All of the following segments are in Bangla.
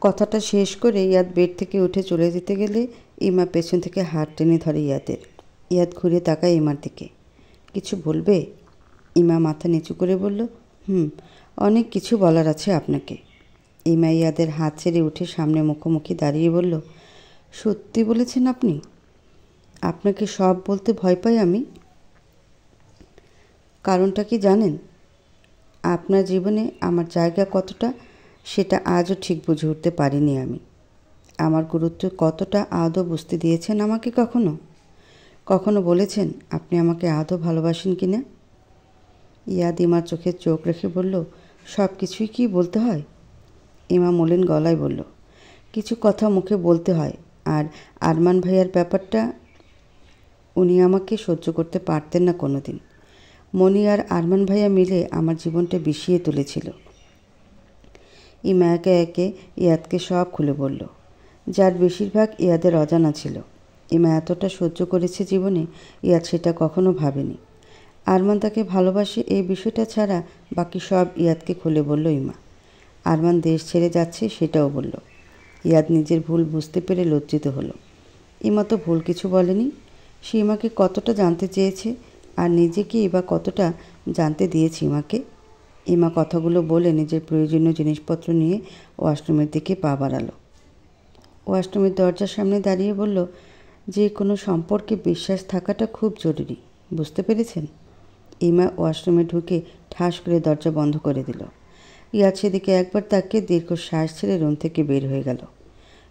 কথাটা শেষ করে ইয়াদ বেড থেকে উঠে চলে যেতে গেলে ইমা পেছন থেকে হাত টেনে ধরে ইয়াদের। ইয়াদ ঘুরে তাকায় ইমার দিকে। কিছু বলবে? ইমা মাথা নিচু করে বলল, অনেক কিছু বলার আছে আপনাকে। ইমা ইয়াদের হাত ছেড়ে উঠে সামনে মুখোমুখি দাঁড়িয়ে বলল, সত্যি বলেছেন আপনি? আপনাকে সব বলতে ভয় পাই আমি। কারণটা কি জানেন? আপনার জীবনে আমার জায়গা কতটা সেটা আজও ঠিক বুঝে উঠতে পারিনি আমি। আমার গুরুত্ব কতটা আদৌ বুঝতে দিয়েছেন আমাকে কখনো? কখনো বলেছেন আপনি আমাকে আদৌ ভালোবাসেন কি না? ইয়াদ ইমার চোখে চোখ রেখে বলল, সব কিছুই কি বলতে হয়? ইমা মলিন গলায় বলল, কিছু কথা মুখে বলতে হয়। আর আরমান ভাইয়ার ব্যাপারটা, উনি আমাকে সহ্য করতে পারতেন না কোনো দিন। মনি আর আরমান ভাইয়া মিলে আমার জীবনটা বিষিয়ে তুলেছিল। ইমা একে একে ইয়াদকে সব খুলে বলল, যার বেশিরভাগ ইয়াদের অজানা ছিল। ইমা এতটা সহ্য করেছে জীবনে, ইয়াদ সেটা কখনো ভাবেনি। আরমান তাকে ভালোবাসে এই বিষয়টা ছাড়া বাকি সব ইয়াদকে খুলে বলল ইমা। আরমান দেশ ছেড়ে যাচ্ছে সেটাও বলল। ইয়াদ নিজের ভুল বুঝতে পেরে লজ্জিত হলো। ইমা তো ভুল কিছু বলেনি। সে ইমাকে কতটা জানতে চেয়েছে আর নিজেকেই বা কতটা জানতে দিয়েছে ইমাকে। ইমা কথাগুলো বলে নিজের প্রয়োজনীয় জিনিসপত্র নিয়ে ওয়াশরুমের দিকে পা বাড়ালো। ওয়াশরুমের দরজার সামনে দাঁড়িয়ে বলল, যে কোনো সম্পর্কে বিশ্বাস থাকাটা খুব জরুরি, বুঝতে পেরেছেন? ইমা ওয়াশরুমে ঢুকে ঠাস করে দরজা বন্ধ করে দিল। ইয়াদ সেদিকে একবার তাকিয়ে দীর্ঘ শ্বাস ছেড়ে রুম থেকে বের হয়ে গেল।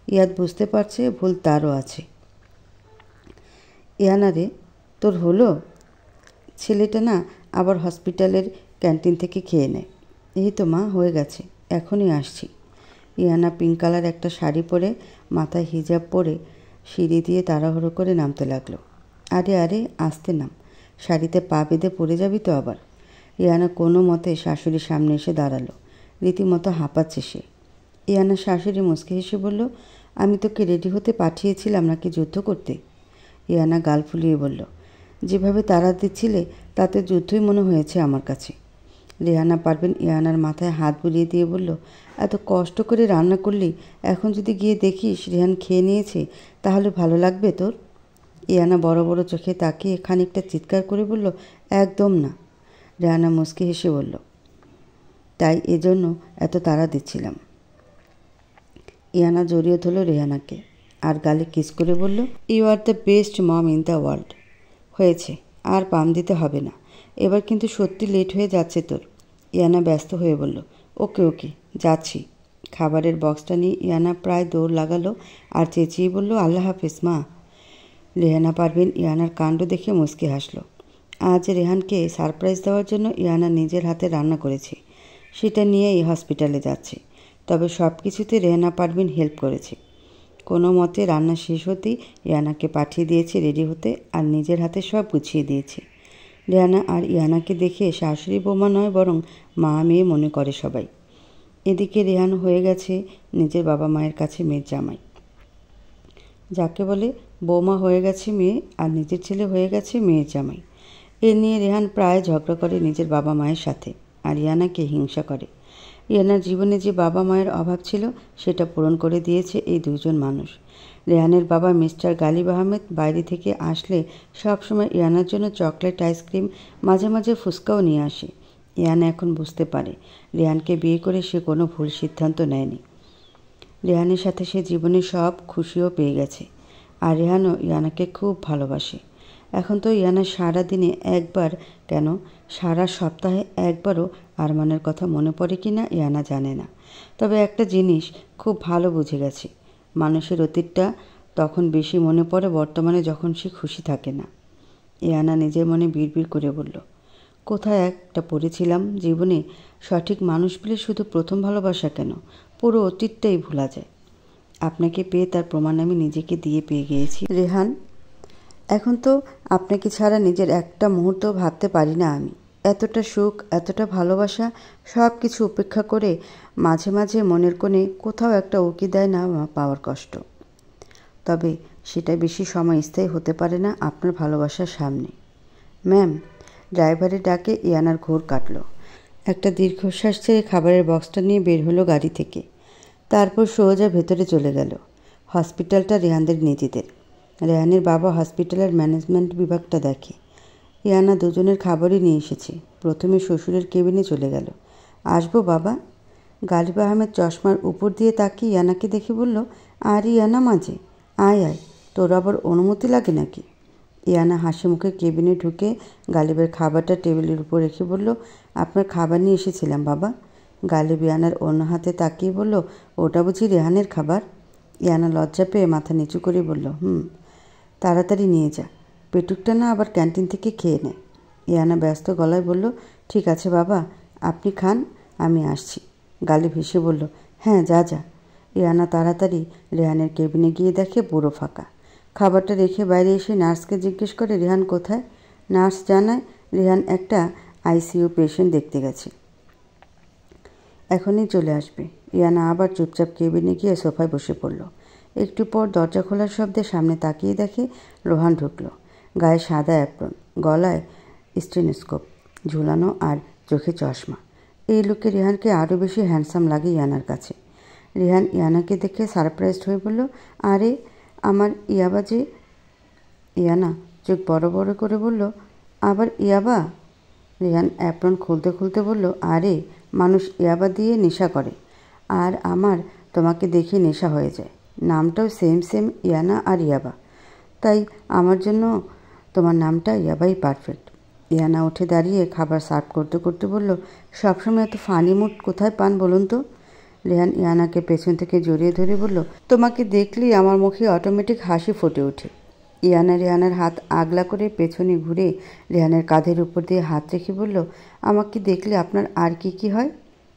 ইয়াদ বুঝতে পারছে ভুল তারও আছে। ইয়ানা রে, তোর হলো? ছেলেটা না আবার হসপিটালের ক্যান্টিন থেকে খেয়ে নেয়। এই তো মা, হয়ে গেছে, এখনই আসছি। ইয়ানা পিঙ্ক কালার একটা শাড়ি পরে মাথায় হিজাব পরে সিঁড়ি দিয়ে তাড়াহুড়ো করে নামতে লাগলো। আরে আরে, আস্তে নাম, শাড়িতে পা বেঁধে পড়ে যাবি তো আবার। ইয়ানা কোনো মতে শাশুড়ির সামনে এসে দাঁড়ালো। রীতিমতো হাঁপাচ্ছে সে। ইয়ানা শাশুড়ি মুচকি হেসে বলল, আমি তোকে রেডি হতে পাঠিয়েছিলাম নাকি যুদ্ধ করতে? ইয়ানা গাল ফুলিয়ে বলল, যেভাবে তাড়া দিচ্ছিলে তাতে যুদ্ধই মনে হয়েছে আমার কাছে। রেহানা পারবেন ইয়ানার মাথায় হাত বুলিয়ে দিয়ে বলল, এত কষ্ট করে রান্না করলি, এখন যদি গিয়ে দেখিস রেহান খেয়ে নিয়েছে তাহলে ভালো লাগবে তোর? ইয়ানা বড় বড় চোখে তাকিয়ে খানিকটা চিৎকার করে বলল, একদম না। রেহানা মুচকি হেসে বলল, তাই এজন্য এত তাড়া দিচ্ছিলাম। ইয়ানা জড়িয়ে ধরল রেহানাকে আর গালে কিস করে বলল, you are the best mom in the world. হয়েছে, আর পাম দিতে হবে না, এবার কিন্তু সত্যি লেট হয়ে যাচ্ছে তোর। ইয়ানা ব্যস্ত হয়ে বলল, ওকে ওকে, যাচ্ছি। খাবারের বক্সটা নিয়ে ইয়ানা প্রায় দৌড় লাগালো আর চেঁচিয়ে বলল, আল্লাহ হাফেজ মা। রেহানা পারভিন ইয়ানার কাণ্ড দেখে মুচকি হাসলো। আজ রেহানকে সারপ্রাইজ দেওয়ার জন্য ইয়ানা নিজের হাতে রান্না করেছে, সেটা নিয়েই হসপিটালে যাচ্ছে। তবে সব কিছুতে রেহানা পারভিন হেল্প করেছে। কোনো মতে রান্না শেষ হতেই ইয়ানাকে পাঠিয়ে দিয়েছে রেডি হতে আর নিজের হাতে সব গুছিয়ে দিয়েছে। রেহানা আর ইয়ানাকে দেখে শাশুড়ি বৌমা নয় বরং মা মেয়ে মনে করে সবাই। এদিকে রেহান হয়ে গেছে নিজের বাবা মায়ের কাছে মেয়ের জামাই। যাকে বলে বৌমা হয়ে গেছে মেয়ে আর নিজের ছেলে হয়ে গেছে মেয়ের জামাই। এ নিয়ে রেহান প্রায় ঝগড়া করে নিজের বাবা মায়ের সাথে আর ইয়ানাকে হিংসা করে। ইয়ানার জীবনে যে বাবা মায়ের অভাব ছিল সেটা পূরণ করে দিয়েছে এই দুজন মানুষ। রেহানের বাবা মিস্টার গালিব আহমেদ বাইরে থেকে আসলে সবসময় ইয়ানার জন্য চকলেট আইসক্রিম, মাঝে মাঝে ফুচকাও নিয়ে আসে। ইয়ানা এখন বুঝতে পারে রেহানকে বিয়ে করে সে কোনো ভুল সিদ্ধান্ত নেয়নি। রেহানের সাথে সে জীবনে সব খুশিও পেয়ে গেছে আর রেহানও ইয়ানাকে খুব ভালোবাসে। এখন তো ইয়ানা সারা দিনে একবার কেন সারা সপ্তাহে একবারও আরমানের কথা মনে পড়ে কি না ইয়ানা জানে না। তবে একটা জিনিস খুব ভালো বুঝে গেছে, মানুষের অতীতটা তখন বেশি মনে পড়ে বর্তমানে যখন সে খুশি থাকে না। ইয়ানা নিজের মনে বিড়বিড় করে বলল, কোথায় একটা পড়েছিলাম জীবনে সঠিক মানুষ পেলে শুধু প্রথম ভালোবাসা কেন, পুরো অতীতটাই ভোলা যায়। আপনাকে পেয়ে তার প্রমাণ আমি নিজেকে দিয়ে পেয়ে গিয়েছি রেহান। এখন তো আপনাকে ছাড়া নিজের একটা মুহূর্ত ভাবতে পারি না আমি। এতটা সুখ, এতটা ভালোবাসা সব কিছু উপেক্ষা করে মাঝে মাঝে মনের কোণে কোথাও একটা উকি দেয় না পাওয়ার কষ্ট। তবে সেটা বেশি সময় স্থায়ী হতে পারে না আপনার ভালোবাসার সামনে। ম্যাম, ড্রাইভারের ডাকে ইয়ানার ঘোর কাটল। একটা দীর্ঘশ্বাস ছেড়ে খাবারের বক্সটা নিয়ে বের হলো গাড়ি থেকে। তারপর সোজা ভেতরে চলে গেল। হসপিটালটা রেহানদের নিজেদের। রেহানের বাবা হসপিটালের ম্যানেজমেন্ট বিভাগটা দেখে। ইয়ানা দুজনের খাবারই নিয়ে এসেছে। প্রথমে শ্বশুরের কেবিনে চলে গেল। আসবো বাবা? গালিব আহমেদ চশমার উপর দিয়ে তাকিয়ে ইয়ানাকে দেখে বলল, আর ইয়ানা মাঝে আয় আয়, তোর আবার অনুমতি লাগে নাকি? ইয়ানা হাসি মুখে কেবিনে ঢুকে গালিবের খাবারটা টেবিলের উপর রেখে বলল, আপনার খাবার নিয়ে এসেছিলাম বাবা। গালিব ইয়ানার অন্য হাতে তাকিয়ে বলল, ওটা বুঝি রেহানের খাবার? ইয়ানা লজ্জা পেয়ে মাথা নিচু করে বলল, তাড়াতাড়ি নিয়ে যা, পেটুকটা না আবার ক্যান্টিন থেকে খেয়ে নেয়। ইয়ানা ব্যস্ত গলায় বলল, ঠিক আছে বাবা, আপনি খান, আমি আসছি। গালিব হেসে বলল, হ্যাঁ যা যা। ইয়ানা তাড়াতাড়ি রেহানের কেবিনে গিয়ে দেখে পুরো ফাঁকা। খাবারটা রেখে বাইরে এসে নার্সকে জিজ্ঞেস করে রেহান কোথায়। নার্স জানায় রেহান একটা আইসিইউ পেশেন্ট দেখতে গেছে, এখনই চলে আসবে। ইয়ানা আবার চুপচাপ কেবিনে গিয়ে সোফায় বসে পড়ল। একটু পর দরজা খোলার শব্দে সামনে তাকিয়ে দেখে রোহান ঢুকলো। গায়ে সাদা অ্যাপ্রন, গলায় স্টেনোস্কোপ ঝুলানো আর চোখে চশমা। এই লোকে রেহানকে আরও বেশি হ্যান্ডসাম লাগে ইয়ানার কাছে। রেহান ইয়ানাকে দেখে সারপ্রাইজড হয়ে বলল, আরে আমার ইয়াবা যে। ইয়ানা চোখ বড় বড় করে বলল, আবার ইয়াবা? রেহান অ্যাপ্রন খুলতে খুলতে বলল, আরে মানুষ ইয়াবা দিয়ে নেশা করে, আর আমার তোমাকে দেখে নেশা হয়ে যায়। নামটাও সেম সেম, ইয়ানা আর ইয়াবা, তাই আমার জন্য তোমার নামটা ইয়াবাই পারফেক্ট। ইয়ানা উঠে দাঁড়িয়ে খাবার সার্ভ করতে করতে বলল, সবসময় এত ফানি মুড কোথায় পান বলুন তো? রেহান ইয়ানাকে পেছন থেকে জড়িয়ে ধরে বলল, তোমাকে দেখলেই আমার মুখে অটোমেটিক হাসি ফুটে ওঠে। ইয়ানা রেহানের হাত আগলা করে পেছনে ঘুরে রেহানের কাঁধের উপর দিয়ে হাত রেখে বলল, আমাকে দেখলে আপনার আর কি কি হয়?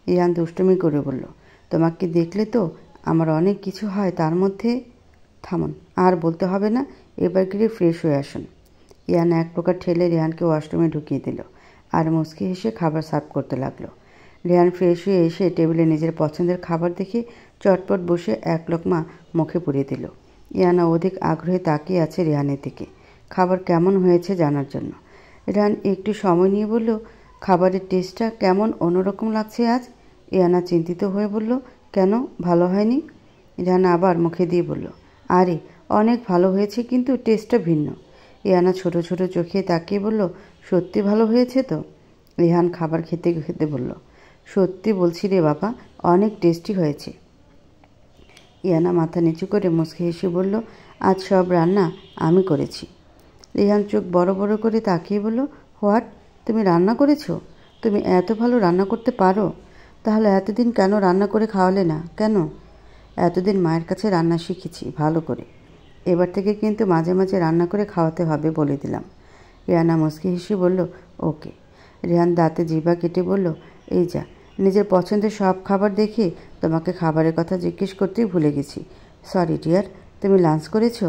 রেহান দুষ্টুমি করে বলল, তোমাকে দেখলে তো আমার অনেক কিছু হয়, তার মধ্যে। থামুন, আর বলতে হবে না, এবার গিয়ে ফ্রেশ হয়ে আসুন। ইয়ানা এক প্রকার ঠেলে রেহানকে ওয়াশরুমে ঢুকিয়ে দিল আর মুচকি হেসে খাবার সার্ভ করতে লাগলো। রেহান ফ্রেশ হয়ে এসে টেবিলে নিজের পছন্দের খাবার দেখে চটপট বসে এক লোকমা মুখে পুড়িয়ে দিল। ইয়ানা অধিক আগ্রহে তাকিয়ে আছে রেহানের দিকে, খাবার কেমন হয়েছে জানার জন্য। রেহান একটু সময় নিয়ে বলল, খাবারের টেস্টটা কেমন অন্যরকম লাগছে আজ। ইয়ানা চিন্তিত হয়ে বলল, কেন, ভালো হয়নি? রেহান আবার মুখে দিয়ে বলল, আরে অনেক ভালো হয়েছে, কিন্তু টেস্টটা ভিন্ন। ইয়ানা ছোট ছোট চোখে তাকিয়ে বলল, সত্যি ভালো হয়েছে তো? রেহান খাবার খেতে খেতে বলল, সত্যি বলছি রে বাবা, অনেক টেস্টি হয়েছে। ইয়ানা মাথা নিচু করে মুচকি হেসে বলল, আজ সব রান্না আমি করেছি। রেহান চোখ বড় বড় করে তাকিয়ে বলল, হোয়াট, তুমি রান্না করেছো? তুমি এত ভালো রান্না করতে পারো? তাহলে এতদিন কেন রান্না করে খাওয়ালে না কেন? এতদিন মায়ের কাছে রান্না শিখেছি ভালো করে, এবার থেকে কিন্তু মাঝে মাঝে রান্না করে খাওয়াতে হবে বলে দিলাম। রেহানা মুচকি হেসে বলল, ওকে। রেহান দাঁতে জিভা কেটে বলল, এই যা, নিজের পছন্দের সব খাবার দেখে তোমাকে খাবারের কথা জিজ্ঞেস করতেই ভুলে গেছি। সরি ডিয়ার, তুমি লাঞ্চ করেছো?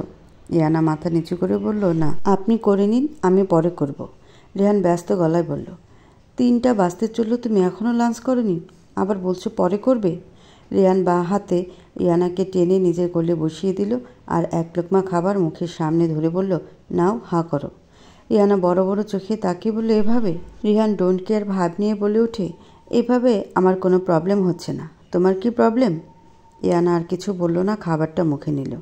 ইয়ানা মাথা নিচু করে বলল, না, আপনি করে নিন, আমি পরে করব। রেহান ব্যস্ত গলায় বলল, 3টা বাজতে চললো, তুমি এখনও লাঞ্চ করোনি, আবার বলছো পরে করবে? রেহান বাঁ হাতে ইয়ানাকে টেনে নিজের কোলে বসিয়ে দিল আর এক লোকমা খাবার মুখের সামনে ধরে বলল, নাও হাঁ করো। ইয়ানা বড় বড় চোখে তাকিয়ে বলল, এভাবে? রেহান ডোন্ট কেয়ার ভাব নিয়ে বলে ওঠে, এভাবে আমার কোনো প্রবলেম হচ্ছে না, তোমার কি প্রবলেম? ইয়ানা আর কিছু বলল না, খাবারটা মুখে নিল।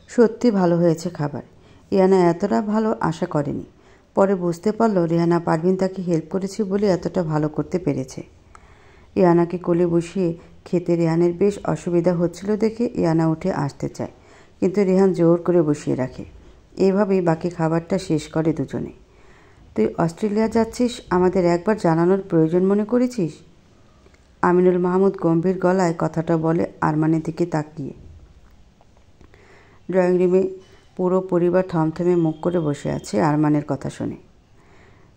সত্যি ভালো হয়েছে খাবার। ইয়ানা এতটা ভালো আশা করেনি। পরে বুঝতে পারল রেহানা পারভিন তাকে হেল্প করেছে বলে এতটা ভালো করতে পেরেছে। ইয়ানাকে কোলে বসিয়ে খেতে রেহানের বেশ অসুবিধা হচ্ছিল দেখে ইয়ানা উঠে আসতে চায়, কিন্তু রেহান জোর করে বসিয়ে রাখে। এইভাবেই বাকি খাবারটা শেষ করে দুজনে। তুই অস্ট্রেলিয়া যাচ্ছিস, আমাদের একবার জানানোর প্রয়োজন মনে করেছিস? আমিনুল মাহমুদ গম্ভীর গলায় কথাটা বলে আরমানের দিকে তাকিয়ে। ড্রয়িং রুমে পুরো পরিবার থমথমে মুখ করে বসে আছে আরমানের কথা শুনে।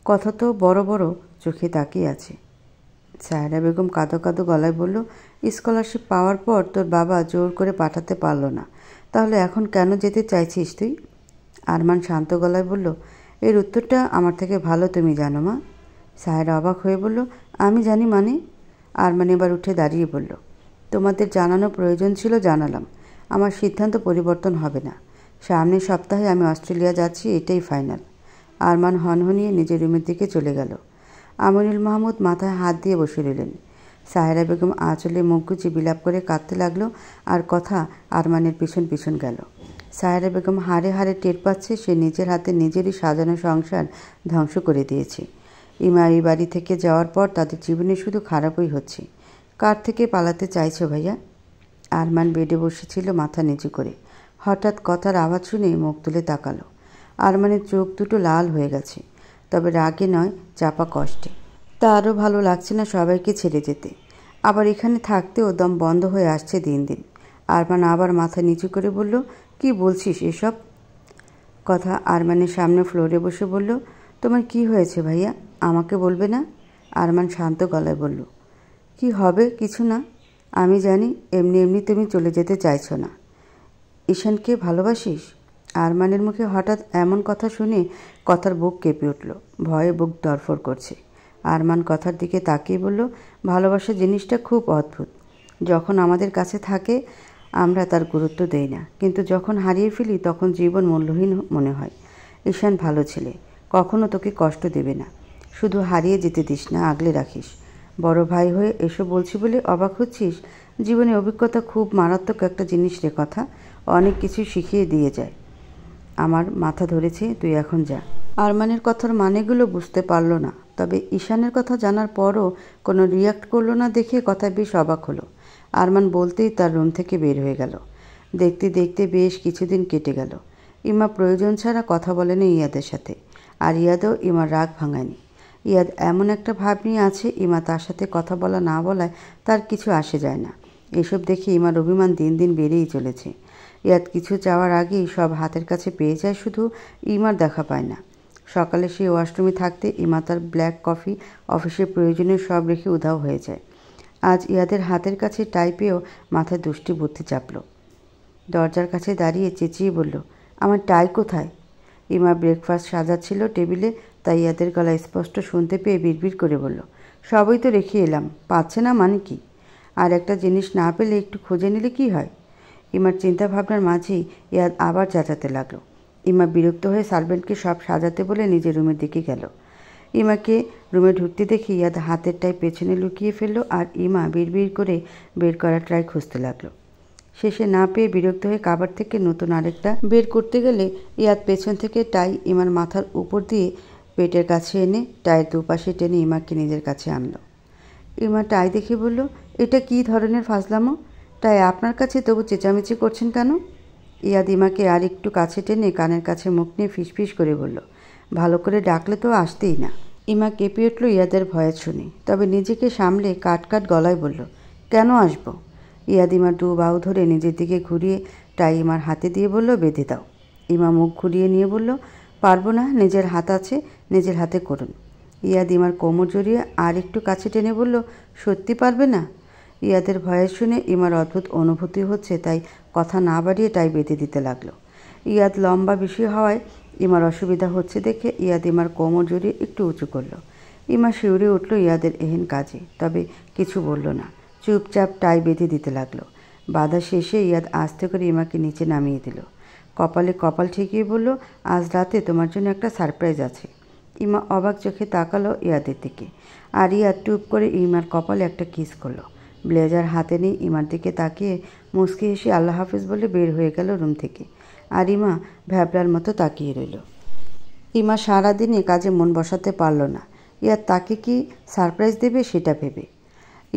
কথা তো বড় বড় চোখে তাকিয়ে আছে। সায়রা বেগম কাঁদো কাঁদো গলায় বলল, স্কলারশিপ পাওয়ার পর তোর বাবা জোর করে পাঠাতে পারলো না, তাহলে এখন কেন যেতে চাইছিস তুই? আরমান শান্ত গলায় বলল, এর উত্তরটা আমার থেকে ভালো তুমি জানো মা। সায়রা অবাক হয়ে বলল, আমি জানি মানে? আরমান এবার উঠে দাঁড়িয়ে বলল, তোমাদের জানানো প্রয়োজন ছিল, জানালাম। আমার সিদ্ধান্ত পরিবর্তন হবে না। সামনের সপ্তাহে আমি অস্ট্রেলিয়া যাচ্ছি, এটাই ফাইনাল। আরমান হনহনিয়ে নিজের রুমের দিকে চলে গেল। আমিনুল মাহমুদ মাথায় হাত দিয়ে বসে রইলেন। সাহেরা বেগম আঁচলে মুখ গুজে বিলাপ করে কাঁদতে লাগলো আর কথা আরমানের পিছন পিছন গেল। সাহেরা বেগম হাড়ে হাড়ে টের পাচ্ছে সে নিজের হাতে নিজেরই সাজানো সংসার ধ্বংস করে দিয়েছে। ইমা এই বাড়ি থেকে যাওয়ার পর তাদের জীবনে শুধু খারাপই হচ্ছে। কার থেকে পালাতে চাইছো ভাইয়া? আরমান বেডে বসেছিল মাথা নিচু করে। হঠাৎ কথার আওয়াজ শুনে মুখ তুলে তাকালো। আরমানের চোখ দুটো লাল হয়ে গেছে, তবে রাগে নয়, চাপা কষ্টে। তারও ভালো লাগছে না সবাইকে ছেড়ে যেতে, আবার এখানে থাকতেও দম বন্ধ হয়ে আসছে দিন দিন। আরমান আবার মাথা নিচু করে বলল, কি বলছিস এসব কথা? আরমানের সামনে ফ্লোরে বসে বলল, তোমার কি হয়েছে ভাইয়া, আমাকে বলবে না? আরমান শান্ত গলায় বলল, কি হবে, কিছু না। আমি জানি এমনি এমনি তুমি চলে যেতে চাইছো না। ঈশানকে ভালোবাসিস? আরমানের মুখে হঠাৎ এমন কথা শুনে কথার বুক কেঁপে উঠল, ভয়ে বুক দরফর করছে। আরমান কথার দিকে তাকিয়ে বলল, ভালোবাসা জিনিসটা খুব অদ্ভুত। যখন আমাদের কাছে থাকে আমরা তার গুরুত্ব দেই না, কিন্তু যখন হারিয়ে ফেলি তখন জীবন মূল্যহীন মনে হয়। ঈশান ভালো ছেলে, কখনো তোকে কষ্ট দেবে না। শুধু হারিয়ে যেতে দিস না, আগলে রাখিস। বড় ভাই হয়ে এসব বলছি বলে অবাক হচ্ছিস? জীবনে অভিজ্ঞতা খুব মারাত্মক একটা জিনিস রে কথা, অনেক কিছু শিখিয়ে দিয়ে যায়। আমার মাথা ধরেছে, তুই এখন যা। আরমানের কথার মানেগুলো বুঝতে পারল না, তবে ঈশানের কথা জানার পরও কোনো রিয়াক্ট করলো না দেখে কথা বেশ অবাক হলো। আরমান বলতেই তার রুম থেকে বের হয়ে গেল। দেখতে দেখতে বেশ কিছুদিন কেটে গেল। ইমা প্রয়োজন ছাড়া কথা বলেনি ইয়াদের সাথে, আর ইয়াদও ইমার রাগ ভাঙায়নি। ইয়াদ এমন একটা ভাব নিয়ে আছে, ইমা তার সাথে কথা বলা না বলায় তার কিছু আসে যায় না। এসব দেখে ইমার অভিমান দিন দিন বেড়েই চলেছে। ইয়াদ কিছু চাওয়ার আগেই সব হাতের কাছে পেয়ে যায়, শুধু ইমার দেখা পায় না। সকালে সেই ওয়াশরুমে থাকতে ইমা তার ব্ল্যাক কফি, অফিসের প্রয়োজনীয় সব রেখে উধাও হয়ে যায়। আজ ইয়াদের হাতের কাছে টাই পেয়েও মাথায় দুষ্টি বুদ্ধি চাপল। দরজার কাছে দাঁড়িয়ে চেঁচিয়ে বলল, আমার টাই কোথায়? ইমা ব্রেকফাস্ট সাজাচ্ছিল টেবিলে, তাই ইয়াদের গলা স্পষ্ট শুনতে পেয়ে বিড়বিড় করে বলল, সবই তো রেখে এলাম, পাচ্ছে না মানে কি? আর একটা জিনিস না পেলে একটু খুঁজে নিলে কি হয়? ইমার চিন্তাভাবনার মাঝেই ইয়াদ আবার চেঁচাতে লাগলো। ইমা বিরক্ত হয়ে সার্ভেন্টকে সব সাজাতে বলে নিজের রুমের দিকে গেল। ইমাকে রুমে ঢুকতে দেখে ইয়াদ হাতের টাই পেছনে লুকিয়ে ফেললো, আর ইমা বিড়বিড় করে বের করা ট্রাই খুঁজতে লাগলো। শেষে না পেয়ে বিরক্ত হয়ে কাবার থেকে নতুন আরেকটা বের করতে গেলে ইয়াদ পেছন থেকে টাই ইমার মাথার উপর দিয়ে পেটের কাছে এনে টাইয়ের দুপাশে টেনে ইমাকে নিজের কাছে আনলো। ইমা টাই দেখে বলল, এটা কি ধরনের ফাজলামো? টাই আপনার কাছে, তবু চেঁচামেচি করছেন কেন? ইয়াদ ইমাকে আর একটু কাছে টেনে কানের কাছে মুখ নিয়ে ফিসফিস করে বলল, ভালো করে ডাকলে তো আসতেই না। ইমা কেঁপে উঠল ইয়াদের ভয়ে শুনে, তবে নিজেকে সামলে কাট কাট গলায় বলল, কেন আসবো? ইয়াদ ইমার দু বাহু ধরে নিজের দিকে ঘুরিয়ে টাই ইমার হাতে দিয়ে বলল, বেঁধে দাও। ইমা মুখ ঘুরিয়ে নিয়ে বলল, পারবো না, নিজের হাত আছে, নিজের হাতে করুন। ইয়াদ ইমার কোমর জড়িয়ে আর একটু কাছে টেনে বলল, সত্যি পারবে না? ইয়াদের ভয়ে শুনে ইমার অদ্ভুত অনুভূতি হচ্ছে, তাই কথা না বাড়িয়ে টাই বেঁধে দিতে লাগলো। ইয়াদ লম্বা বেশি হওয়ায় ইমার অসুবিধা হচ্ছে দেখে ইয়াদ ইমার কোমর জড়িয়ে একটু উঁচু করলো। ইমা শিউরে উঠল ইয়াদের এহেন কাজে, তবে কিছু বলল না, চুপচাপ টাই বেঁধে দিতে লাগলো। বাধা শেষে ইয়াদ আস্তে করে ইমাকে নিচে নামিয়ে দিল। কপালে কপাল ঠেকিয়ে বলল, আজ রাতে তোমার জন্য একটা সারপ্রাইজ আছে। ইমা অবাক চোখে তাকালো ইয়াদের দিকে, আর ইয়াদ টুপ করে ইমার কপালে একটা কিস করলো। ব্লেজার হাতে নিয়ে ইমার দিকে তাকিয়ে মুচকি হেসে আল্লাহ হাফিজ বলে বের হয়ে গেল রুম থেকে। আর ইমা ভ্যাবলার মতো তাকিয়ে রইল। ইমা সারাদিনে কাজে মন বসাতে পারল না। ইয়াদ তাকে কি সারপ্রাইজ দেবে সেটা ভেবে।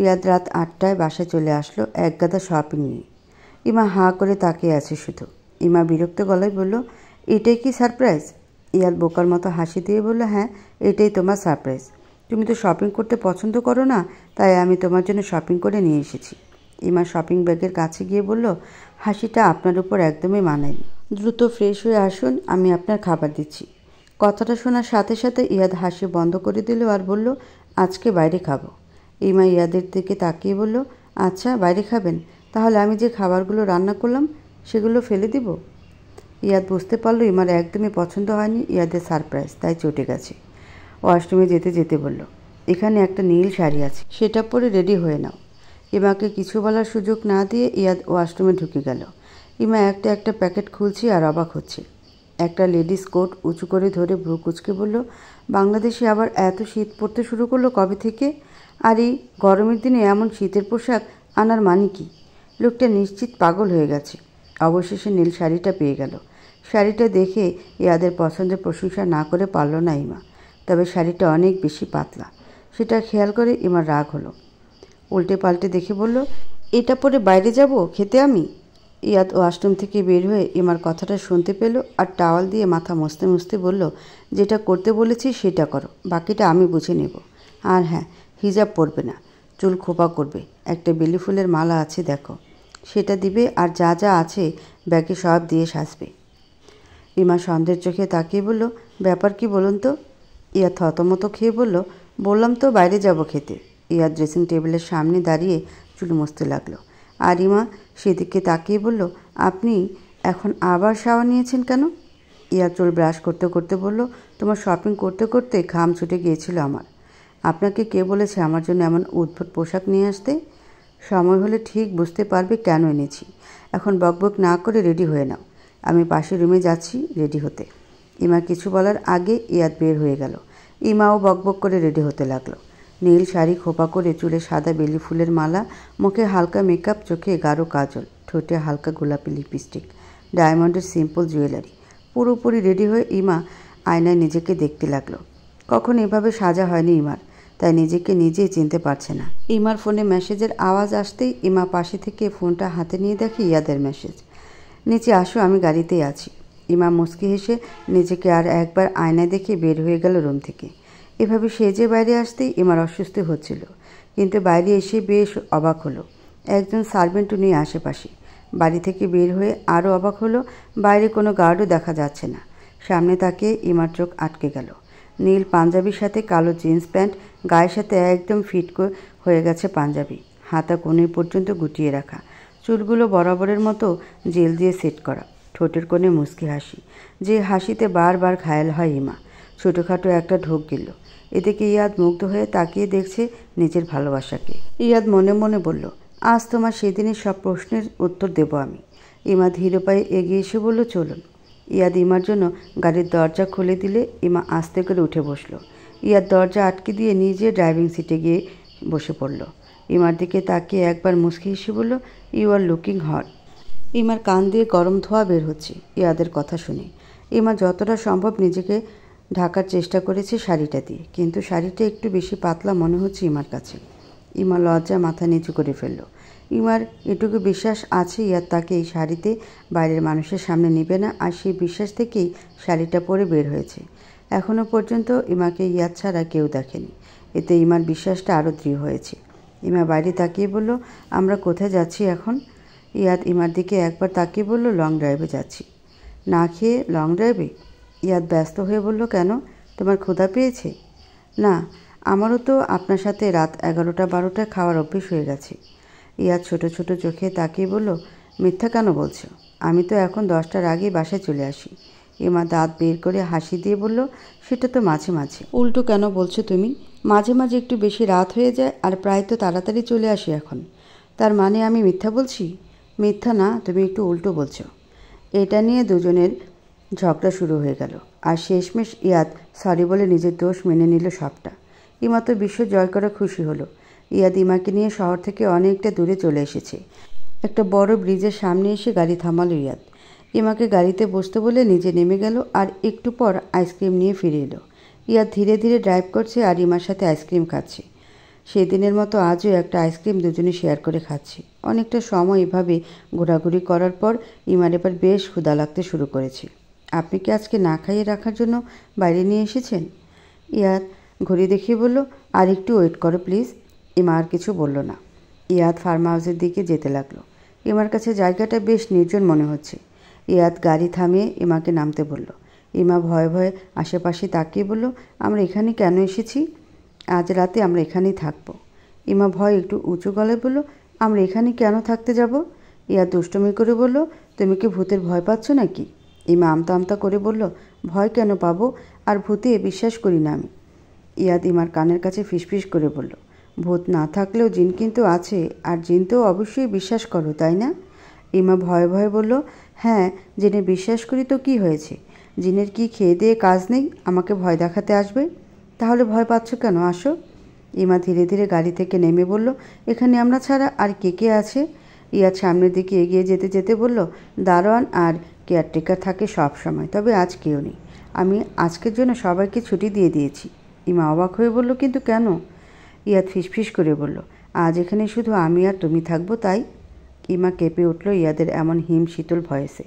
ইয়াদ রাত 8টায় বাসায় চলে আসলো এক গাদা শপিং নিয়ে। ইমা হাঁ করে তাকিয়ে আছে শুধু। ইমা বিরক্ত গলায় বলল, এটাই কি সারপ্রাইজ? ইয়াদ বোকার মতো হাসি দিয়ে বলল, হ্যাঁ, এটাই তোমার সারপ্রাইজ। তুমি তো শপিং করতে পছন্দ করো না, তাই আমি তোমার জন্য শপিং করে নিয়ে এসেছি। ইমা শপিং ব্যাগের কাছে গিয়ে বলল, হাসিটা আপনার উপর একদমই মানায়নি। দ্রুত ফ্রেশ হয়ে আসুন, আমি আপনার খাবার দিচ্ছি। কথাটা শোনার সাথে সাথে ইয়াদ হাসি বন্ধ করে দিল আর বলল, আজকে বাইরে খাবো। ইমা ইয়াদের দিকে তাকিয়ে বলল, আচ্ছা বাইরে খাবেন, তাহলে আমি যে খাবারগুলো রান্না করলাম সেগুলো ফেলে দিব? ইয়াদ বুঝতে পারলো ইমার একদমই পছন্দ হয়নি ইয়াদের সারপ্রাইজ, তাই চটে গেছে। ওয়াশরুমে যেতে যেতে বলল, এখানে একটা নীল শাড়ি আছে, সেটা পরে রেডি হয়ে নাও। ইমাকে কিছু বলার সুযোগ না দিয়ে ইয়াদ ওয়াশরুমে ঢুকে গেল। ইমা একটা একটা প্যাকেট খুলছে আর অবাক হচ্ছে। একটা লেডিস কোট উঁচু করে ধরে ভ্রু কুচকে বলল, বাংলাদেশে আবার এত শীত পড়তে শুরু করলো কবে থেকে? আর এই গরমের দিনে এমন শীতের পোশাক আনার মানে কি? লোকটা নিশ্চিত পাগল হয়ে গেছে। অবশেষে নীল শাড়িটা পেয়ে গেল। শাড়িটা দেখে ইয়াদের পছন্দের প্রশংসা না করে পারল না ইমা। তবে শাড়িটা অনেক বেশি পাতলা, সেটা খেয়াল করে ইমার রাগ হলো। উল্টে পাল্টে দেখে বলল, এটা পরে বাইরে যাব খেতে আমি? ইয়াদ ওয়াশরুম থেকে বের হয়ে ইমার কথাটা শুনতে পেল আর টাওয়াল দিয়ে মাথা মুছতে মুছতে বলল, যেটা করতে বলেছি সেটা করো, বাকিটা আমি বুঝে নেব। আর হ্যাঁ, হিজাব পরবে না, চুল খোপা করবে, একটা বেলি ফুলের মালা আছে দেখো, সেটা দিবে, আর যা যা আছে ব্যাগে সব দিয়ে সাজবে। ইমা সন্দেহের চোখে তাকিয়ে বলল, ব্যাপার কি বলুন তো? ইয়া থতমতো খেয়ে বলল, বললাম তো বাইরে যাব খেতে। ইয়া ড্রেসিং টেবিলের সামনে দাঁড়িয়ে চুল মুছতে লাগলো। আর ইমা সেদিকে তাকিয়ে বলল, আপনি এখন আবার শাওয়ার নিয়েছেন কেন? ইয়া চুল ব্রাশ করতে করতে বলল, তোমার শপিং করতে করতে ঘাম ছুটে গিয়েছিল আমার। আপনাকে কে বলেছে আমার জন্য এমন উদ্ভট পোশাক নিয়ে আসতে? সময় হলে ঠিক বুঝতে পারবে কেন এনেছি। এখন বকবক না করে রেডি হয়ে নাও, আমি পাশের রুমে যাচ্ছি রেডি হতে। ইমা কিছু বলার আগে ইয়াদ বের হয়ে গেল। ইমাও বকবক করে রেডি হতে লাগলো। নীল শাড়ি খোপা করে, চুলে সাদা বেলি ফুলের মালা, মুখে হালকা মেকআপ, চোখে গাঢ় কাজল, ঠোঁটে হালকা গোলাপি লিপস্টিক, ডায়মন্ডের সিম্পল জুয়েলারি। পুরোপুরি রেডি হয়ে ইমা আয়নায় নিজেকে দেখতে লাগলো। কখন এভাবে সাজা হয়নি ইমার, তাই নিজেকে নিজেই চিনতে পারছে না। ইমার ফোনে মেসেজের আওয়াজ আসতেই ইমা পাশে থেকে ফোনটা হাতে নিয়ে দেখে ইয়াদের মেসেজ। নিচে আসো, আমি গাড়িতেই আছি। ইমা মুচকি হেসে নিজেকে আর একবার আয়নায় দেখে বের হয়ে গেল রুম থেকে। এভাবে সেজে বাইরে আসতেই ইমার অস্বস্তি হচ্ছিল, কিন্তু বাইরে এসে বেশ অবাক হলো। একজন সার্ভেন্টও নেই আশেপাশে। বাড়ি থেকে বের হয়ে আরও অবাক হলো, বাইরে কোনো গার্ডও দেখা যাচ্ছে না। সামনে তাকিয়ে ইমার চোখ আটকে গেল। নীল পাঞ্জাবির সাথে কালো জিন্স প্যান্ট, গায়ের সাথে একদম ফিট হয়ে গেছে পাঞ্জাবি, হাতা কোণে পর্যন্ত গুটিয়ে রাখা, চুলগুলো বরাবরের মতো জেল দিয়ে সেট করা, ঠোঁটের কোণে মুচকি হাসি, যে হাসিতে বারবার ঘায়েল হয় ইমা। ছোটোখাটো একটা ঢোক গেল। এদিকে ইয়াদ মুগ্ধ হয়ে তাকিয়ে দেখছে নিজের ভালোবাসাকে। ইয়াদ মনে মনে বলল, আজ তোমার সেদিনের সব প্রশ্নের উত্তর দেব আমি। ইমা ধীর পায়ে এগিয়ে এসে বলল, চলুন। ইয়াদ ইমার জন্য গাড়ির দরজা খুলে দিলে ইমা আস্তে করে উঠে বসল। ইয়াদ দরজা আটকে দিয়ে নিজে ড্রাইভিং সিটে গিয়ে বসে পড়ল। ইমার দিকে তাকিয়ে একবার মুচকি হেসে বলল, ইউ আর লুকিং হট। ইমার কান দিয়ে গরম ধোঁয়া বের হচ্ছে ইয়াদের কথা শুনে। ইমা যতটা সম্ভব নিজেকে ঢাকার চেষ্টা করেছে শাড়িটা দিয়ে, কিন্তু শাড়িটা একটু বেশি পাতলা মনে হচ্ছে ইমার কাছে। ইমা লজ্জা মাথা নিচু করে ফেলল। ইমার এটুকু বিশ্বাস আছে ইয়াদ তাকে এই শাড়িতে বাইরের মানুষের সামনে নেবে না, আর সেই বিশ্বাস থেকেই শাড়িটা পরে বের হয়েছে। এখনও পর্যন্ত ইমাকে ইয়াদ ছাড়া কেউ দেখেনি। এতে ইমার বিশ্বাসটা আরও দৃঢ় হয়েছে। ইমা বাইরে তাকিয়ে বলল, আমরা কোথায় যাচ্ছি এখন? ইয়াদ ইমার দিকে একবার তাকিয়ে বলল, লং ড্রাইভে যাচ্ছি। না খেয়ে লং ড্রাইভে? ইয়াদ ব্যস্ত হয়ে বলল, কেন, তোমার ক্ষুধা পেয়েছে? না, আমারও তো আপনার সাথে রাত 11টা-12টায় খাওয়ার অভ্যেস হয়ে গেছে। ইয়াদ ছোট ছোট চোখে তাকিয়ে বলল, মিথ্যা কেন বলছো? আমি তো এখন 10টার আগেই বাসায় চলে আসি। ইমা দাঁত বের করে হাসি দিয়ে বলল, সেটা তো মাঝে মাঝে। উল্টো কেন বলছো তুমি? মাঝে মাঝে একটু বেশি রাত হয়ে যায়, আর প্রায় তো তাড়াতাড়ি চলে আসি এখন। তার মানে আমি মিথ্যা বলছি? মিথ্যা না, তুমি একটু উল্টো বলছো। এটা নিয়ে দুজনের ঝগড়া শুরু হয়ে গেল। আর শেষমেশ ইয়াদ সরি বলে নিজের দোষ মেনে নিল সবটা। ইমা তো বিশ্ব জয় করা খুশি হলো। ইয়াদ ইমাকে নিয়ে শহর থেকে অনেকটা দূরে চলে এসেছে। একটা বড় ব্রিজের সামনে এসে গাড়ি থামালো ইয়াদ। ইমাকে গাড়িতে বসতে বলে নিজে নেমে গেল, আর একটু পর আইসক্রিম নিয়ে ফিরে এলো। ইয়াদ ধীরে ধীরে ড্রাইভ করছে আর ইমার সাথে আইসক্রিম খাচ্ছে। সেদিনের মতো আজও একটা আইসক্রিম দুজনে শেয়ার করে খাচ্ছে। অনেকটা সময় এভাবে ঘোরাঘুরি করার পর ইমার এবার বেশ ক্ষুধা লাগতে শুরু করেছে। আপনি কি আজকে না খাইয়ে রাখার জন্য বাইরে নিয়ে এসেছেন? ইয়াদ ঘড়ি দেখিয়ে বলল, আর একটু ওয়েট করো প্লিজ। ইমা আর কিছু বলল না। ইয়াদ ফার্ম হাউসের দিকে যেতে লাগলো। ইমার কাছে জায়গাটা বেশ নির্জন মনে হচ্ছে। ইয়াদ গাড়ি থামিয়ে ইমাকে নামতে বলল। ইমা ভয়ে ভয়ে আশেপাশে তাকিয়ে বলল, আমরা এখানে কেন এসেছি? আজ রাতে আমরা এখানেই থাকবো। ইমা ভয় একটু উঁচু গলায় বলল, আমরা এখানে কেন থাকতে যাব? ইয়াদ দুষ্টমি করে বলল, তুমি কি ভূতের ভয় পাচ্ছ নাকি? ইমা আমতা আমতা করে বলল, ভয় কেন পাবো, আর ভূতে বিশ্বাস করি না আমি। ইয়াদ ইমার কানের কাছে ফিসফিস করে বলল, ভূত না থাকলেও জিন কিন্তু আছে, আর জিন তো অবশ্যই বিশ্বাস করো, তাই না? ইমা ভয়ে ভয়ে বলল, হ্যাঁ, জিনে বিশ্বাস করি তো কি হয়েছে? জিনের কি খেয়ে দিয়ে কাজ নেই আমাকে ভয় দেখাতে আসবে? তাহলে ভয় পাচ্ছ কেন? আসো। ইমা ধীরে ধীরে গাড়ি থেকে নেমে বলল, এখানে আমরা ছাড়া আর কে কে আছে? ইয়াদ সামনের দিকে এগিয়ে যেতে যেতে বলল, দারোয়ান আর কেয়ারটেকার থাকে সব সময়, তবে আজ কেউ নেই। আমি আজকের জন্য সবাইকে ছুটি দিয়ে দিয়েছি। ইমা অবাক হয়ে বলল, কিন্তু কেন? ইয়াদ ফিসফিস করে বলল, আজ এখানে শুধু আমি আর তুমি থাকবো তাই। ইমা কেঁপে উঠল ইয়াদের এমন হিম শীতল ভয়েসে।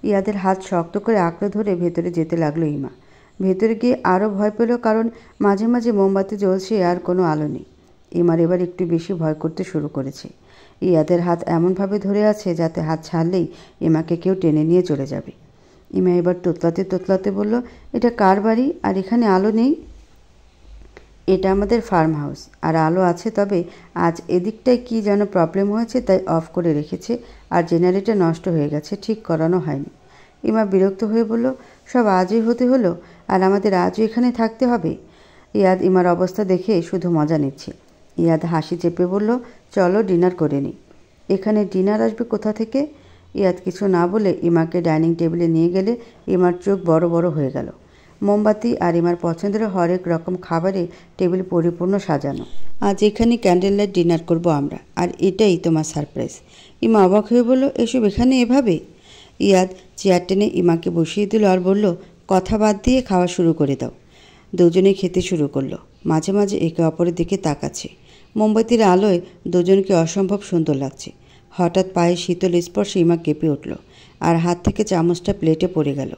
ইয়াদের হাত শক্ত করে আঁকড়ে ধরে ভেতরে যেতে লাগলো ইমা। ভেতরে গিয়ে আরও ভয় পেল, কারণ মাঝে মাঝে মোমবাতি জ্বলছে আর কোনো আলো নেই। ইমার এবার একটু বেশি ভয় করতে শুরু করেছে। ইয়াদের হাত এমনভাবে ধরে আছে যাতে হাত ছাড়লেই ইমাকে কেউ টেনে নিয়ে চলে যাবে। ইমা এবার তোতলাতে তোতলাতে বলল, এটা কার বাড়ি আর এখানে আলো নেই? এটা আমাদের ফার্ম হাউস, আর আলো আছে, তবে আজ এদিকটায় কি যেন প্রবলেম হয়েছে তাই অফ করে রেখেছে, আর জেনারেটর নষ্ট হয়ে গেছে, ঠিক করানো হয়নি। ইমা বিরক্ত হয়ে বলল, সব আজই হতে হলো, আর আমাদের আজও এখানে থাকতে হবে? ইয়াদ ইমার অবস্থা দেখে শুধু মজা নিচ্ছে। ইয়াদ হাসি চেপে বলল, চলো ডিনার করে নিই। এখানে ডিনার আসবে কোথা থেকে? ইয়াদ কিছু না বলে ইমাকে ডাইনিং টেবিলে নিয়ে গেলে ইমার চোখ বড় বড় হয়ে গেল। মোমবাতি আর ইমার পছন্দের হরেক রকম খাবারে টেবিল পরিপূর্ণ সাজানো। আজ এখানে ক্যান্ডেল লাইট ডিনার করবো আমরা, আর এটাই তোমার সারপ্রাইজ। ইমা অবাক হয়ে বলল, এসব এখানে এভাবে? ইয়াদ চেয়ার টেনে ইমাকে বসিয়ে দিল আর বলল, কথা বাদ দিয়ে খাওয়া শুরু করে দাও। দুজনে খেতে শুরু করলো, মাঝে মাঝে একে অপরের দিকে তাকাচ্ছে। মোমবাতির আলোয় দুজনকে অসম্ভব সুন্দর লাগছে। হঠাৎ পায়ে শীতল স্পর্শে ইমা কেঁপে উঠল, আর হাত থেকে চামচটা প্লেটে পড়ে গেল।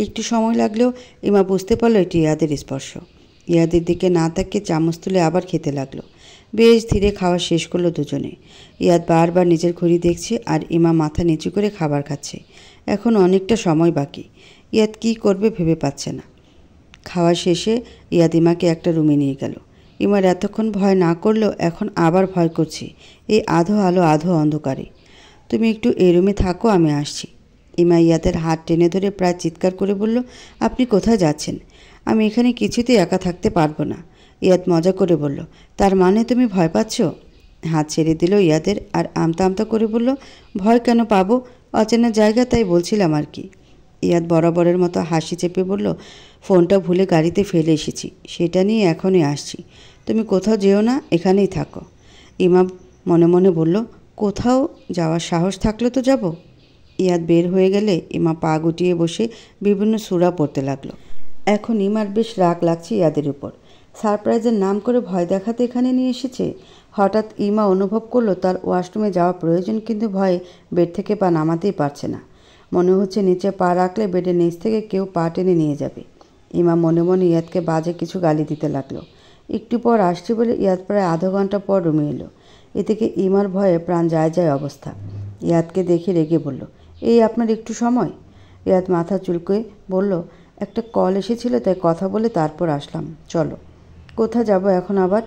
একটু সময় লাগলেও ইমা বুঝতে পারলো এটি ইয়াদের স্পর্শ। ইয়াদের দিকে না তাকিয়ে চামচ তুলে আবার খেতে লাগলো। বেশ ধীরে খাওয়া শেষ করলো দুজনে। ইয়াদ বারবার নিজের ঘড়ি দেখছে, আর ইমা মাথা নিচু করে খাবার খাচ্ছে। এখন অনেকটা সময় বাকি। ইয়াদ কী করবে ভেবে পাচ্ছে না। খাওয়া শেষে ইয়াদ ইমাকে একটা রুমে নিয়ে গেল। ইমার এতক্ষণ ভয় না করলেও এখন আবার ভয় করছে, এই আধো আলো আধো অন্ধকারে। তুমি একটু এই রুমে থাকো, আমি আসছি। ইমা ইয়াদের হাত টেনে ধরে প্রায় চিৎকার করে বলল, আপনি কোথায় যাচ্ছেন? আমি এখানে কিছুতেই একা থাকতে পারবো না। ইয়াদ মজা করে বলল, তার মানে তুমি ভয় পাচ্ছ? হাত ছেড়ে দিল ইয়াদের, আর আমতা আমতা করে বলল, ভয় কেন পাবো? অচেনা জায়গা তাই বলছিলাম আর কি। ইয়াদ বরাবরের মতো হাসি চেপে বলল, ফোনটা ভুলে গাড়িতে ফেলে এসেছি, সেটা নিয়ে এখনই আসছি। তুমি কোথাও যেও না, এখানেই থাকো। ইমা মনে মনে বলল, কোথাও যাওয়ার সাহস থাকলে তো যাব। ইয়াদ বের হয়ে গেলে ইমা পা গুটিয়ে বসে বিভিন্ন সূরা পড়তে লাগলো। এখন ইমার বেশ রাগ লাগছে ইয়াদের উপর। সারপ্রাইজের নাম করে ভয় দেখাতে এখানে নিয়ে এসেছে। হঠাৎ ইমা অনুভব করলো তার ওয়াশরুমে যাওয়া প্রয়োজন, কিন্তু ভয়ে বেড থেকে পা নামাতেই পারছে না। মনে হচ্ছে নিচে পা রাখলে বেডের নিচ থেকে কেউ পা টেনে নিয়ে যাবে। ইমা মনে মনে ইয়াদকে বাজে কিছু গালি দিতে লাগলো। একটু পর আসছে বলে ইয়াদ প্রায় আধা ঘন্টা পর রুমে এলো। এ থেকে ইমার ভয়ে প্রাণ যায় যায় অবস্থা। ইয়াদকে দেখে রেগে বলল, এই আপনার একটু সময়? ইয়াদ মাথা চুলকে বলল, একটা কল এসেছিল তাই কথা বলে তারপর আসলাম। চলো। কোথা যাব এখন আবার?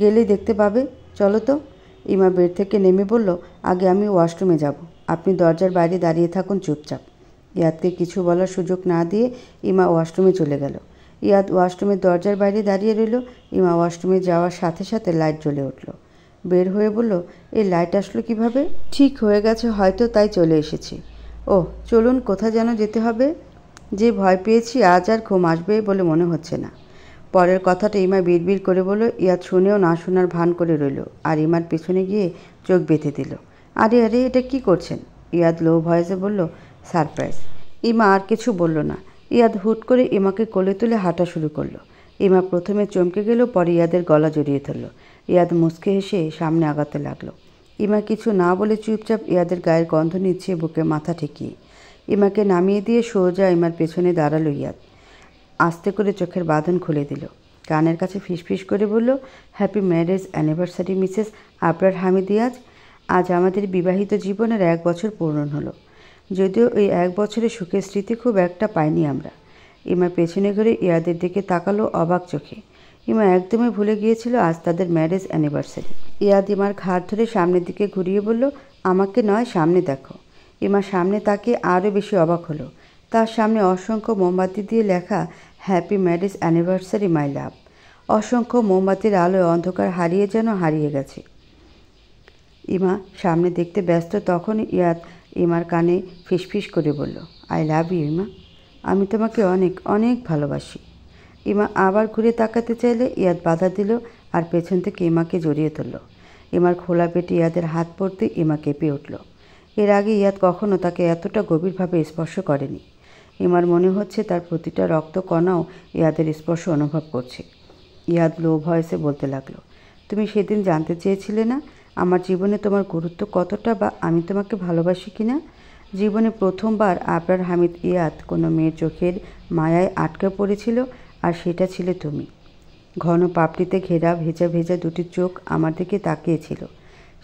গেলেই দেখতে পাবে, চলো তো। ইমা বেড থেকে নেমে বলল, আগে আমি ওয়াশরুমে যাব, আপনি দরজার বাইরে দাঁড়িয়ে থাকুন চুপচাপ। ইয়াদকে কিছু বলার সুযোগ না দিয়ে ইমা ওয়াশরুমে চলে গেল। ইয়াদ ওয়াশরুমের দরজার বাইরে দাঁড়িয়ে রইল। ইমা ওয়াশরুমে যাওয়ার সাথে সাথে লাইট জ্বলে উঠল। বের হয়ে বলল, এই লাইট আসলো কিভাবে? ঠিক হয়ে গেছে হয়তো, তাই চলে এসেছি। ও চলুন, কোথায় যেন যেতে হবে। যে ভয় পেয়েছি আজ আর ঘুম আসবে বলে মনে হচ্ছে না। পরের কথাটা ইমা বিড়বিড় করে বলল। ইয়াদ শুনেও না শোনার ভান করে রইল, আর ইমার পিছনে গিয়ে চোখ বেঁধে দিল। আরে আরে, এটা কি করছেন? ইয়াদ লো ভয়েসে বলল, সারপ্রাইজ। ইমা আর কিছু বলল না। ইয়াদ হুট করে ইমাকে কোলে তুলে হাঁটা শুরু করলো। ইমা প্রথমে চমকে গেল, পরে ইয়াদের গলা জড়িয়ে ধরল। ইয়াদ মুচকে হেসে সামনে আগাতে লাগলো। ইমা কিছু না বলে চুপচাপ ইয়াদের গায়ের গন্ধ নিচ্ছে বুকে মাথা ঠেকিয়ে। ইমাকে নামিয়ে দিয়ে সোজা ইমার পেছনে দাঁড়ালো ইয়াদ। আস্তে করে চোখের বাঁধন খুলে দিল। কানের কাছে ফিসফিস করে বলল, happy marriage anniversary Mrs Abrar Hamid Ayaz. আজ আমাদের বিবাহিত জীবনের 1 বছর পূরণ হলো। যদিও এই 1 বছরের সুখের স্মৃতি খুব একটা পাইনি আমরা। ইমা পেছনে ঘুরে ইয়াদের দিকে তাকালো অবাক চোখে। ইমা একদমই ভুলে গিয়েছিল আজ তাদের ম্যারেজ অ্যানিভার্সারি। ইয়াদ ইমার ঘাড় ধরে সামনের দিকে ঘুরিয়ে বলল, আমাকে নয়, সামনে দেখো। ইমা সামনে তাকিয়ে আরও বেশি অবাক হলো। তার সামনে অসংখ্য মোমবাতি দিয়ে লেখা, হ্যাপি ম্যারেজ অ্যানিভার্সারি মাই লাভ। অসংখ্য মোমবাতির আলোয় অন্ধকার হারিয়ে যেন হারিয়ে গেছে। ইমা সামনে দেখতে ব্যস্ত, তখন ইয়াদ ইমার কানে ফিসফিস করে বলল, আই লাভ ইউ ইমা, আমি তোমাকে অনেক অনেক ভালোবাসি। ইমা আবার ঘুরে তাকাতে চাইলে ইয়াদ বাধা দিল আর পেছন থেকে ইমাকে জড়িয়ে ধরল। ইমার খোলা পেটে ইয়াদের হাত পড়তে ইমা কেঁপে উঠল। এর আগে ইয়াদ কখনো তাকে এতটা গভীরভাবে স্পর্শ করেনি। ইমার মনে হচ্ছে তার প্রতিটা রক্তকণাও ইয়াদের স্পর্শ অনুভব করছে। ইয়াদ লো ভয়েসে বলতে লাগলো, তুমি সেদিন জানতে চেয়েছিলে না আমার জীবনে তোমার গুরুত্ব কতটা, বা আমি তোমাকে ভালোবাসি কিনা। জীবনে প্রথমবার আবরার হামিদ ইয়াদ কোনো মেয়ের চোখের মায়ায় আটকে পড়েছিল, আর সেটা ছিলে তুমি। ঘন পাপড়িতে ঘেরা ভেজা ভেজা দুটি চোখ আমার দিকে তাকিয়েছিল।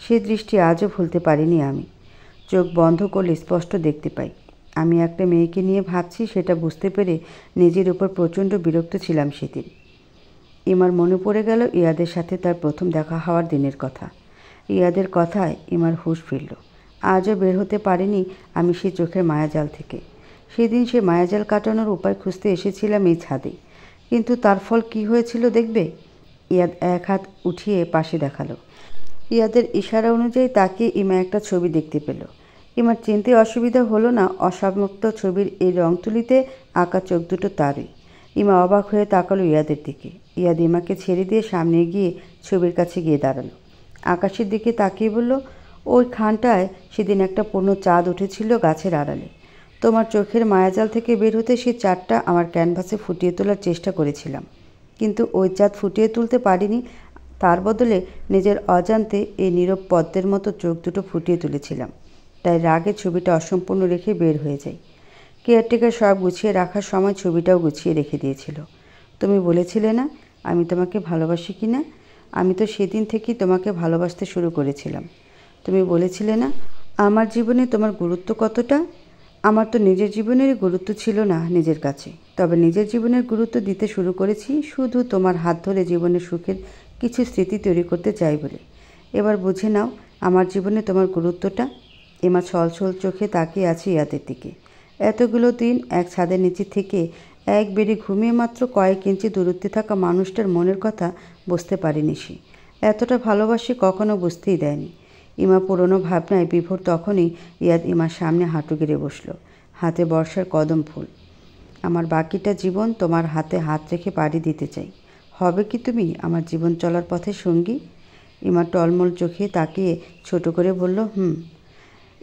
সে দৃষ্টি আজও ভুলতে পারিনি আমি। চোখ বন্ধ করলে স্পষ্ট দেখতে পাই আমি একটা মেয়েকে নিয়ে ভাবছি। সেটা বুঝতে পেরে নিজের উপর প্রচণ্ড বিরক্ত ছিলাম সেদিন। ইমার মনে পড়ে গেল ইয়াদের সাথে তার প্রথম দেখা হওয়ার দিনের কথা। ইয়াদের কথায় ইমার হুঁশ ফিরল। আজও বের হতে পারিনি আমি সেই চোখের মায়াজাল থেকে। সেদিন সে মায়াজাল কাটানোর উপায় খুঁজতে এসেছিলাম এই ছাদে, কিন্তু তার ফল কি হয়েছিল দেখবে। ইয়াদ এক হাত উঠিয়ে পাশে দেখালো। ইয়াদের ইশারা অনুযায়ী তাকিয়ে ইমা একটা ছবি দেখতে পেল। ইমার চিনতে অসুবিধা হলো না অসমাপ্ত ছবির এই রং তুলিতে আঁকা চোখ দুটো তারই। ইমা অবাক হয়ে তাকালো ইয়াদের দিকে। ইয়াদ ইমাকে ছেড়ে দিয়ে সামনে গিয়ে ছবির কাছে গিয়ে দাঁড়ালো। আকাশের দিকে তাকিয়ে বলল, ওই খানটায় সেদিন একটা পূর্ণ চাঁদ উঠেছিল গাছের আড়ালে। তোমার চোখের মায়াজাল থেকে বের হতে সেই চাঁদটা আমার ক্যানভাসে ফুটিয়ে তোলার চেষ্টা করেছিলাম, কিন্তু ওই চাঁদ ফুটিয়ে তুলতে পারিনি। তার বদলে নিজের অজান্তে এই নীরব পদ্মের মতো চোখ দুটো ফুটিয়ে তুলেছিলাম। তাই রাগে ছবিটা অসম্পূর্ণ রেখে বের হয়ে যাই। কেয়ারটেকার সব গুছিয়ে রাখার সময় ছবিটাও গুছিয়ে রেখে দিয়েছিল। তুমি বলেছিলে না আমি তোমাকে ভালোবাসি কি না। আমি তো সেদিন থেকেই তোমাকে ভালোবাসতে শুরু করেছিলাম। তুমি বলেছিলে না আমার জীবনে তোমার গুরুত্ব কতটা। আমার তো নিজের জীবনেরই গুরুত্ব ছিল না নিজের কাছে, তবে নিজের জীবনের গুরুত্ব দিতে শুরু করেছি শুধু তোমার হাত ধরে জীবনের সুখের কিছু স্মৃতি তৈরি করতে চাই বলে। এবার বুঝে নাও আমার জীবনে তোমার গুরুত্বটা। ইমা ছলছল চোখে তাকিয়ে আছে ইয়াদের দিকে। এতগুলো দিন এক ছাদের নিচে থেকে এক বেড়ে ঘুমিয়ে মাত্র কয়েক ইঞ্চি দূরত্বে থাকা মানুষটার মনের কথা বুঝতে পারেনি সে। এতটা ভালোবাসে কখনো বুঝতেই দেয়নি। ইমা পুরনো ভাবনায় বিভোর। তখনই ইয়াদ ইমার সামনে হাঁটু গেড়ে বসল, হাতে বর্ষার কদম ফুল। আমার বাকিটা জীবন তোমার হাতে হাত রেখে পাড়ি দিতে চাই। হবে কি তুমি আমার জীবন চলার পথে সঙ্গী। ইমা টলমল চোখে তাকিয়ে ছোট করে বলল,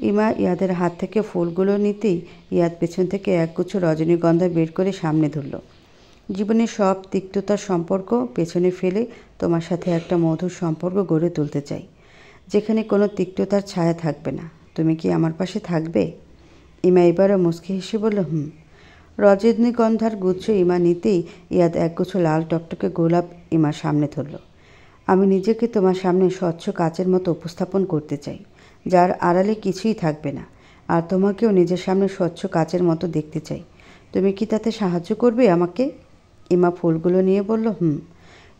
ইমা ইয়াদের হাত থেকে ফুলগুলো নিতেই ইয়াদ পেছন থেকে একগুচ্ছ রজনীগন্ধা বের করে সামনে ধরল। জীবনের সব তিক্ততার সম্পর্ক পেছনে ফেলে তোমার সাথে একটা মধুর সম্পর্ক গড়ে তুলতে চাই, যেখানে কোনো তিক্ততার ছায়া থাকবে না। তুমি কি আমার পাশে থাকবে। ইমা এবারও মুচকি হেসে বলল, রজনীগন্ধার গুচ্ছ ইমা নিতেই ইয়াদ একগুচ্ছ লাল টকটকে গোলাপ ইমার সামনে ধরল। আমি নিজেকে তোমার সামনে স্বচ্ছ কাচের মতো উপস্থাপন করতে চাই, যার আড়ালে কিছুই থাকবে না। আর তোমাকেও নিজের সামনে স্বচ্ছ কাচের মতো দেখতে চাই। তুমি কি তাতে সাহায্য করবে আমাকে। ইমা ফুলগুলো নিয়ে বলল,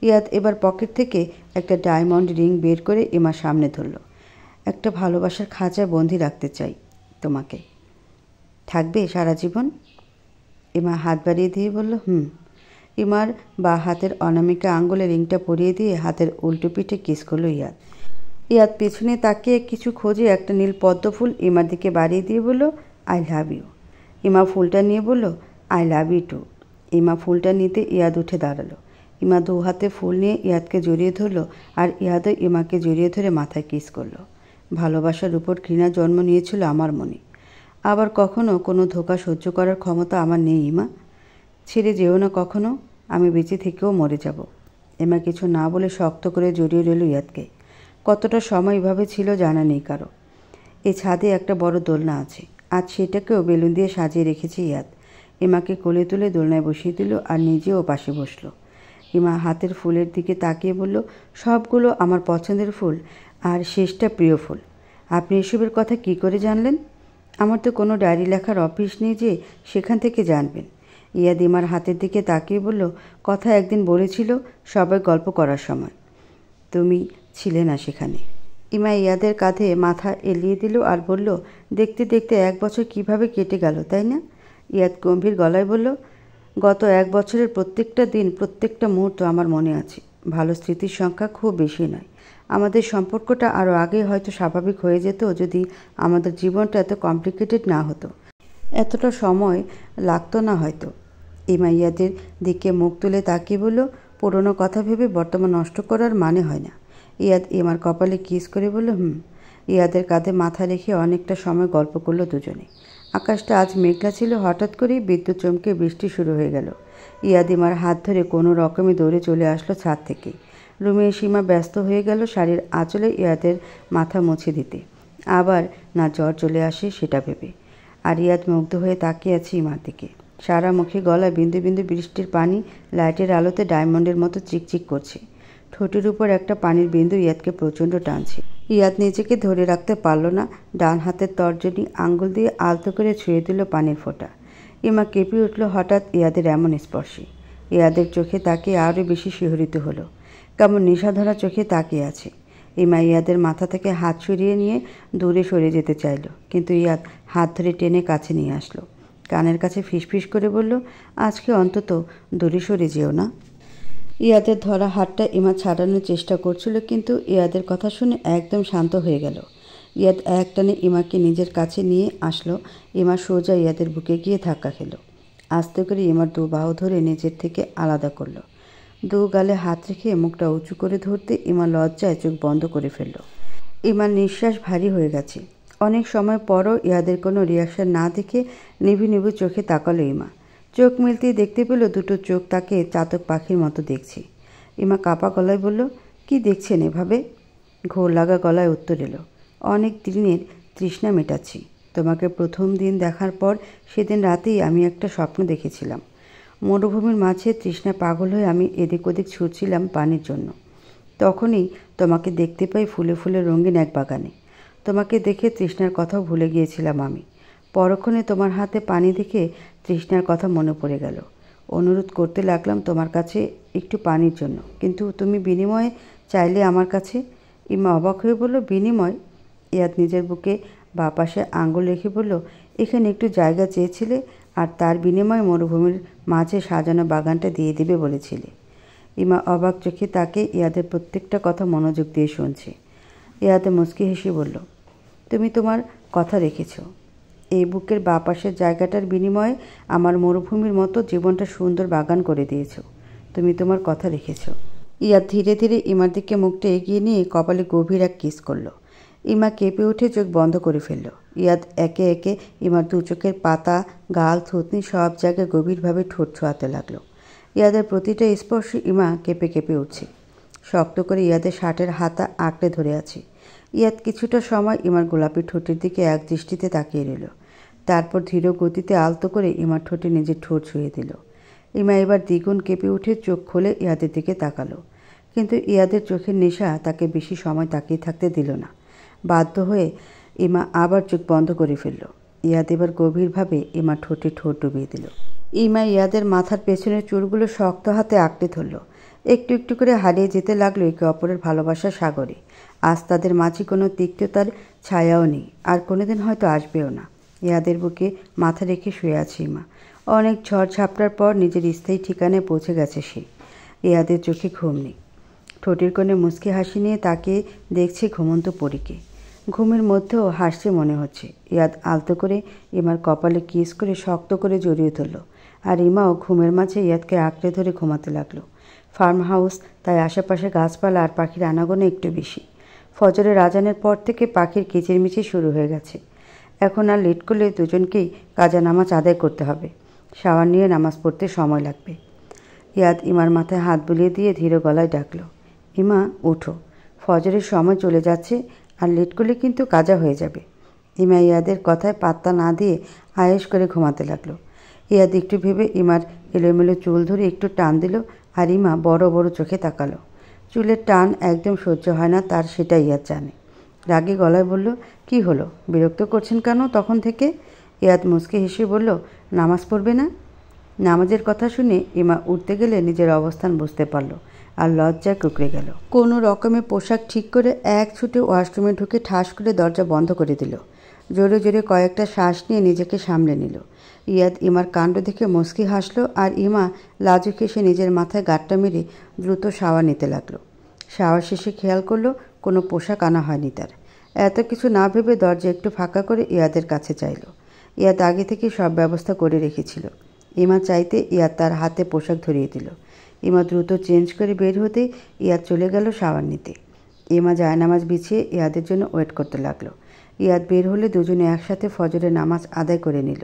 ইয়াদ এবার পকেট থেকে একটা ডায়মন্ড রিং বের করে ইমার সামনে ধরল। একটা ভালোবাসার খাঁচায় বন্দি রাখতে চাই তোমাকে। থাকবে সারা জীবন। ইমা হাত বাড়িয়ে দিয়ে বলল, ইমার বা হাতের অনামিকা আঙ্গুলে রিংটা পরিয়ে দিয়ে হাতের উল্টো পিঠে কিস করলো ইয়াদ। ইয়াদ পেছনে তাকিয়ে কিছু খোঁজে একটা নীল পদ্ম ফুল ইমার দিকে বাড়িয়ে দিয়ে বলল, আই লাভ ইউ। ইমা ফুলটা নিয়ে বলল, আই লাভ ইউ টু। ইমা ফুলটা নিতে ইয়াদ উঠে দাঁড়ালো। ইমা দু হাতে ফুল নিয়ে ইয়াদকে জড়িয়ে ধরল, আর ইয়াদও ইমাকে জড়িয়ে ধরে মাথায় কিস করলো। ভালোবাসার উপর ঘৃণা জন্ম নিয়েছিল আমার মনে। আবার কখনো কোনো ধোঁকা সহ্য করার ক্ষমতা আমার নেই। ইমা ছেড়ে যেও না কখনো, আমি বেঁচে থেকেও মরে যাব। ইমা কিছু না বলে শক্ত করে জড়িয়ে রইল ইয়াদকে। কতটা সময় এভাবে ছিল জানা নেই কারো। এই ছাদে একটা বড় দোলনা আছে, আজ সেটাকেও বেলুন দিয়ে সাজিয়ে রেখেছে ইয়াদ। ইমাকে কোলে তুলে দোলনায় বসিয়ে দিল আর নিজেও পাশে বসলো। ইমা হাতের ফুলের দিকে তাকিয়ে বলল, সবগুলো আমার পছন্দের ফুল, আর শেষটা প্রিয় ফুল। আপনি এসবের কথা কি করে জানলেন। আমার তো কোনো ডায়েরি লেখার অফিস নেই যে সেখান থেকে জানবেন। ইয়াদ ইমার হাতের দিকে তাকিয়ে বলল, কথা একদিন বলেছিল সবাই গল্প করার সময়, তুমি ছিলে না সেখানে। ইমা ইয়াদের কাঁধে মাথা এলিয়ে দিল আর বলল, দেখতে দেখতে 1 বছর কিভাবে কেটে গেল তাই না। ইয়াদ গম্ভীর গলায় বলল, গত 1 বছরের প্রত্যেকটা দিন প্রত্যেকটা মুহূর্ত আমার মনে আছে। ভালো স্মৃতির সংখ্যা খুব বেশি নয়। আমাদের সম্পর্কটা আরও আগে হয়তো স্বাভাবিক হয়ে যেত যদি আমাদের জীবনটা এত কমপ্লিকেটেড না হতো, এতটা সময় লাগতো না হয়তো। ইমা ইয়াদের দিকে মুখ তুলে তাকিয়ে বলল, পুরনো কথা ভেবে বর্তমান নষ্ট করার মানে হয় না। ইয়াদ ইমার কপালে কিস করে বলল, ইয়াদের কাঁধে মাথা রেখে অনেকটা সময় গল্প করলো দুজনে। আকাশটা আজ মেঘলা ছিল। হঠাৎ করেই বিদ্যুৎ চমকে বৃষ্টি শুরু হয়ে গেল। ইয়াদ ইমার হাত ধরে কোনো রকমে দৌড়ে চলে আসলো ছাদ থেকে। রুমে সীমা ব্যস্ত হয়ে গেল শাড়ির আঁচলে ইয়াদের মাথা মুছে দিতে, আবার না জ্বর চলে আসে সেটা ভেবে। আর ইয়াদ মুগ্ধ হয়ে তাকিয়ে আছে ইমার দিকে। সারা মুখে গলায় বিন্দু বিন্দু বৃষ্টির পানি লাইটের আলোতে ডায়মন্ডের মতো চিকচিক করছে। ঠোঁটের উপর একটা পানির বিন্দু ইয়াদকে প্রচণ্ড টানছে। ইয়াদ নিজেকে ধরে রাখতে পারল না। ডান হাতের তর্জনী আঙ্গুল দিয়ে আলতো করে ছুঁয়ে দিল পানির ফোঁটা। ইমা কেঁপে উঠল হঠাৎ ইয়াদের এমন স্পর্শে। ইয়াদের চোখে তাকিয়ে আরও বেশি শিহরিত হলো। কেমন নেশাধরা চোখে তাকিয়ে আছে। ইমা ইয়াদের মাথা থেকে হাত সরিয়ে নিয়ে দূরে সরে যেতে চাইল, কিন্তু ইয়াদ হাত ধরে টেনে কাছে নিয়ে আসলো। কানের কাছে ফিসফিস করে বলল, আজকে অন্তত দূরে সরে যেও না। ইয়াদের ধরা হাতটা ইমা ছাড়ানোর চেষ্টা করছিল, কিন্তু ইয়াদের কথা শুনে একদম শান্ত হয়ে গেল। ইয়াদ একটানে ইমাকে নিজের কাছে নিয়ে আসলো। ইমা সোজা ইয়াদের বুকে গিয়ে ধাক্কা খেল। আস্তে করে ইমার দু বাহু ধরে নিজের থেকে আলাদা করলো। দু গালে হাত রেখে মুখটা উঁচু করে ধরতে ইমা লজ্জায় চোখ বন্ধ করে ফেলল। ইমার নিঃশ্বাস ভারী হয়ে গেছে। অনেক সময় পরও ইয়াদের কোনো রিয়াকশন না দেখে নিভু নিভু চোখে তাকালো ইমা। চোখ মিলতেই দেখতে পেল দুটো চোখ তাকে চাতক পাখির মতো দেখছে। ইমা কাপা গলায় বলল, কি দেখছেন এভাবে? ঘোর লাগা গলায় উত্তর এলো, অনেক দিনের তৃষ্ণা মেটাচ্ছি। তোমাকে প্রথম দিন দেখার পর সেদিন রাতেই আমি একটা স্বপ্ন দেখেছিলাম। মরুভূমির মাঝে তৃষ্ণা পাগল হয়ে আমি এদিক ওদিক ছুটছিলাম পানির জন্য। তখনই তোমাকে দেখতে পাই ফুলে ফুলে রঙিন এক বাগানে। তোমাকে দেখে তৃষ্ণার কথাও ভুলে গিয়েছিলাম আমি। পরক্ষণে তোমার হাতে পানি দেখে তৃষ্ণার কথা মনে পড়ে গেল। অনুরোধ করতে লাগলাম তোমার কাছে একটু পানির জন্য, কিন্তু তুমি বিনিময়ে চাইলে আমার কাছে। ইমা অবাক হয়ে বলল, বিনিময়? ইয়াদ নিজের বুকে বাঁ পাশে আঙ্গুল রেখে বলল, এখানে একটু জায়গা চেয়েছিলে, আর তার বিনিময়ে মরুভূমির মাঝে সাজানো বাগানটা দিয়ে দেবে বলেছিলে। ইমা অবাক চোখে তাকে ইয়াদের প্রত্যেকটা কথা মনোযোগ দিয়ে শুনছে। ইয়াদে মুচকি হেসে বলল, তুমি তোমার কথা রেখেছ। এই বুকের বাঁ পাশের জায়গাটার বিনিময়ে আমার মরুভূমির মতো জীবনটা সুন্দর বাগান করে দিয়েছ। তুমি তোমার কথা রেখেছ। ইয়াদ ধীরে ধীরে ইমার দিকে মুখটা এগিয়ে নিয়ে কপালে গভীর এক কিস করল। ইমা কেঁপে উঠে চোখ বন্ধ করে ফেলল। ইয়াদ একে একে ইমার দু চোখের পাতা, গাল, থুতনি সব জায়গায় গভীরভাবে ঠোঁট ছোঁয়াতে লাগলো। ইয়াদের প্রতিটা স্পর্শে ইমা কেঁপে কেঁপে উঠছে। শক্ত করে ইয়াদের শার্টের হাতা আঁকড়ে ধরে আছে। ইয়াদ কিছুটা সময় ইমার গোলাপি ঠোঁটের দিকে এক দৃষ্টিতে তাকিয়ে রইল। তারপর ধীর গতিতে আলতো করে ইমার ঠোঁটে নিজের ঠোঁট ছুঁয়ে দিল। ইমা এবার দ্বিগুণ কেঁপে উঠে চোখ খুলে ইয়াদের দিকে তাকালো, কিন্তু ইয়াদের চোখের নেশা তাকে বেশি সময় তাকিয়ে থাকতে দিল না। বাধ্য হয়ে ইমা আবার চোখ বন্ধ করে ফেলল। ইয়াদ এবার গভীরভাবে ইমার ঠোঁটে ঠোঁট ডুবিয়ে দিল। ইমা ইয়াদের মাথার পেছনের চুলগুলো শক্ত হাতে আঁকড়ে ধরল। একটু একটু করে হারিয়ে যেতে লাগলো একে অপরের ভালোবাসার সাগরে। আজ তাদের মাঝে কোনো তিক্ততার ছায়াও নেই, আর কোনোদিন হয়তো আসবেও না। ইয়াদের বুকে মাথা রেখে শুয়ে আছে ইমা। অনেক ঝড় ঝাপটার পর নিজের স্থায়ী ঠিকানায় পৌঁছে গেছে সে। ইয়াদের চোখে ঘুম নেই। ঠোঁটের কোণে মুচকি হাসি নিয়ে তাকে দেখছে ঘুমন্ত পরীকে। ঘুমের মধ্যেও হাসছে মনে হচ্ছে। ইয়াদ আলতো করে ইমার কপালে কিস করে শক্ত করে জড়িয়ে ধরল, আর ইমাও ঘুমের মাঝে ইয়াদকে আঁকড়ে ধরে ঘুমাতে লাগলো। ফার্ম হাউস, তাই আশেপাশে গাছপালা আর পাখির আনাগোনা একটু বেশি। ফজরের আজানের পর থেকে পাখির কিচিরমিচির শুরু হয়ে গেছে। এখন আর লেট করলে দুজনকেই কাজা নামাজ আদায় করতে হবে। শাওয়ার নিয়ে নামাজ পড়তে সময় লাগবে। ইয়াদ ইমার মাথায় হাত বুলিয়ে দিয়ে ধীর গলায় ডাকল, ইমা ওঠো, ফজরের সময় চলে যাচ্ছে, আর লেট করলে কিন্তু কাজা হয়ে যাবে। ইমা ইয়াদের কথায় পাত্তা না দিয়ে আয়েশ করে ঘুমাতে লাগলো। ইয়াদ একটু ভেবে ইমার এলোমেলো চুল ধরে একটু টান দিল, আর ইমা বড় বড় চোখে তাকালো। চুলের টান একদম সহ্য হয় না তার, সেটা ইয়াদ জানে। রাগে গলায় বলল, কি হলো, বিরক্ত করছেন কেন তখন থেকে? ইয়াদ মুচকি হেসে বলল, নামাজ পড়বে না? নামাজের কথা শুনে ইমা উঠতে গেলে নিজের অবস্থান বুঝতে পারল, আর লজ্জায় কুঁকড়ে গেল। কোনো রকমে পোশাক ঠিক করে এক ছুটে ওয়াশরুমে ঢুকে ঠাস করে দরজা বন্ধ করে দিল। জোরে জোরে কয়েকটা শ্বাস নিয়ে নিজেকে সামলে নিল। ইয়াদ ইমার কাণ্ড দেখে মুচকি হাসল, আর ইমা লাজুক এসে নিজের মাথায় গাঁটটা মেরে দ্রুত শাওয়ার নিতে লাগলো। শাওয়ার শেষে খেয়াল করলো কোনো পোশাক আনা হয়নি তার। এত কিছু না ভেবে দরজা একটু ফাঁকা করে ইয়াদের কাছে চাইল। ইয়াদ আগে থেকে সব ব্যবস্থা করে রেখেছিল। ইমা চাইতে ইয়াদ তার হাতে পোশাক ধরিয়ে দিল। ইমা দ্রুত চেঞ্জ করে বের হতে ইয়াদ চলে গেল শাওয়ার নিতে। ইমা জায়নামাজ বিছিয়ে ইয়াদের জন্য ওয়েট করতে লাগলো। ইয়াদ বের হলে দুজনে একসাথে ফজরের নামাজ আদায় করে নিল।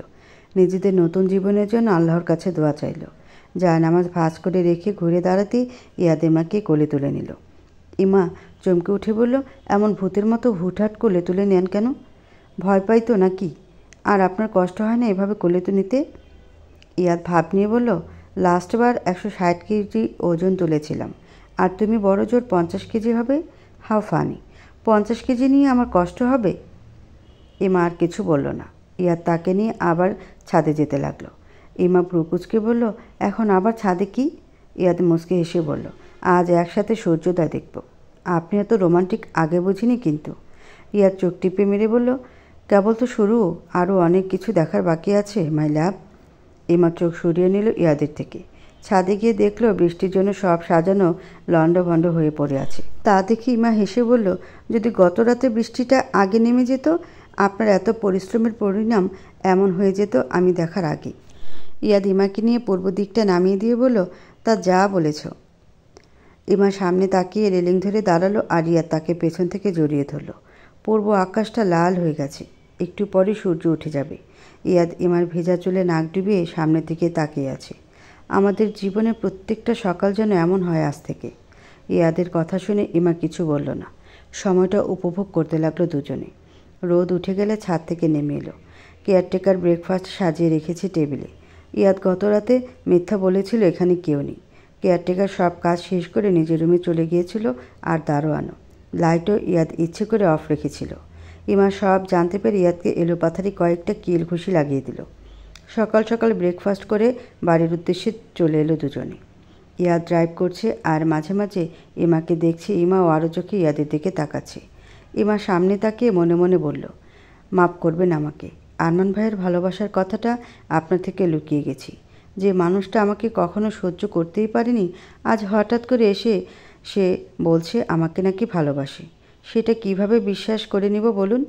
নিজেদের নতুন জীবনের জন্য আল্লাহর কাছে দোয়া চাইল। জায়নামাজ ভাঁজ করে রেখে ঘুরে দাঁড়াতেই ইয়াদ ইমাকে কোলে তুলে নিল। ইমা চমকে উঠে বলল, এমন ভূতের মতো হুটহাট কোলে তুলে নেন কেন? ভয় পাই তো নাকি? আর আপনার কষ্ট হয় না এভাবে কোলে তো নিতে? ইয়াদ ভাব নিয়ে বলল, লাস্টবার 160 কেজি ওজন তুলেছিলাম, আর তুমি বড় জোর 50 কেজি হবে। How funny! 50 কেজি নিয়ে আমার কষ্ট হবে? ইমা আর কিছু বলল না। ইয়াদ তাকে নিয়ে আবার ছাদে যেতে লাগলো। ইমা ভ্রুকুচকে বলল, এখন আবার ছাদে কি? ইয়াদ মুচকে হেসে বলল, আজ একসাথে সূর্যোদয় দেখব। আপনি এত রোমান্টিক আগে বুঝিনি কিন্তু। ইয়াদ চোখ টিপে মেরে বলল, কেবল তো শুরু, আরও অনেক কিছু দেখার বাকি আছে মাই লাভ। ইমা চোখ সরিয়ে নিল ইয়াদের থেকে। ছাদে গিয়ে দেখলো বৃষ্টির জন্য সব সাজানো লণ্ডভণ্ড হয়ে পড়ে আছে। তা দেখে ইমা হেসে বলল, যদি গত রাতে বৃষ্টিটা আগে নেমে যেত, আপনার এত পরিশ্রমের পরিণাম এমন হয়ে যেত আমি দেখার আগে। ইয়াদ ইমাকে নিয়ে পূর্ব দিকটা নামিয়ে দিয়ে বলল, তা যা বলেছ। ইমা সামনে তাকিয়ে রেলিং ধরে দাঁড়ালো আর ইয়াদ তাকে পেছন থেকে জড়িয়ে ধরল। পূর্ব আকাশটা লাল হয়ে গেছে, একটু পরে সূর্য উঠে যাবে। ইয়াদ ইমার ভেজা চুলে নাক ডুবিয়ে সামনের দিকে তাকিয়ে আছে। আমাদের জীবনে প্রত্যেকটা সকাল যেন এমন হয় আজ থেকে। ইয়াদের কথা শুনে ইমা কিছু বলল না। সময়টা উপভোগ করতে লাগলো দুজনে। রোদ উঠে গেলে ছাদ থেকে নেমে এলো। কেয়ারটেকার ব্রেকফাস্ট সাজিয়ে রেখেছে টেবিলে। ইয়াদ গত রাতে মিথ্যা বলেছিল এখানে কেউ নেই। কেয়ারটেকার সব কাজ শেষ করে নিজের রুমে চলে গিয়েছিল, আর দারোয়ানও। লাইটও ইয়াদ ইচ্ছে করে অফ রেখেছিল। ইমা সব জানতে পেরে ইয়াদকে এলোপাথারি কয়েকটা কিল ঘুষি লাগিয়ে দিল। সকাল সকাল ব্রেকফাস্ট করে বাড়ির উদ্দেশ্যে চলে এলো দুজনে। ইয়াদ ড্রাইভ করছে আর মাঝে মাঝে ইমাকে দেখছে। ইমাও আরও চোখে ইয়াদের দিকে তাকাচ্ছে। ইমা সামনে তাকিয়ে মনে মনে বলল, মাফ করবেন আমাকে। আরমান ভাইয়ের ভালোবাসার কথাটা আপনার থেকে লুকিয়ে গেছি। যে মানুষটা আমাকে কখনো সহ্য করতেই পারেনি, আজ হঠাৎ করে এসে সে বলছে আমাকে নাকি ভালোবাসে। সেটা কিভাবে বিশ্বাস করে নিব বলুন?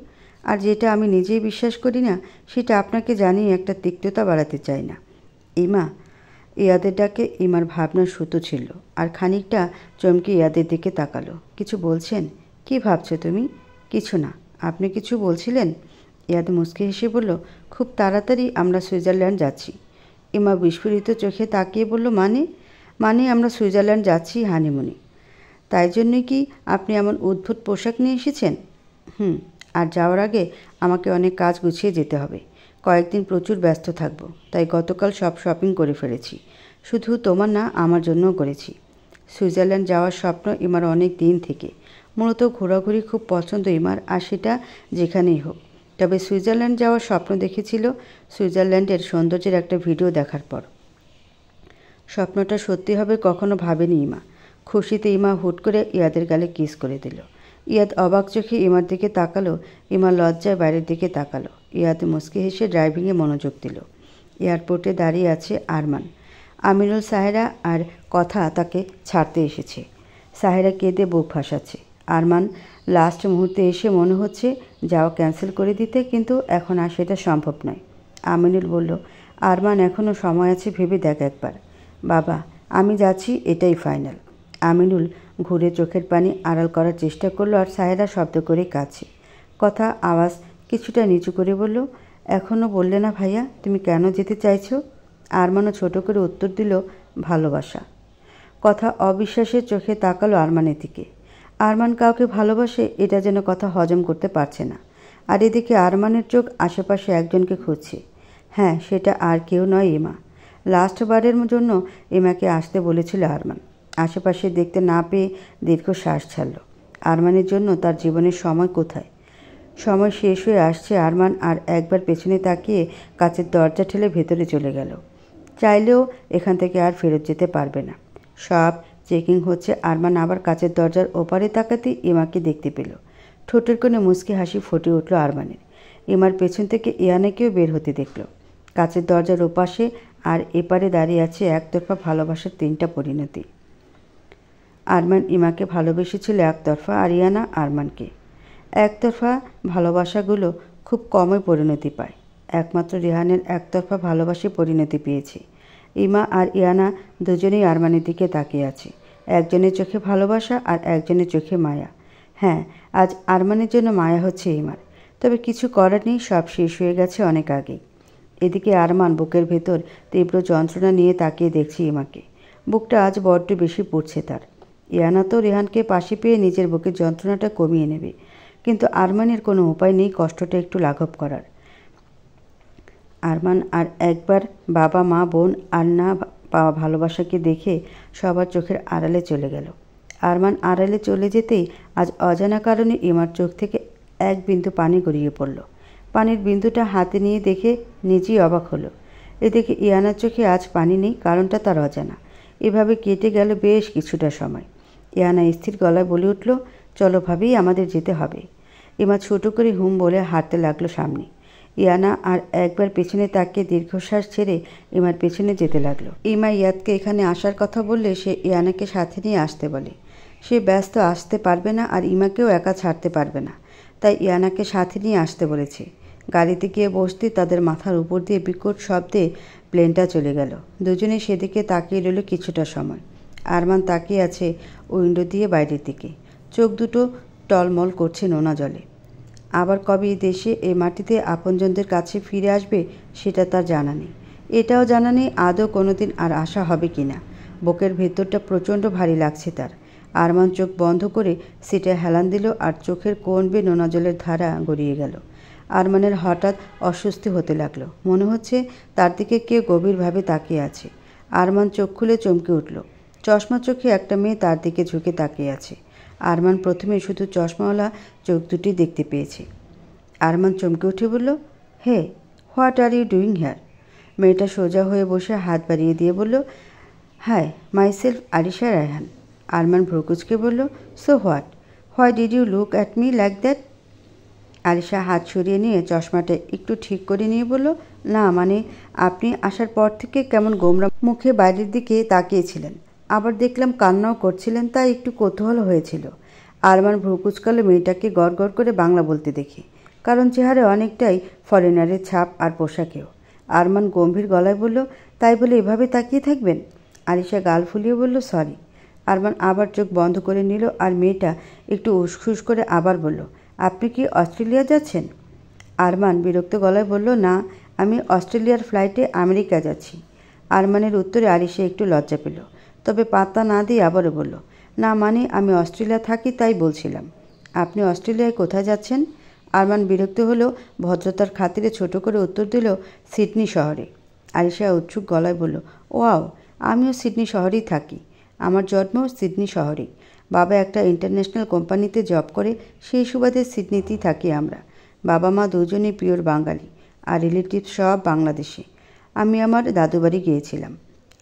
আর যেটা আমি নিজেই বিশ্বাস করি না, সেটা আপনাকে জানিয়ে একটা তিক্ততা বাড়াতে চাই না। ইমা! ইয়াদের ডাকে ইমার ভাবনার সুতো ছিল, আর খানিকটা চমকে ইয়াদের দিকে তাকালো। কিছু বলছেন? কি ভাবছো তুমি? কিছু না। আপনি কিছু বলছিলেন? ইয়াদ মুচকে হেসে বলল, খুব তাড়াতাড়ি আমরা সুইজারল্যান্ড যাচ্ছি। ইমা বিস্ফোরিত চোখে তাকিয়ে বলল, মানে আমরা সুইজারল্যান্ড যাচ্ছি হানিমুনে। তাই জন্যই কি আপনি এমন অদ্ভুত পোশাক নিয়ে এসেছেন? আর যাওয়ার আগে আমাকে অনেক কাজ গুছিয়ে যেতে হবে। কয়েকদিন প্রচুর ব্যস্ত থাকব, তাই গতকাল সব শপিং করে ফেলেছি। শুধু তোমার না, আমার জন্যও করেছি। সুইজারল্যান্ড যাওয়ার স্বপ্ন ইমার অনেক দিন থেকে। মূলত ঘোরাঘুরি খুব পছন্দ ইমার, আর সেটা যেখানেই হোক। তবে সুইজারল্যান্ড যাওয়ার স্বপ্ন দেখেছিল সুইজারল্যান্ডের সৌন্দর্যের একটা ভিডিও দেখার পর। স্বপ্নটা সত্যি হবে কখনো ভাবেনি ইমা। খুশিতে ইমা হুট করে ইয়াদের গালে কিস করে দিল। ইয়াদ অবাক চোখে ইমার দিকে তাকালো। ইমা লজ্জায় বাইরের দিকে তাকালো। ইয়াদ মুচকি হেসে ড্রাইভিংয়ে মনোযোগ দিল। এয়ারপোর্টে দাঁড়িয়ে আছে আরমান। আমিনুল সাহেরা আর কথা তাকে ছাড়তে এসেছে। সাহেরা কেঁদে বুক ভাসাচ্ছে। আরমান লাস্ট মুহূর্তে এসে মনে হচ্ছে যাওয়া ক্যান্সেল করে দিতে, কিন্তু এখন আর সেটা সম্ভব নয়। আমিনুল বলল, আরমান এখনও সময় আছে, ভেবে দেখ একবার। বাবা, আমি যাচ্ছি, এটাই ফাইনাল। আমিনুল ঘুরে চোখের পানি আড়াল করার চেষ্টা করলো, আর সাহেরা শব্দ করে কাছে। কথা আওয়াজ কিছুটা নিচু করে বলল, এখনও বললে না ভাইয়া তুমি কেন যেতে চাইছো? আরমানও ছোট করে উত্তর দিল, ভালোবাসা। কথা অবিশ্বাসের চোখে তাকালো আরমানের দিকে। আরমান কাউকে ভালোবাসে এটা যেন কথা হজম করতে পারছে না। আর এদিকে আরমানের চোখ আশেপাশে একজনকে খুঁজছে। হ্যাঁ, সেটা আর কেউ নয়, ইমা। লাস্টবারের জন্য ইমাকে আসতে বলেছিল আরমান। আশেপাশে দেখতে না পেয়ে দীর্ঘশ্বাস ছাড়ল। আরমানের জন্য তার জীবনের সময় কোথায়? সময় শেষ হয়ে আসছে। আরমান আর একবার পেছনে তাকিয়ে কাচের দরজা ঠেলে ভেতরে চলে গেল। চাইলেও এখান থেকে আর ফেরত যেতে পারবে না। সব চেকিং হচ্ছে। আরমান আবার কাচের দরজার ওপারে তাকাতেই ইমাকে দেখতে পেল। ঠোঁটের কোণে মুচকি হাসি ফুটে উঠল আরমানের। ইমার পেছন থেকে ইয়ানাকেও বের হতে দেখল। কাচের দরজার ওপাশে আর এপারে দাঁড়িয়ে আছে একতরফা ভালোবাসার 3টা পরিণতি। আরমান ইমাকে ভালোবেসেছিল একতরফা, আর ইয়ানা আরমানকে। একতরফা ভালোবাসাগুলো খুব কমই পরিণতি পায়। একমাত্র রেহানের একতরফা ভালোবাসে পরিণতি পেয়েছে। ইমা আর ইয়ানা দুজনেই আরমানের দিকে তাকিয়ে আছে। একজনের চোখে ভালোবাসা আর একজনের চোখে মায়া। হ্যাঁ, আজ আরমানের জন্য মায়া হচ্ছে ইমার, তবে কিছু করার নেই, সব শেষ হয়ে গেছে অনেক আগেই। এদিকে আরমান বুকের ভেতর তীব্র যন্ত্রণা নিয়ে তাকিয়ে দেখছে ইমাকে। বুকটা আজ বড্ড বেশি পড়ছে তার। ইয়ানা তো রেহানকে পাশে পেয়ে নিজের বুকের যন্ত্রণাটা কমিয়ে নেবে, কিন্তু আরমানের কোনো উপায় নেই কষ্টটা একটু লাঘব করার। আরমান আর একবার বাবা মা বোন আর না পাওয়া ভালোবাসাকে দেখে সবার চোখের আড়ালে চলে গেল। আরমান আড়ালে চলে যেতেই আজ অজানা কারণে ইমার চোখ থেকে এক বিন্দু পানি গড়িয়ে পড়ল। পানির বিন্দুটা হাতে নিয়ে দেখে নিজেই অবাক হলো। এদিকে ইয়ানার চোখে আজ পানি নেই, কারণটা তার অজানা। এভাবে কেটে গেল বেশ কিছুটা সময়। ইয়ানা স্থির গলায় বলে উঠল, চলো ভাবি, আমাদের যেতে হবে। ইমা ছোটো করে হুম বলে হাঁটতে লাগলো সামনে। ইয়ানা আর একবার পেছনে তাকিয়ে দীর্ঘশ্বাস ছেড়ে ইমার পেছনে যেতে লাগলো। ইমা ইয়াদকে এখানে আসার কথা বললে সে ইয়ানাকে সাথে নিয়ে আসতে বলে। সে ব্যস্ত, আসতে পারবে না আর ইমাকেও একা ছাড়তে পারবে না, তাই ইয়ানাকে সাথে নিয়ে আসতে বলেছে। গাড়িতে গিয়ে বসতে তাদের মাথার উপর দিয়ে বিকট শব্দে প্লেনটা চলে গেল। দুজনে সেদিকে তাকিয়ে রইল কিছুটা সময়। আরমান তাকিয়ে আছে উইন্ডো দিয়ে বাইরের দিকে, চোখ দুটো টলমল করছে নোনা জলে। আবার কবে দেশে এই মাটিতে আপনজনদের কাছে ফিরে আসবে সেটা তার জানা নেই। এটাও জানা নেই আদৌ কোনোদিন আর আসা হবে কিনা। বুকের ভেতরটা প্রচণ্ড ভারী লাগছে তার। আরমান চোখ বন্ধ করে সিটে হেলান দিল আর চোখের কোণ বেয়ে নোনা জলের ধারা গড়িয়ে গেল। আরমানের হঠাৎ অস্বস্তি হতে লাগলো। মনে হচ্ছে তার দিকে কেউ গভীরভাবে তাকিয়ে আছে। আরমান চোখ খুলে চমকে উঠল। চশমা চোখে একটা মেয়ে তার দিকে ঝুঁকে তাকিয়ে আছে। আরমান প্রথমে শুধু চশমাওয়ালা চোখ দুটি দেখতে পেয়েছে। আরমান চমকে উঠে বলল, hey, what are you doing here? মেয়েটা সোজা হয়ে বসে হাত বাড়িয়ে দিয়ে বলল, হাই, মাইসেলফ আরিশা রায়হান। আরমান ভ্রুকুচকে বলল, so why did you look at me like that? Arisha হাত সরিয়ে নিয়ে চশমাটা একটু ঠিক করে নিয়ে বলল, না মানে আপনি আসার পর থেকে কেমন গোমরা মুখে বাইরের দিকে তাকিয়েছিলেন, আবার দেখলাম কান্নাও করছিলেন, তাই একটু কৌতূহল হয়েছিল। আরমান ভ্রুকুচকালো মেয়েটাকে গড় গড় করে বাংলা বলতে দেখে, কারণ চেহারায় অনেকটাই ফরেনারের ছাপ আর পোশাকেও। আরমান গম্ভীর গলায় বলল, তাই বলে এভাবে তাকিয়ে থাকবেন? আরিশা গাল ফুলিয়ে বলল, সরি। আরমান আবার চোখ বন্ধ করে নিল আর মেয়েটা একটু উসখুস করে আবার বলল, আপনি কি অস্ট্রেলিয়া যাচ্ছেন? আরমান বিরক্ত গলায় বলল, না, আমি অস্ট্রেলিয়ার ফ্লাইটে আমেরিকা যাচ্ছি। আরমানের উত্তরে আরিশা একটু লজ্জা পেল, তবে পাত্তা না দিয়ে আবারও বলল, না মানে আমি অস্ট্রেলিয়া থাকি তাই বলছিলাম। আপনি অস্ট্রেলিয়ায় কোথায় যাচ্ছেন? আরমান বিরক্ত হলেও ভদ্রতার খাতিরে ছোট করে উত্তর দিল, সিডনি শহরে। আরিশা উৎসুক গলায় বলল, ওয়াও, আমিও সিডনি শহরেই থাকি। আমার জন্মও সিডনি শহরেই। বাবা একটা ইন্টারন্যাশনাল কোম্পানিতে জব করে, সেই সুবাদে সিডনিতেই থাকি আমরা। বাবা মা দুজনেই পিওর বাঙালি, আর রিলেটিভ সব বাংলাদেশে। আমি আমার দাদুবাড়ি গিয়েছিলাম।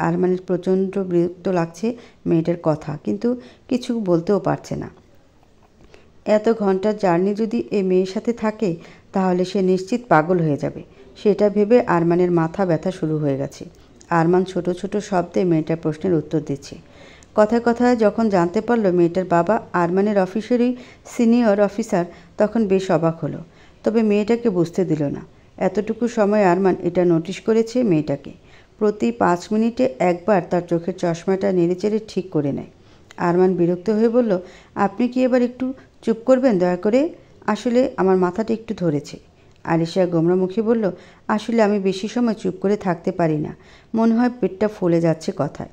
আরমানের প্রচণ্ড বিরক্ত লাগছে মেয়েটার কথা, কিন্তু কিছু বলতেও পারছে না। এত ঘন্টার জার্নি যদি এই মেয়ের সাথে থাকে তাহলে সে নিশ্চিত পাগল হয়ে যাবে, সেটা ভেবে আরমানের মাথা ব্যথা শুরু হয়ে গেছে। আরমান ছোট ছোট শব্দে মেয়েটার প্রশ্নের উত্তর দিচ্ছে। কথায় কথায় যখন জানতে পারল মেয়েটার বাবা আরমানের অফিসেরই সিনিয়র অফিসার, তখন বেশ অবাক হলো, তবে মেয়েটাকে বুঝতে দিল না। এতটুকু সময় আরমান এটা নোটিশ করেছে মেয়েটাকে প্রতি 5 মিনিটে একবার তার চোখের চশমাটা নেড়েচেড়ে ঠিক করে নেয়। আরমান বিরক্ত হয়ে বলল, আপনি কি এবার একটু চুপ করবেন দয়া করে? আসলে আমার মাথাটা একটু ধরেছে। আরিশা গোমরা মুখে বলল, আসলে আমি বেশি সময় চুপ করে থাকতে পারি না, মনে হয় পেটটা ফুলে যাচ্ছে কথায়।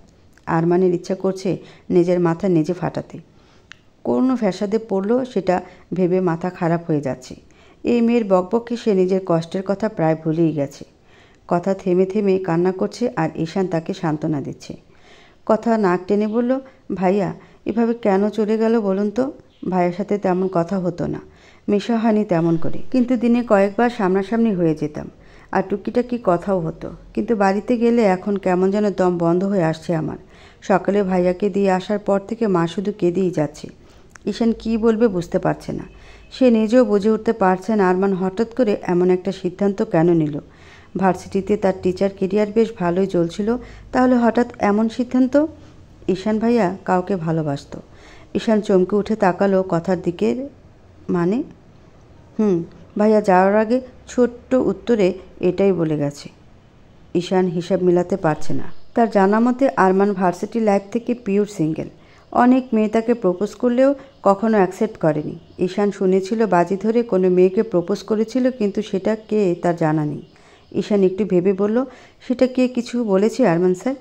আরমানের ইচ্ছা করছে নিজের মাথা নিজে ফাটাতে। কোনো ফ্যাসাদে পড়ল সেটা ভেবে মাথা খারাপ হয়ে যাচ্ছে। এই মেয়ের বকবকে সে নিজের কষ্টের কথা প্রায় ভুলেই গেছে। কথা থেমে থেমে কান্না করছে আর ঈশান তাকে সান্ত্বনা দিচ্ছে। কথা নাক টেনে বলল, ভাইয়া এভাবে কেন চলে গেল বলুন তো? ভাইয়ের সাথে তেমন কথা হতো না, মেশা হয়নি তেমন করে, কিন্তু দিনে কয়েকবার সামনাসামনি হয়ে যেতাম, আর টুকিটাকি কথাও হতো। কিন্তু বাড়িতে গেলে এখন কেমন যেন দম বন্ধ হয়ে আসছে আমার। সকালে ভাইয়াকে দিয়ে আসার পর থেকে মা শুধু কেঁদেই যাচ্ছে। ঈশান কী বলবে বুঝতে পারছে না। সে নিজেও বুঝে উঠতে পারছে না আরমান হঠাৎ করে এমন একটা সিদ্ধান্ত কেন নিল। ভার্সিটিতে তার টিচার কেরিয়ার বেশ ভালোই চলছিল, তাহলে হঠাৎ এমন সিদ্ধান্ত? ঈশান ভাইয়া কাউকে ভালোবাসত। ঈশান চমকে উঠে তাকালো কথার দিকে। মানে? ভাইয়া যাওয়ার আগে ছোট্ট উত্তরে এটাই বলে গেছে। ঈশান হিসাব মিলাতে পারছে না, তার জানা মতে আরমান ভার্সিটি লাইফ থেকে পিওর সিঙ্গেল। অনেক মেয়ে তাকে প্রপোজ করলেও কখনো অ্যাকসেপ্ট করেনি। ঈশান শুনেছিল বাজি ধরে কোনো মেয়েকে প্রপোজ করেছিল, কিন্তু সেটা কে তার জানা নেই। ঈশান একটু ভেবে বলল, সেটা কে কিছু বলেছে আরমান স্যার?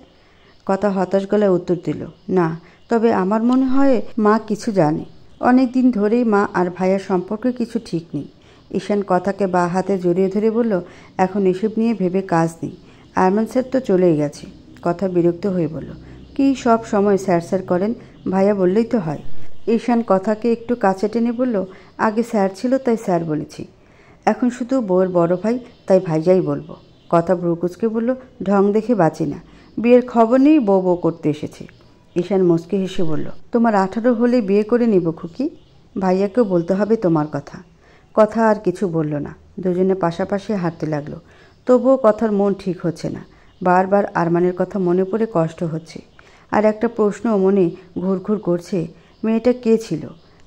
কথা হতাশ গলায় উত্তর দিল, না, তবে আমার মনে হয় মা কিছু জানে। অনেক দিন ধরেই মা আর ভাইয়ার সম্পর্কে কিছু ঠিক নেই। ঈশান কথাকে বা হাতে জড়িয়ে ধরে বলল, এখন এসব নিয়ে ভেবে কাজ নেই। আরমান স্যার তো চলেই গেছে। কথা বিরক্ত হয়ে বলল, কি সব সময় স্যার স্যার করেন? ভাইয়া বললেই তো হয়। ঈশান কথাকে একটু কাছে টেনে বলল, আগে স্যার ছিল তাই স্যার বলেছি, এখন শুধু বউয়ের বড় ভাই তাই ভাইজাই বলবো। কথা ভ্রুকুচকে বলল, ঢং দেখে বাঁচি না, বিয়ের খবর নেই, বউ বউ করতে এসেছে। ঈশান মুচকে হেসে বলল, তোমার 18 হলেই বিয়ে করে নিব খুকি। ভাইয়াকেও বলতে হবে তোমার কথা। কথা আর কিছু বলল না। দুজনে পাশাপাশি হাঁটতে লাগলো। তবুও কথার মন ঠিক হচ্ছে না। বারবার আরমানের কথা মনে পড়ে কষ্ট হচ্ছে। আর একটা প্রশ্ন মনে ঘুরঘুর করছে, মেয়েটা কে ছিল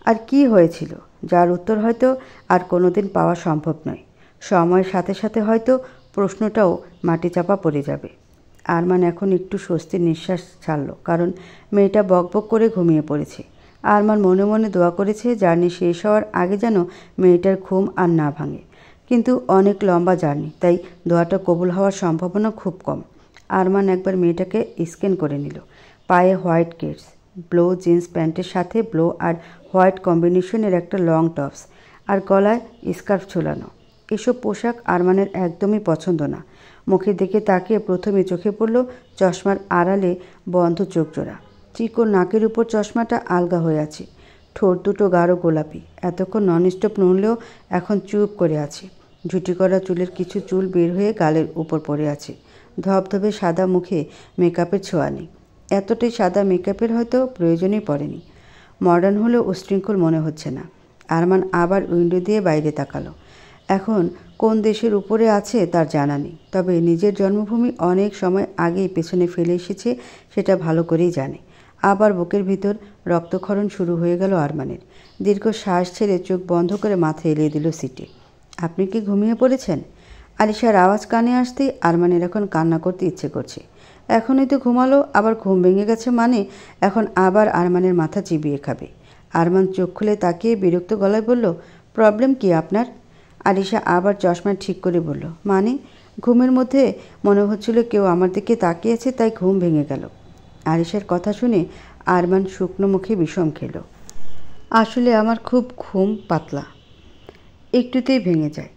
আর কি হয়েছিল, যার উত্তর হয়তো আর কোনোদিন পাওয়া সম্ভব নয়। সময়ের সাথে সাথে হয়তো প্রশ্নটাও মাটি চাপা পড়ে যাবে। আরমান এখন একটু স্বস্তির নিঃশ্বাস ছাড়ল, কারণ মেয়েটা বকবক করে ঘুমিয়ে পড়েছে। আরমান মনে মনে দোয়া করেছে জার্নি শেষ হওয়ার আগে যেন মেয়েটার ঘুম আর না ভাঙে। কিন্তু অনেক লম্বা জার্নি, তাই দোয়াটা কবুল হওয়ার সম্ভাবনা খুব কম। আরমান একবার মেয়েটাকে স্ক্যান করে নিল। পায়ে হোয়াইট কেটস, ব্লো জিন্স প্যান্টের সাথে ব্লো আর হোয়াইট কম্বিনেশনের একটা লং টপস, আর গলায় স্কার্ফ ঝোলানো। এসব পোশাক আরমানের একদমই পছন্দ না। মুখের দিকে তাকিয়ে প্রথমে চোখে পড়ল চশমার আড়ালে বন্ধ চোখ জোড়া। চিকন নাকের উপর চশমাটা আলগা হয়ে আছে। ঠোঁট দুটো গাঢ় গোলাপি। এতক্ষণ ননস্টপ নড়লেও এখন চুপ করে আছে। ঝুটি করা চুলের কিছু চুল বের হয়ে গালের উপর পড়ে আছে। ধবধবে সাদা মুখে মেকআপের ছোঁয়া নেই। এতটাই সাদা মেকআপের হয়তো প্রয়োজনই পড়েনি। মডার্ন হলেও উশৃঙ্খল মনে হচ্ছে না। আরমান আবার উইন্ডো দিয়ে বাইরে তাকালো। এখন কোন দেশের উপরে আছে তার জানা নেই, তবে নিজের জন্মভূমি অনেক সময় আগেই পেছনে ফেলে এসেছে সেটা ভালো করেই জানে। আবার বুকের ভিতর রক্তক্ষরণ শুরু হয়ে গেল আরমানের। দীর্ঘ শ্বাস ছেড়ে চোখ বন্ধ করে মাথা এলিয়ে দিল সিটে। আপনি কি ঘুমিয়ে পড়েছেন? আলিশার আওয়াজ কানে আসতেই আরমানের এখন কান্না করতে ইচ্ছে করছে। এখনই তো ঘুমালো, আবার ঘুম ভেঙে গেছে মানে এখন আবার আরমানের মাথা চিবিয়ে খাবে। আরমান চোখ খুলে তাকিয়ে বিরক্ত গলায় বলল, প্রবলেম কি আপনার? আলিশা আবার চশমা ঠিক করে বলল, মানে ঘুমের মধ্যে মনে হচ্ছিল কেউ আমার দিকে তাকিয়েছে, তাই ঘুম ভেঙে গেল। আলিশার কথা শুনে আরমান শুকনো মুখে বিষম খেল। আসলে আমার খুব ঘুম পাতলা, একটুতেই ভেঙে যায়।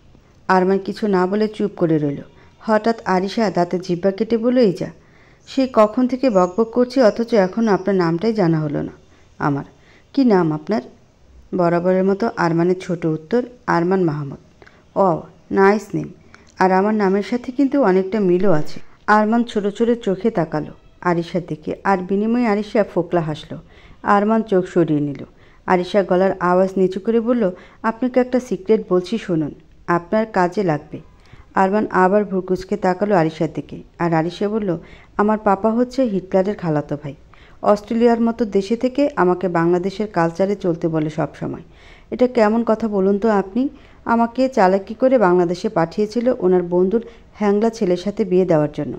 আরমান কিছু না বলে চুপ করে রইল। হঠাৎ আরিশা দাঁতে জিহ্বা কেটে বলল, এই যা, সে কখন থেকে বকবক করছে অথচ এখনও আপনার নামটাই জানা হলো না। আমার কি নাম আপনার? বরাবরের মতো আরমানের ছোট উত্তর, আরমান মাহমুদ। ও, নাইস নেম। আর আমার নামের সাথে কিন্তু অনেকটা মিলও আছে। আরমান ছোট ছোট চোখে তাকালো আরিশার দিকে, আর বিনিময়ে আরিশা ফোকলা হাসল। আরমান চোখ সরিয়ে নিল। আরিশা গলার আওয়াজ নিচু করে বলল, আপনাকে একটা সিক্রেট বলছি, শুনুন, আপনার কাজে লাগবে। আরমান আবার ভ্রুকুচকে তাকালো আরিশার দিকে, আর আরিশা বলল, আমার পাপা হচ্ছে হিটলারের খালাতো ভাই। অস্ট্রেলিয়ার মতো দেশে থেকে আমাকে বাংলাদেশের কালচারে চলতে বলে সব সময়। এটা কেমন কথা বলুন তো আপনি? আমাকে চালাকি করে বাংলাদেশে পাঠিয়েছিল ওনার বন্ধুর হ্যাংলা ছেলের সাথে বিয়ে দেওয়ার জন্য।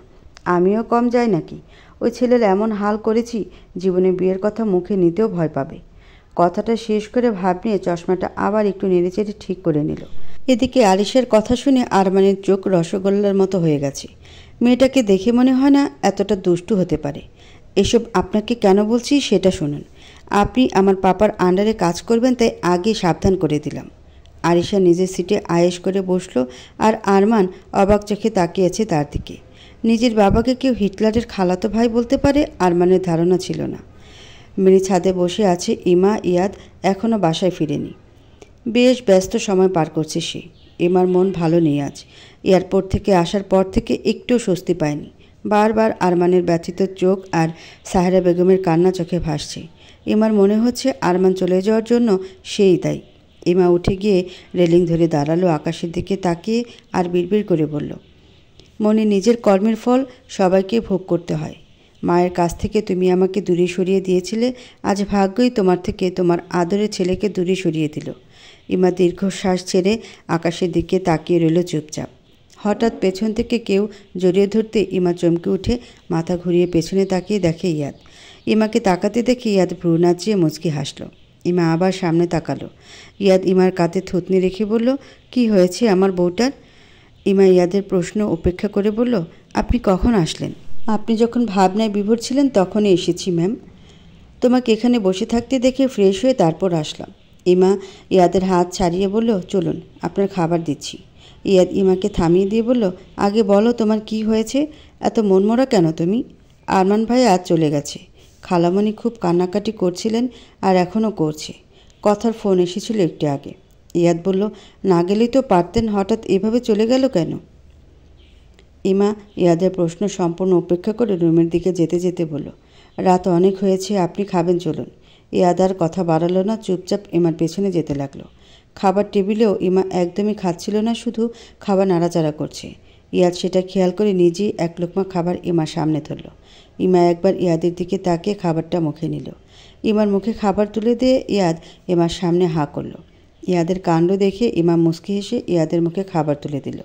আমিও কম যাই নাকি? ওই ছেলের এমন হাল করেছি, জীবনে বিয়ের কথা মুখে নিতেও ভয় পাবে। কথাটা শেষ করে ভাব নিয়ে চশমাটা আবার একটু নেড়েচেড়ে ঠিক করে নিল। এদিকে আলিশের কথা শুনে আরমানের চোখ রসগোল্লার মতো হয়ে গেছে। মেয়েটাকে দেখে মনে হয় না এতটা দুষ্টু হতে পারে। এসব আপনাকে কেন বলছি সেটা শুনুন। আপনি আমার পাপার আন্ডারে কাজ করবেন, তাই আগে সাবধান করে দিলাম। আরিশা নিজের সিটে আয়েশ করে বসলো, আর আরমান অবাক চোখে তাকিয়েছে তার দিকে। নিজের বাবাকে কেউ হিটলারের খালাতো ভাই বলতে পারে, আরমানের ধারণা ছিল না। মেরি ছাদে বসে আছে ইমা। ইয়াদ এখনও বাসায় ফিরেনি। বেশ ব্যস্ত সময় পার করছে সে। ইমার মন ভালো নেই আজ। এয়ারপোর্ট থেকে আসার পর থেকে একটু স্বস্তি পায়নি। বারবার আরমানের ব্যথিত চোখ আর সাহেরা বেগমের কান্না চোখে ভাসছে। ইমার মনে হচ্ছে আরমান চলে যাওয়ার জন্য সেই দায়ী। ইমা উঠে গিয়ে রেলিং ধরে দাঁড়ালো, আকাশের দিকে তাকিয়ে আর বিড়বিড় করে বলল, মনে নিজের কর্মের ফল সবাইকে ভোগ করতে হয়। মায়ের কাছ থেকে তুমি আমাকে দূরে সরিয়ে দিয়েছিলে, আজ ভাগ্যই তোমার থেকে তোমার আদরের ছেলেকে দূরে সরিয়ে দিল। ইমা দীর্ঘশ্বাস ছেড়ে আকাশের দিকে তাকিয়ে রইল চুপচাপ। হঠাৎ পেছন থেকে কেউ জড়িয়ে ধরতে ইমা চমকে উঠে মাথা ঘুরিয়ে পেছনে তাকিয়ে দেখে ইয়াদ। ইমাকে তাকাতে দেখে ইয়াদ ভ্রু নাচিয়ে মুচকি হাসল। ইমা আবার সামনে তাকালো। ইয়াদ ইমার কাঁধে থুতনি রেখে বলল, কি হয়েছে আমার বউটার? ইমা ইয়াদের প্রশ্ন উপেক্ষা করে বলল, আপনি কখন আসলেন? আপনি যখন ভাবনায় বিভোর ছিলেন তখনই এসেছি ম্যাম। তোমাকে এখানে বসে থাকতে দেখে ফ্রেশ হয়ে তারপর আসলাম। ইমা ইয়াদের হাত ছাড়িয়ে বলল, চলুন আপনার খাবার দিচ্ছি। ইয়াদ ইমাকে থামিয়ে দিয়ে বলল, আগে বলো তোমার কি হয়েছে, এত মনমরা কেন তুমি? আরমান ভাই আজ চলে গেছে। খালামণি খুব কান্নাকাটি করছিলেন আর এখনও করছে। কথার ফোন এসেছিল একটু আগে। ইয়াদ বলল, না গেলেই তো পারতেন, হঠাৎ এভাবে চলে গেল কেন? ইমা ইয়াদের প্রশ্ন সম্পূর্ণ উপেক্ষা করে রুমের দিকে যেতে যেতে বলল, রাত অনেক হয়েছে, আপনি খাবেন, চলুন। ইয়াদ আর কথা বাড়ালো না, চুপচাপ ইমার পেছনে যেতে লাগলো। খাবার টেবিলেও ইমা একদমই খাচ্ছিল না, শুধু খাবার নাড়াচাড়া করছে। ইয়াদ সেটা খেয়াল করে নিজেই এক লোকমা খাবার ইমার সামনে ধরল। ইমা একবার ইয়াদের দিকে তাকিয়ে খাবারটা মুখে নিল। ইমার মুখে খাবার তুলে দিয়ে ইয়াদ ইমার সামনে হাঁ করল। ইয়াদের কাণ্ড দেখে ইমা মুচকি হেসে ইয়াদের মুখে খাবার তুলে দিল।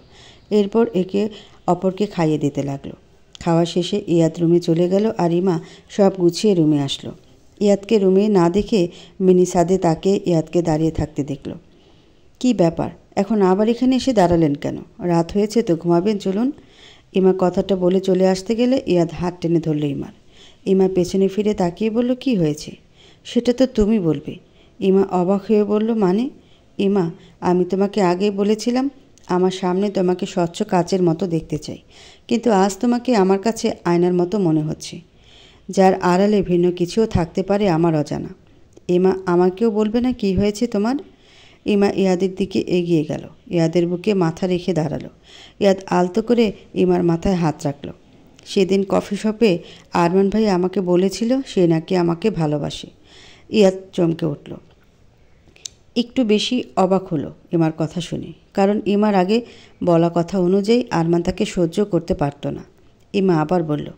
এরপর একে অপরকে খাইয়ে দিতে লাগলো। খাওয়া শেষে ইয়াদ রুমে চলে গেল আর ইমা সব গুছিয়ে রুমে আসলো। ইয়াদকে রুমে না দেখে মিনি সাদে তাকে ইয়াদকে দাঁড়িয়ে থাকতে দেখল। কি ব্যাপার, এখন আবার এখানে এসে দাঁড়ালেন কেন? রাত হয়েছে তো, ঘুমাবেন, চলুন। ইমা কথাটা বলে চলে আসতে গেলে ইয়াদ হাত টেনে ধরল ইমার। ইমা পেছনে ফিরে তাকিয়ে বলল, কি হয়েছে? সেটা তো তুমি বলবে। ইমা অবাক হয়ে বলল, মানে? ইমা, আমি তোমাকে আগেই বলেছিলাম আমার সামনে তোমাকে স্বচ্ছ কাচের মতো দেখতে চাই, কিন্তু আজ তোমাকে আমার কাছে আয়নার মতো মনে হচ্ছে, যার আড়ালে ভিন্ন কিছুও থাকতে পারে আমার অজানা। ইমা, আমাকেও বলবে না কি হয়েছে তোমার? ইমা ইয়াদের দিকে এগিয়ে গেল, ইয়াদের বুকে মাথা রেখে দাঁড়ালো। ইয়াদ আলতো করে ইমার মাথায় হাত রাখল। সেদিন কফি শপে আরমান ভাই আমাকে বলেছিল সে নাকি আমাকে ভালোবাসে। ইয়াদ চমকে উঠল, একটু বেশি অবাক হলো ইমার কথা শুনে, কারণ ইমার আগে বলা কথা অনুযায়ী আরমান তাকে সহ্য করতে পারত না। ইমা আবার বলল,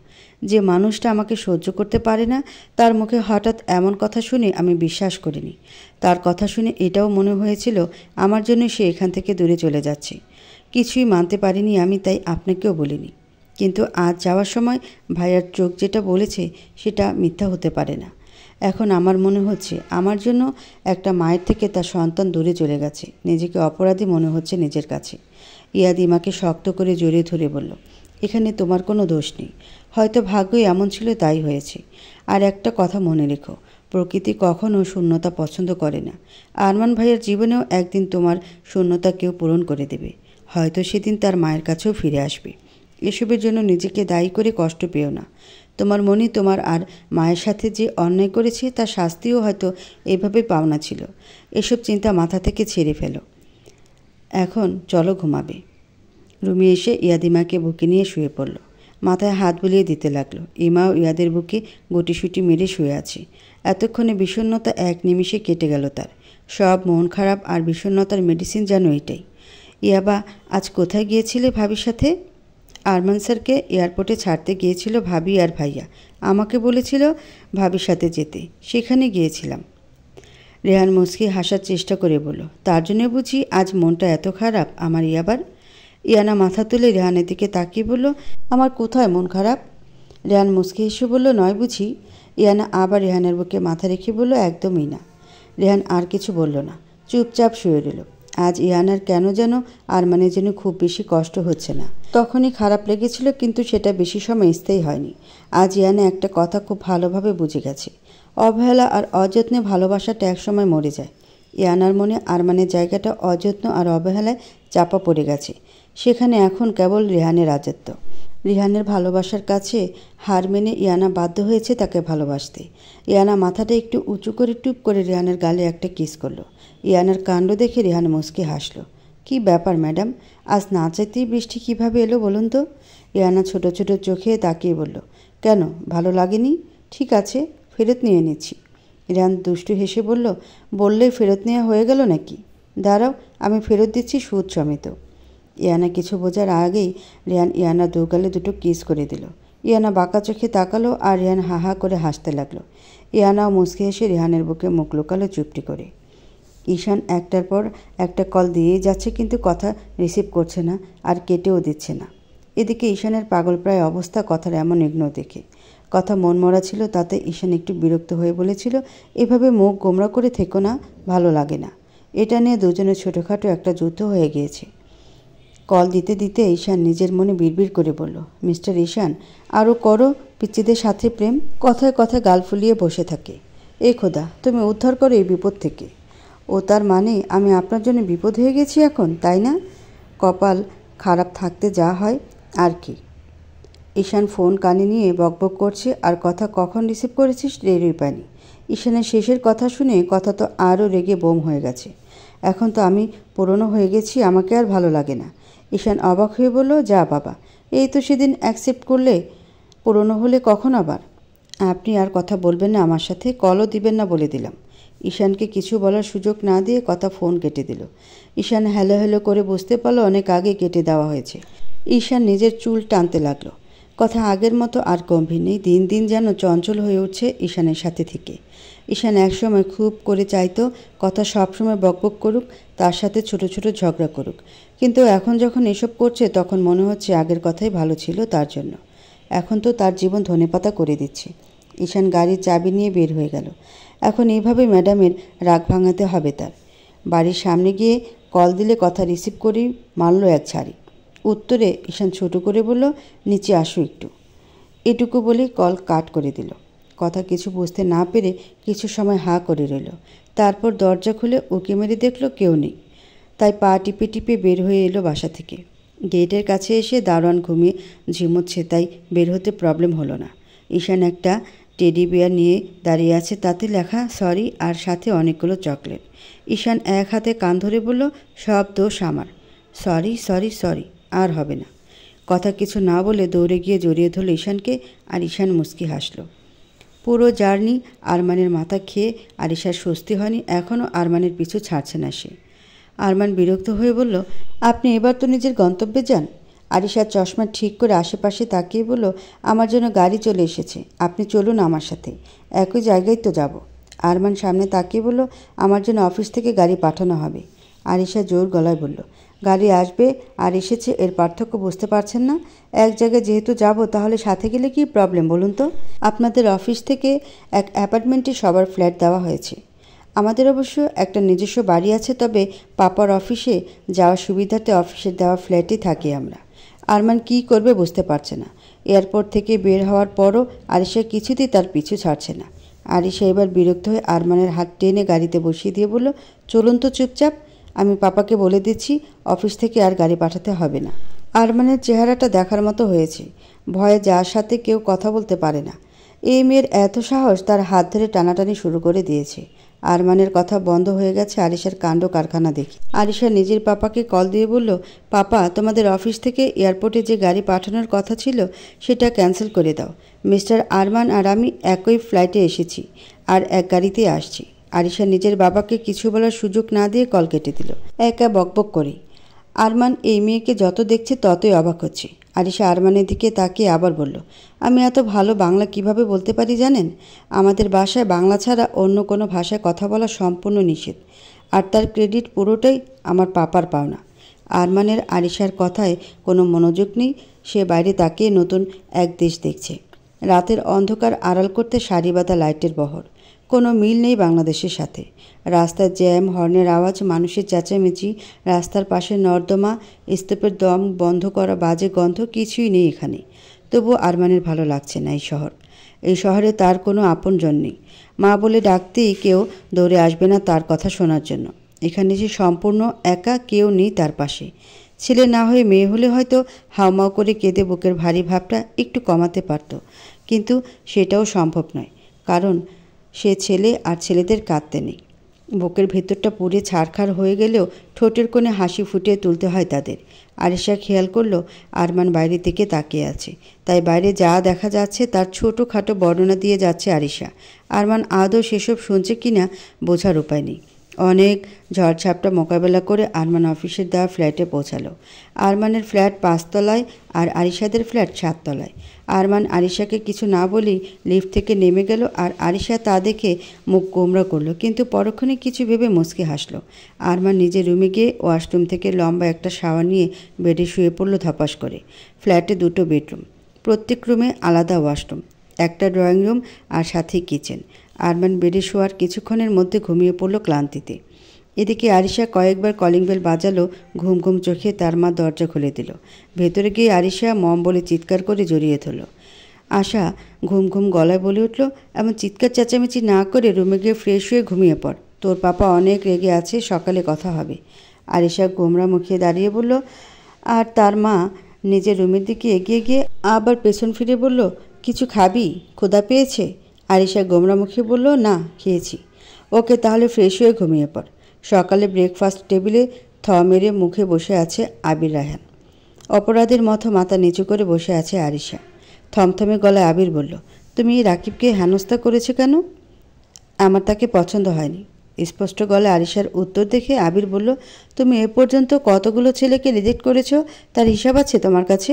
যে মানুষটা আমাকে সহ্য করতে পারে না তার মুখে হঠাৎ এমন কথা শুনে আমি বিশ্বাস করিনি। তার কথা শুনে এটাও মনে হয়েছিল আমার জন্য সে এখান থেকে দূরে চলে যাচ্ছে। কিছুই মানতে পারিনি আমি, তাই আপনাকেও বলিনি। কিন্তু আজ যাওয়ার সময় ভাইয়ার চোখ যেটা বলেছে সেটা মিথ্যা হতে পারে না। এখন আমার মনে হচ্ছে আমার জন্য একটা মায়ের থেকে তার সন্তান দূরে চলে গেছে। নিজেকে অপরাধী মনে হচ্ছে নিজের কাছে। ইয়াদ ইমাকে শক্ত করে জড়িয়ে ধরে বলল, এখানে তোমার কোনো দোষ নেই, হয়তো ভাগ্যই এমন ছিল তাই হয়েছে। আর একটা কথা মনে রেখো, প্রকৃতি কখনো শূন্যতা পছন্দ করে না। আরমান ভাইয়ের জীবনেও একদিন তোমার শূন্যতা কেউ পূরণ করে দেবে, হয়তো সেদিন তার মায়ের কাছেও ফিরে আসবে। এসবের জন্য নিজেকে দায়ী করে কষ্ট পেও না। তোমার মনি তোমার আর মায়ের সাথে যে অন্যায় করেছে তার শাস্তিও হয়তো এভাবে পাওনা ছিল। এসব চিন্তা মাথা থেকে ছেড়ে ফেলো, এখন চলো ঘুমাবে। রুমে এসে ইয়াদ ইমাকে বুকে নিয়ে শুয়ে পড়ল, মাথায় হাত বুলিয়ে দিতে লাগলো। ইমাও ইয়াদের বুকে গুটিসুটি মেরে শুয়ে আছে। এতক্ষণে বিষণ্ণতা এক নিমিষে কেটে গেল তার। সব মন খারাপ আর বিষণ্ণতার মেডিসিন যেন এটাই। ইয়াবা, আজ কোথায় গিয়েছিলে ভাবির সাথে? আরমান স্যারকে এয়ারপোর্টে ছাড়তে গিয়েছিল ভাবি আর ভাইয়া, আমাকে বলেছিল ভাবির সাথে যেতে, সেখানে গিয়েছিলাম। রেহান মুচকি হাসার চেষ্টা করে বলল, তার জন্য বুঝি আজ মনটা এত খারাপ আমার ইয়াবার? ইয়ানা মাথা তুলে রেহানের দিকে তাকিয়ে বলল, আমার কোথায় মন খারাপ? রেহান মুচকি হেসে বলল, নয় বুঝি? ইয়ানা আবার রেহানের বুকে মাথা রেখে বলল, একদমই না। রেহান আর কিছু বলল না, চুপচাপ শুয়ে রইল। আজ ইয়ানার কেন যেন আরমানের যেন খুব বেশি কষ্ট হচ্ছে না। তখনই খারাপ লেগেছিল, কিন্তু সেটা বেশি সময় স্থায়ী হয়নি। আজ ইয়ানা একটা কথা খুব ভালোভাবে বুঝে গেছে, অবহেলা আর অযত্নে ভালোবাসাটা একসময় মরে যায়। ইয়ানার মনে আরমানের জায়গাটা অযত্ন আর অবহেলায় চাপা পড়ে গেছে। সেখানে এখন কেবল রেহানের রাজত্ব। রিহানের ভালোবাসার কাছে হার মেনে ইয়ানা বাধ্য হয়েছে তাকে ভালোবাসতে। ইয়ানা মাথাটা একটু উঁচু করে টুপ করে রেহানের গালে একটা কিস করলো। ইয়ানার কাণ্ড দেখে রেহান মুচকে হাসলো। কি ব্যাপার ম্যাডাম, আজ না চাইতেই বৃষ্টি কীভাবে এলো বলুন তো? ইয়ানা ছোট ছোট চোখে তাকিয়ে বলল, কেন, ভালো লাগেনি? ঠিক আছে, ফেরত নিয়ে নিচ্ছি। রেহান দুষ্টু হেসে বলল, বললেই ফেরত নেওয়া হয়ে গেল নাকি? দাঁড়াও, আমি ফেরত দিচ্ছি সুদ সমেত। ইয়ানা কিছু বোঝার আগেই রেহান ইয়ানা দুগালে দুটো কিস করে দিল। ইয়ানা বাঁকা চোখে তাকালো আর রেহান হা হা করে হাসতে লাগলো। ইয়ানাও মুচকে হেসে রেহানের বুকে মুখ লুকালো চুপটি করে। ঈশান একটার পর একটা কল দিয়েই যাচ্ছে, কিন্তু কথা রিসিভ করছে না আর কেটেও দিচ্ছে না। এদিকে ঈশানের পাগলপ্রায় অবস্থা কথার এমন ইগনোর দেখে। কথা মনমরা ছিল, তাতে ঈশান একটু বিরক্ত হয়ে বলেছিল, এভাবে মুখ গোমরা করে থেকো না, ভালো লাগে না। এটা নিয়ে দুজনের ছোটোখাটো একটা যুদ্ধ হয়ে গিয়েছে। কল দিতে দিতে ঈশান নিজের মনে বিড়বিড় করে বলল, মিস্টার ঈশান, আরও করো পিচ্চিদের সাথে প্রেম। কথায় কথায় গাল ফুলিয়ে বসে থাকে। এ খোদা, তুমি উদ্ধার করো এই বিপদ থেকে। ও তার মানে আমি আপনার জন্য বিপদ হয়ে গেছি এখন, তাই না? কপাল খারাপ থাকতে যা হয় আর কি। ঈশান ফোন কানে নিয়ে বকবক করছে, আর কথা কখন রিসিভ করেছিস টেরই পায়নি। ঈশানের শেষের কথা শুনে কথা তো আরও রেগে বোম হয়ে গেছে। এখন তো আমি পুরনো হয়ে গেছি, আমাকে আর ভালো লাগে না। ঈশান অবাক হয়ে বলল, যা বাবা, এই তো সেদিন অ্যাকসেপ্ট করলে, পুরনো হলে কখন আবার? আপনি আর কথা বলবেন না আমার সাথে, কলও দিবেন না বলে দিলাম। ঈশানকে কিছু বলার সুযোগ না দিয়ে কথা ফোন কেটে দিল। ঈশান হ্যালো হ্যালো করে বুঝতে পারল অনেক আগে কেটে দেওয়া হয়েছে। ঈশান নিজের চুল টানতে লাগলো। কথা আগের মতো আর গম্ভীর নেই, দিন দিন যেন চঞ্চল হয়ে উঠছে ঈশানের সাথে থেকে। ঈশান একসময় খুব করে চাইতো কথা সবসময় বকবক করুক, তার সাথে ছোট ছোট ঝগড়া করুক, কিন্তু এখন যখন এসব করছে তখন মনে হচ্ছে আগের কথাই ভালো ছিল তার জন্য। এখন তো তার জীবন ধনেপাতা করে দিচ্ছে। ঈশান গাড়ির চাবি নিয়ে বের হয়ে গেল। এখন এইভাবে ম্যাডামের রাগ ভাঙাতে হবে তার। বাড়ির সামনে গিয়ে কল দিলে কথা রিসিভ করেই মারল এক ছাড়ি। উত্তরে ঈশান ছোট করে বলল, নিচে আসো একটু। এটুকু বলেই কল কাট করে দিল। কথা কিছু বুঝতে না পেরে কিছু সময় হাঁ করে রইল। তারপর দরজা খুলে উঁকি মেরে দেখল কেউ নেই। তাই পা টিপে টিপে বের হয়ে এলো বাসা থেকে। গেটের কাছে এসে দারোয়ান ঘুমিয়ে ঝিমোচ্ছে, তাই বের হতে প্রবলেম হলো না। ঈশান একটা টেডি বিয়ার নিয়ে দাঁড়িয়ে আছে, তাতে লেখা সরি, আর সাথে অনেকগুলো চকলেট। ঈশান এক হাতে কান ধরে বলল, সব দোষ আমার, সরি সরি সরি, আর হবে না। কথা কিছু না বলে দৌড়ে গিয়ে জড়িয়ে ধরল ঈশানকে, আর ঈশান মুচকি হাসল। পুরো জার্নি আরমানের মাথা খেয়ে আরিশার স্বস্তি হয়নি, এখনও আরমানের পিছু ছাড়ছে না সে। আরমান বিরক্ত হয়ে বলল, আপনি এবার তো নিজের গন্তব্যে যান। আরিশার চশমা ঠিক করে আশেপাশে তাকিয়ে বলল, আমার জন্য গাড়ি চলে এসেছে, আপনি চলুন আমার সাথে, একই জায়গায় তো যাব। আরমান সামনে তাকিয়ে বলল, আমার জন্য অফিস থেকে গাড়ি পাঠানো হবে। আরিশা জোর গলায় বলল, গাড়ি আসবে আর এসেছে, এর পার্থক্য বুঝতে পারছেন না? এক জায়গায় যেহেতু যাব, তাহলে সাথে গেলে কি প্রবলেম বলুন তো? আপনাদের অফিস থেকে এক অ্যাপার্টমেন্টে সবার ফ্ল্যাট দেওয়া হয়েছে। আমাদের অবশ্য একটা নিজস্ব বাড়ি আছে, তবে পাপার অফিসে যাওয়ার সুবিধাতে অফিসের দেওয়া ফ্ল্যাটেই থাকি আমরা। আরমান কী করবে বুঝতে পারছে না। এয়ারপোর্ট থেকে বের হওয়ার পরও আরিশা কিছুতেই তার পিছু ছাড়ছে না। আরিশা এবার বিরক্ত হয়ে আরমানের হাত টেনে গাড়িতে বসিয়ে দিয়ে বলল, চলুন তো চুপচাপ, আমি পাপাকে বলে দিচ্ছি অফিস থেকে আর গাড়ি পাঠাতে হবে না। আরমানের চেহারাটা দেখার মতো হয়েছে। ভয়ে যার সাথে কেউ কথা বলতে পারে না। এই মেয়ের এত সাহস, তার হাত ধরে টানাটানি শুরু করে দিয়েছে। আরমানের কথা বন্ধ হয়ে গেছে আরিশার কাণ্ড কারখানা দেখি। আরিশা নিজের পাপাকে কল দিয়ে বলল, পাপা, তোমাদের অফিস থেকে এয়ারপোর্টে যে গাড়ি পাঠানোর কথা ছিল সেটা ক্যান্সেল করে দাও। মিস্টার আরমান আর আমি একই ফ্লাইটে এসেছি, আর এক গাড়িতেই আসছি। আরিশা নিজের বাবাকে কিছু বলার সুযোগ না দিয়ে কল কেটে দিল, একা বকবক করে। আরমান এই মেয়েকে যত দেখছে ততই অবাক হচ্ছে। আরিশা আরমানের দিকে তাকিয়ে আবার বলল, আমি এত ভালো বাংলা কিভাবে বলতে পারি জানেন? আমাদের বাসায় বাংলা ছাড়া অন্য কোনো ভাষায় কথা বলা সম্পূর্ণ নিষেধ, আর তার ক্রেডিট পুরোটাই আমার পাপার পাওনা। আরমানের আরিশার কথায় কোনো মনোযোগ নেই, সে বাইরে তাকিয়ে নতুন এক দেশ দেখছে। রাতের অন্ধকার আড়াল করতে সারি বাঁধা লাইটের বহর, কোনো মিল নেই বাংলাদেশের সাথে। রাস্তার জ্যাম, হর্নের আওয়াজ, মানুষের চেঁচামেচি, রাস্তার পাশে নর্দমা, স্তূপের দম বন্ধ করা বাজে গন্ধ, কিছুই নেই এখানে। তবু আরমানের ভালো লাগছে না এই শহর। এই শহরে তার কোনো আপনজন নেই। মা বলে ডাকতেই কেউ দৌড়ে আসবে না তার কথা শোনার জন্য। এখানে সে সম্পূর্ণ একা, কেউ নেই তার পাশে। ছেলে না হয়ে মেয়ে হলে হয়তো হাউমাউ করে কেঁদে বুকের ভারী ভাবটা একটু কমাতে পারত, কিন্তু সেটাও সম্ভব নয়, কারণ সে ছেলে, আর ছেলেদের কাঁদতে নেই। বুকের ভেতরটা পুড়ে ছারখার হয়ে গেলেও ঠোঁটের কোণে হাসি ফুটিয়ে তুলতে হয় তাদের। আরিশা খেয়াল করলো আরমান বাইরের দিকে তাকিয়ে আছে, তাই বাইরে যা দেখা যাচ্ছে তার ছোটোখাটো বর্ণনা দিয়ে যাচ্ছে আরিশা। আরমান আদৌ সেসব শুনছে কিনা বোঝার উপায় নেই। অনেক ঝড়ঝাপটা মোকাবেলা করে আরমান অফিসের দেওয়া ফ্ল্যাটে পৌঁছালো। আরমানের ফ্ল্যাট 5 তলায় আর আরিশাদের ফ্ল্যাট 7 তলায়। আরমান আরিশাকে কিছু না বলেই লিফট থেকে নেমে গেল আর আরিশা তা দেখে মুখ গোমরা করলো, কিন্তু পরক্ষণে কিছু ভেবে মুচকি হাসলো। আরমান নিজের রুমে গিয়ে ওয়াশরুম থেকে লম্বা একটা শাওয়ার নিয়ে বেডে শুয়ে পড়লো ধপাস করে। ফ্ল্যাটে 2টো বেডরুম, প্রত্যেক রুমে আলাদা ওয়াশরুম, একটা ড্রয়িং রুম আর সাথেই কিচেন। আরমান বেডে শোয়ার কিছুক্ষণের মধ্যে ঘুমিয়ে পড়ল ক্লান্তিতে। এদিকে আরিশা কয়েকবার কলিং বেল বাজালো। ঘুম ঘুম চোখে তার মা দরজা খুলে দিল। ভেতরে গিয়ে আরিশা মম বলে চিৎকার করে জড়িয়ে ধরল। আশা ঘুম ঘুম গলায় বলে উঠল, এমন চিৎকার চেঁচামেচি না করে রুমে গিয়ে ফ্রেশ হয়ে ঘুমিয়ে পড়, তোর পাপা অনেক রেগে আছে, সকালে কথা হবে। আরিশা গোমরা মুখিয়ে দাঁড়িয়ে বলল, আর তার মা নিজের রুমের দিকে এগিয়ে গিয়ে আবার পেছন ফিরে বলল, কিছু খাবি, ক্ষুধা পেয়েছে? আরিশা গোমরা মুখে বলল, না, খেয়েছি। ওকে, তাহলে ফ্রেশ হয়ে ঘুমিয়ে পড়। সকালে ব্রেকফাস্ট টেবিলে থ মেরে মুখে বসে আছে আবির রায়হান। অপরাধীর মতো মাথা নিচু করে বসে আছে আরিশা। থমথমে গলায় আবির বলল, তুমি রাকিবকে হেনস্থা করেছো কেন? আমার তাকে পছন্দ হয়নি। স্পষ্ট গলায় আরিশার উত্তর দেখে আবির বলল, তুমি এ পর্যন্ত কতগুলো ছেলেকে রিজেক্ট করেছো তার হিসাব আছে তোমার কাছে?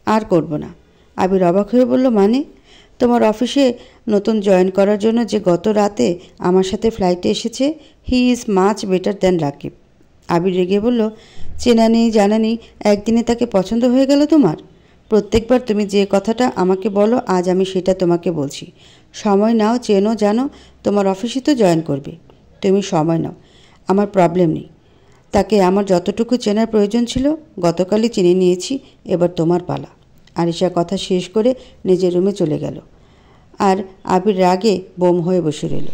আর করব না। আবির অবাক হয়ে বলল, মানে? তোমার অফিসে নতুন জয়েন করার জন্য যে গত রাতে আমার সাথে ফ্লাইটে এসেছে, he is much better than Rakib. Abir রেগে বলল, চেনা নেই জানা নেই একদিনে তাকে পছন্দ হয়ে গেল তোমার? প্রত্যেকবার তুমি যে কথাটা আমাকে বলো আজ আমি সেটা তোমাকে বলছি। সময় নাও, চেনো, জানো তোমার অফিসে তো জয়েন করবে। তুমি সময় নাও, আমার প্রবলেম নেই। তাকে আমার যতটুকু চেনার প্রয়োজন ছিল গতকালই চিনে নিয়েছি, এবার তোমার পালা। আরিশা কথা শেষ করে নিজের রুমে চলে গেল আর আবির রাগে বোম হয়ে বসে রইল।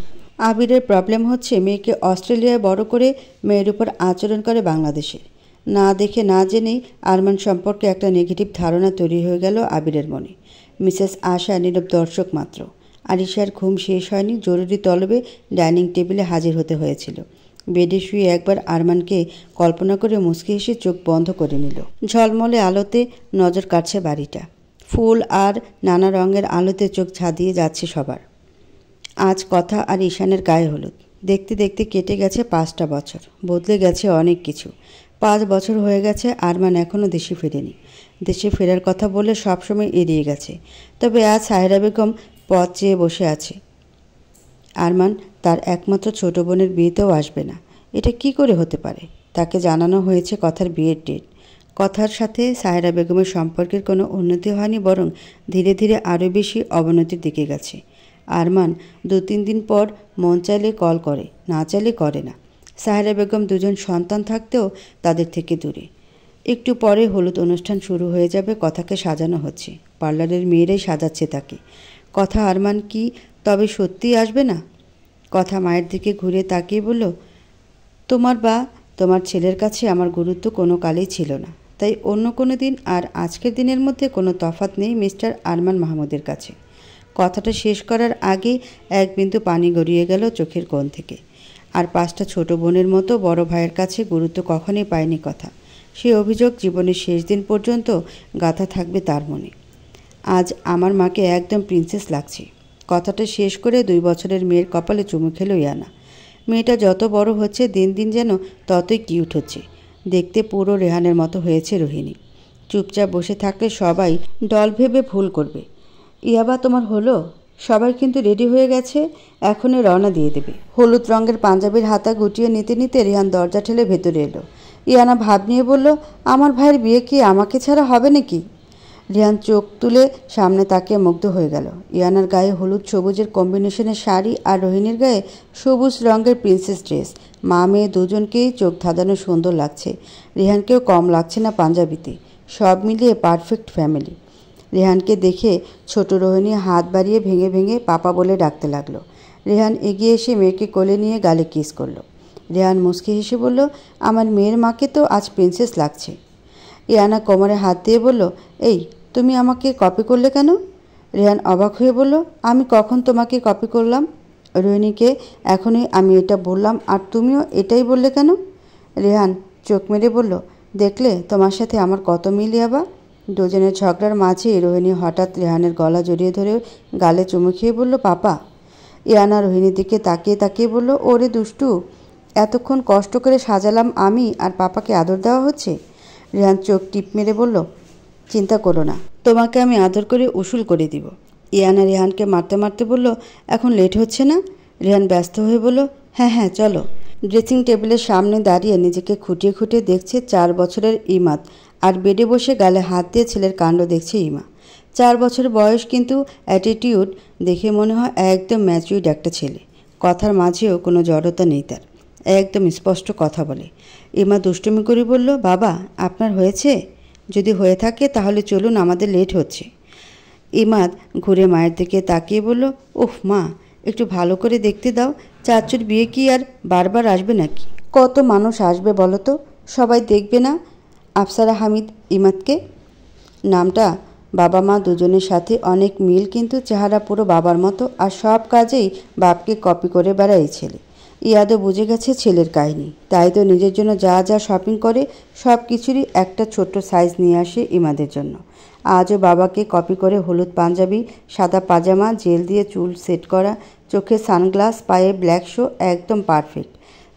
আবিরের প্রবলেম হচ্ছে মেয়েকে অস্ট্রেলিয়ায় বড় করে মেয়ের উপর আচরণ করে বাংলাদেশের। না দেখে না জেনেই আরমান সম্পর্কে একটা নেগেটিভ ধারণা তৈরি হয়ে গেল আবিরের মনে। মিসেস আশা নীরব দর্শক মাত্র। আরিশার ঘুম শেষ হয়নি, জরুরি তলবে ডাইনিং টেবিলে হাজির হতে হয়েছিল। বেডে শুয়ে একবার আরমানকে কল্পনা করে মুচকি হেসে চোখ বন্ধ করে নিল। ঝলমলে আলোতে নজর কাটছে বাড়িটা। ফুল আর নানা রঙের আলোতে চোখ ঝাঁদিয়ে যাচ্ছে সবার। আজ কথা আর ঈশানের গায়ে হলুদ। দেখতে দেখতে কেটে গেছে 5টা বছর। বদলে গেছে অনেক কিছু। 5 বছর হয়ে গেছে আরমান এখনও দেশে ফেরেনি। দেশে ফেরার কথা বলে সবসময় এড়িয়ে গেছে। তবে আজ সাহেরা বেগম পথ চেয়ে বসে আছে। আরমান তার একমাত্র ছোট বোনের বিয়েতেও আসবে না। এটা কি করে হতে পারে? তাকে জানানো হয়েছে কথার বিয়ের ডেট। কথার সাথে সাহেরা বেগমের সম্পর্কের কোনো উন্নতি হয়নি, বরং ধীরে ধীরে আরও বেশি অবনতির দিকে গেছে। আরমান 2-3 দিন পর মন চাইলে কল করে, না চাইলে করে না। সাহেরা বেগম 2জন সন্তান থাকতেও তাদের থেকে দূরে। একটু পরে হলুদ অনুষ্ঠান শুরু হয়ে যাবে। কথাকে সাজানো হচ্ছে, পার্লারের মেয়েরাই সাজাচ্ছে তাকে। কথা আরমান কি তবে সত্যিই আসবে না? কথা মায়ের দিকে ঘুরে তাকিয়ে বলল, তোমার বা তোমার ছেলের কাছে আমার গুরুত্ব কোনো কালেই ছিল না, তাই অন্য কোনো দিন আর আজকের দিনের মধ্যে কোনো তফাৎ নেই মিস্টার আরমান মাহমুদের কাছে। কথাটা শেষ করার আগেই এক বিন্দু পানি গড়িয়ে গেল চোখের কোণ থেকে। আর 5টা ছোট বোনের মতো বড় ভাইয়ের কাছে গুরুত্ব কখনোই পায়নি কথা। সে অভিযোগ জীবনের শেষ দিন পর্যন্ত গাঁথা থাকবে তার মনে। আজ আমার মাকে একদম প্রিন্সেস লাগছে। কথাটা শেষ করে 2 বছরের মেয়ের কপালে চুমু খেলো ইয়ানা। মেয়েটা যত বড় হচ্ছে দিন দিন যেন ততই কিউট হচ্ছে। দেখতে পুরো রেহানের মতো হয়েছে রোহিণী। চুপচাপ বসে থাকলে সবাই দল ভেবে ভুল করবে। ইয়াবা তোমার হলো? সবাই কিন্তু রেডি হয়ে গেছে, এখনই রওনা দিয়ে দেবে। হলুদ রঙের পাঞ্জাবির হাতা গুটিয়ে নিতে নিতে রেহান দরজা ঠেলে ভেতরে এলো। ইয়ানা ভাব নিয়ে বলল, আমার ভাইয়ের বিয়ে কি আমাকে ছাড়া হবে নাকি? রেহান চোখ তুলে সামনে তাকিয়ে মুগ্ধ হয়ে গেল। ইয়ানার গায়ে হলুদ সবুজের কম্বিনেশনের শাড়ি আর রোহিণীর গায়ে সবুজ রঙের প্রিন্সেস ড্রেস। মা মেয়ে দুজনকেই চোখ ধাঁধানো সুন্দর লাগছে। রেহানকেও কম লাগছে না পাঞ্জাবিতে। সব মিলিয়ে পারফেক্ট ফ্যামিলি। রেহানকে দেখে ছোট রোহিণী হাত বাড়িয়ে ভেঙে ভেঙে পাপা বলে ডাকতে লাগলো। রেহান এগিয়ে এসে মেয়েকে কোলে নিয়ে গালে কিস করলো। রেহান মুচকি হেসে বলল, আমার মেয়ের মাকে তো আজ প্রিন্সেস লাগছে। ইয়ানা কোমরে হাত দিয়ে বলল, এই তুমি আমাকে কপি করলে কেন? রেহান অবাক হয়ে বলল, আমি কখন তোমাকে কপি করলাম? রোহিণীকে এখনই আমি এটা বললাম আর তুমিও এটাই বললে কেন? রেহান চোখ মেরে বলল, দেখলে তোমার সাথে আমার কত মিল ইয়াবা। দুজনের ঝগড়ার মাঝেই রোহিণী হঠাৎ রেহানের গলা জড়িয়ে ধরে গালে চুমু খেয়ে বলল, পাপা। ইয়ানা রোহিণীর দিকে তাকিয়ে তাকিয়ে বলল, ওরে দুষ্টু, এতক্ষণ কষ্ট করে সাজালাম আমি, আর পাপাকে আদর দেওয়া হচ্ছে? রেহান চোখ টিপ মেরে বলল, চিন্তা করো না, তোমাকে আমি আদর করে উসুল করে দিব। ইয়ানা রেহানকে মারতে মারতে বলল, এখন লেট হচ্ছে না? রেহান ব্যস্ত হয়ে বলল, হ্যাঁ হ্যাঁ চলো। ড্রেসিং টেবিলের সামনে দাঁড়িয়ে নিজেকে খুঁটিয়ে খুঁটিয়ে দেখছে 4 বছরের ইমাদ, আর বেডে বসে গালে হাত দিয়ে ছেলের কাণ্ড দেখছে ইমা। 4 বছর বয়স, কিন্তু অ্যাটিটিউড দেখে মনে হয় একদম ম্যাচিউর্ড একটা ছেলে। কথার মাঝেও কোনো জড়তা নেই তার, একদম স্পষ্ট কথা বলে। ইমা দুষ্টুমি করে বলল, বাবা আপনার হয়েছে? যদি হয়ে থাকে তাহলে চলুন, আমাদের লেট হচ্ছে। ইমাদ ঘুরে মায়ের দিকে তাকিয়ে বলল, উফ মা, একটু ভালো করে দেখতে দাও, চাচুর বিয়ে কি আর বারবার আসবে নাকি? কত মানুষ আসবে বলো তো, সবাই দেখবে না আফসারা হামিদ ইমাদকে? নামটা বাবা মা দুজনের সাথে অনেক মিল, কিন্তু চেহারা পুরো বাবার মতো, আর সব কাজেই বাপকে কপি করে বেড়ায় ছেলে। ইয়াদও বুঝে গেছে ছেলের কাহিনী, তাই তো নিজের জন্য যা যা শপিং করে সব কিছুরই একটা ছোট্ট সাইজ নিয়ে আসে ইমাদের জন্য। আজও বাবাকে কপি করে হলুদ পাঞ্জাবি, সাদা পাজামা, জেল দিয়ে চুল সেট করা, চোখে সানগ্লাস, পায়ে ব্ল্যাক শো, একদম পারফেক্ট।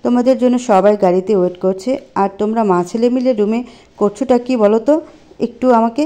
তোমাদের জন্য সবাই গাড়িতে ওয়েট করছে, আর তোমরা মা ছেলে মিলে রুমে করছোটা কি বলো তো একটু আমাকে?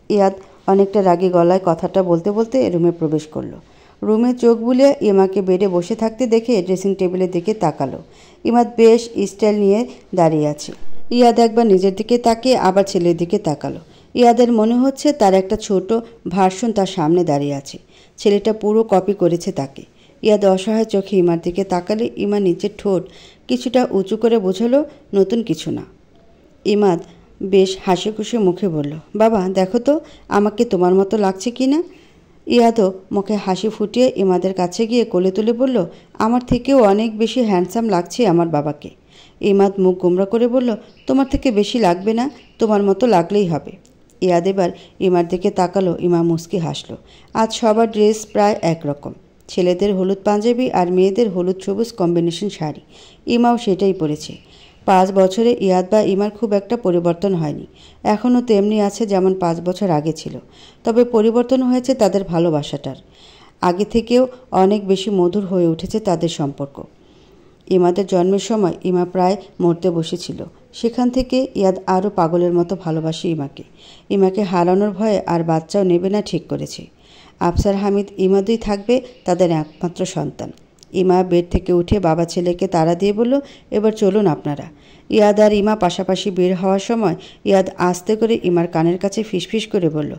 ইয়াদ অনেকটা রাগী গলায় কথাটা বলতে বলতে রুমে প্রবেশ করলো। রুমে চোখ বুলিয়ে ইমাকে বেডে বসে থাকতে দেখে ড্রেসিং টেবিলের দিকে তাকালো। ইমাদ বেশ স্টাইল নিয়ে দাঁড়িয়ে আছে। ইয়াদ একবার নিজের দিকে তাকিয়ে আবার ছেলের দিকে তাকালো। ইয়াদের মনে হচ্ছে তার একটা ছোট ভার্সন তার সামনে দাঁড়িয়ে আছে। ছেলেটা পুরো কপি করেছে তাকে। ইয়াদ অসহায় চোখে ইমার দিকে তাকালে ইমা নিচের ঠোঁট কিছুটা উঁচু করে বোঝালো, নতুন কিছু না। ইমাদ বেশ হাসি খুশি মুখে বলল, বাবা দেখো তো আমাকে তোমার মতো লাগছে কি না? ইয়াদও মুখে হাসি ফুটিয়ে ইমাদের কাছে গিয়ে কোলে তুলে বলল, আমার থেকেও অনেক বেশি হ্যান্ডসাম লাগছে আমার বাবাকে। ইমাদ মুখ গোমরা করে বলল, তোমার থেকে বেশি লাগবে না, তোমার মতো লাগলেই হবে। ইয়াদ এবার ইমার দিকে তাকালো। ইমা মুচকি হাসলো। আজ সবার ড্রেস প্রায় একরকম, ছেলেদের হলুদ পাঞ্জাবি আর মেয়েদের হলুদ সবুজ কম্বিনেশন শাড়ি। ইমাও সেটাই পরেছে। 5 বছরে ইয়াদ বা ইমার খুব একটা পরিবর্তন হয়নি, এখনও তেমনি আছে যেমন 5 বছর আগে ছিল। তবে পরিবর্তন হয়েছে তাদের ভালোবাসাটার, আগে থেকেও অনেক বেশি মধুর হয়ে উঠেছে তাদের সম্পর্ক। ইমাদের জন্মের সময় ইমা প্রায় মরতে বসেছিল, সেখান থেকে ইয়াদ আরও পাগলের মতো ভালোবাসে ইমাকে। ইমাকে হারানোর ভয়ে আর বাচ্চাও নেবে না ঠিক করেছে। আফসার হামিদ ইমাদই থাকবে তাদের একমাত্র সন্তান। ইমা বেড থেকে উঠে বাবা ছেলেকে তাড়া দিয়ে বলল, এবার চলুন আপনারা। ইয়াদ আর ইমা পাশাপাশি বের হওয়ার সময় ইয়াদ আস্তে করে ইমার কানের কাছে ফিসফিস করে বলল,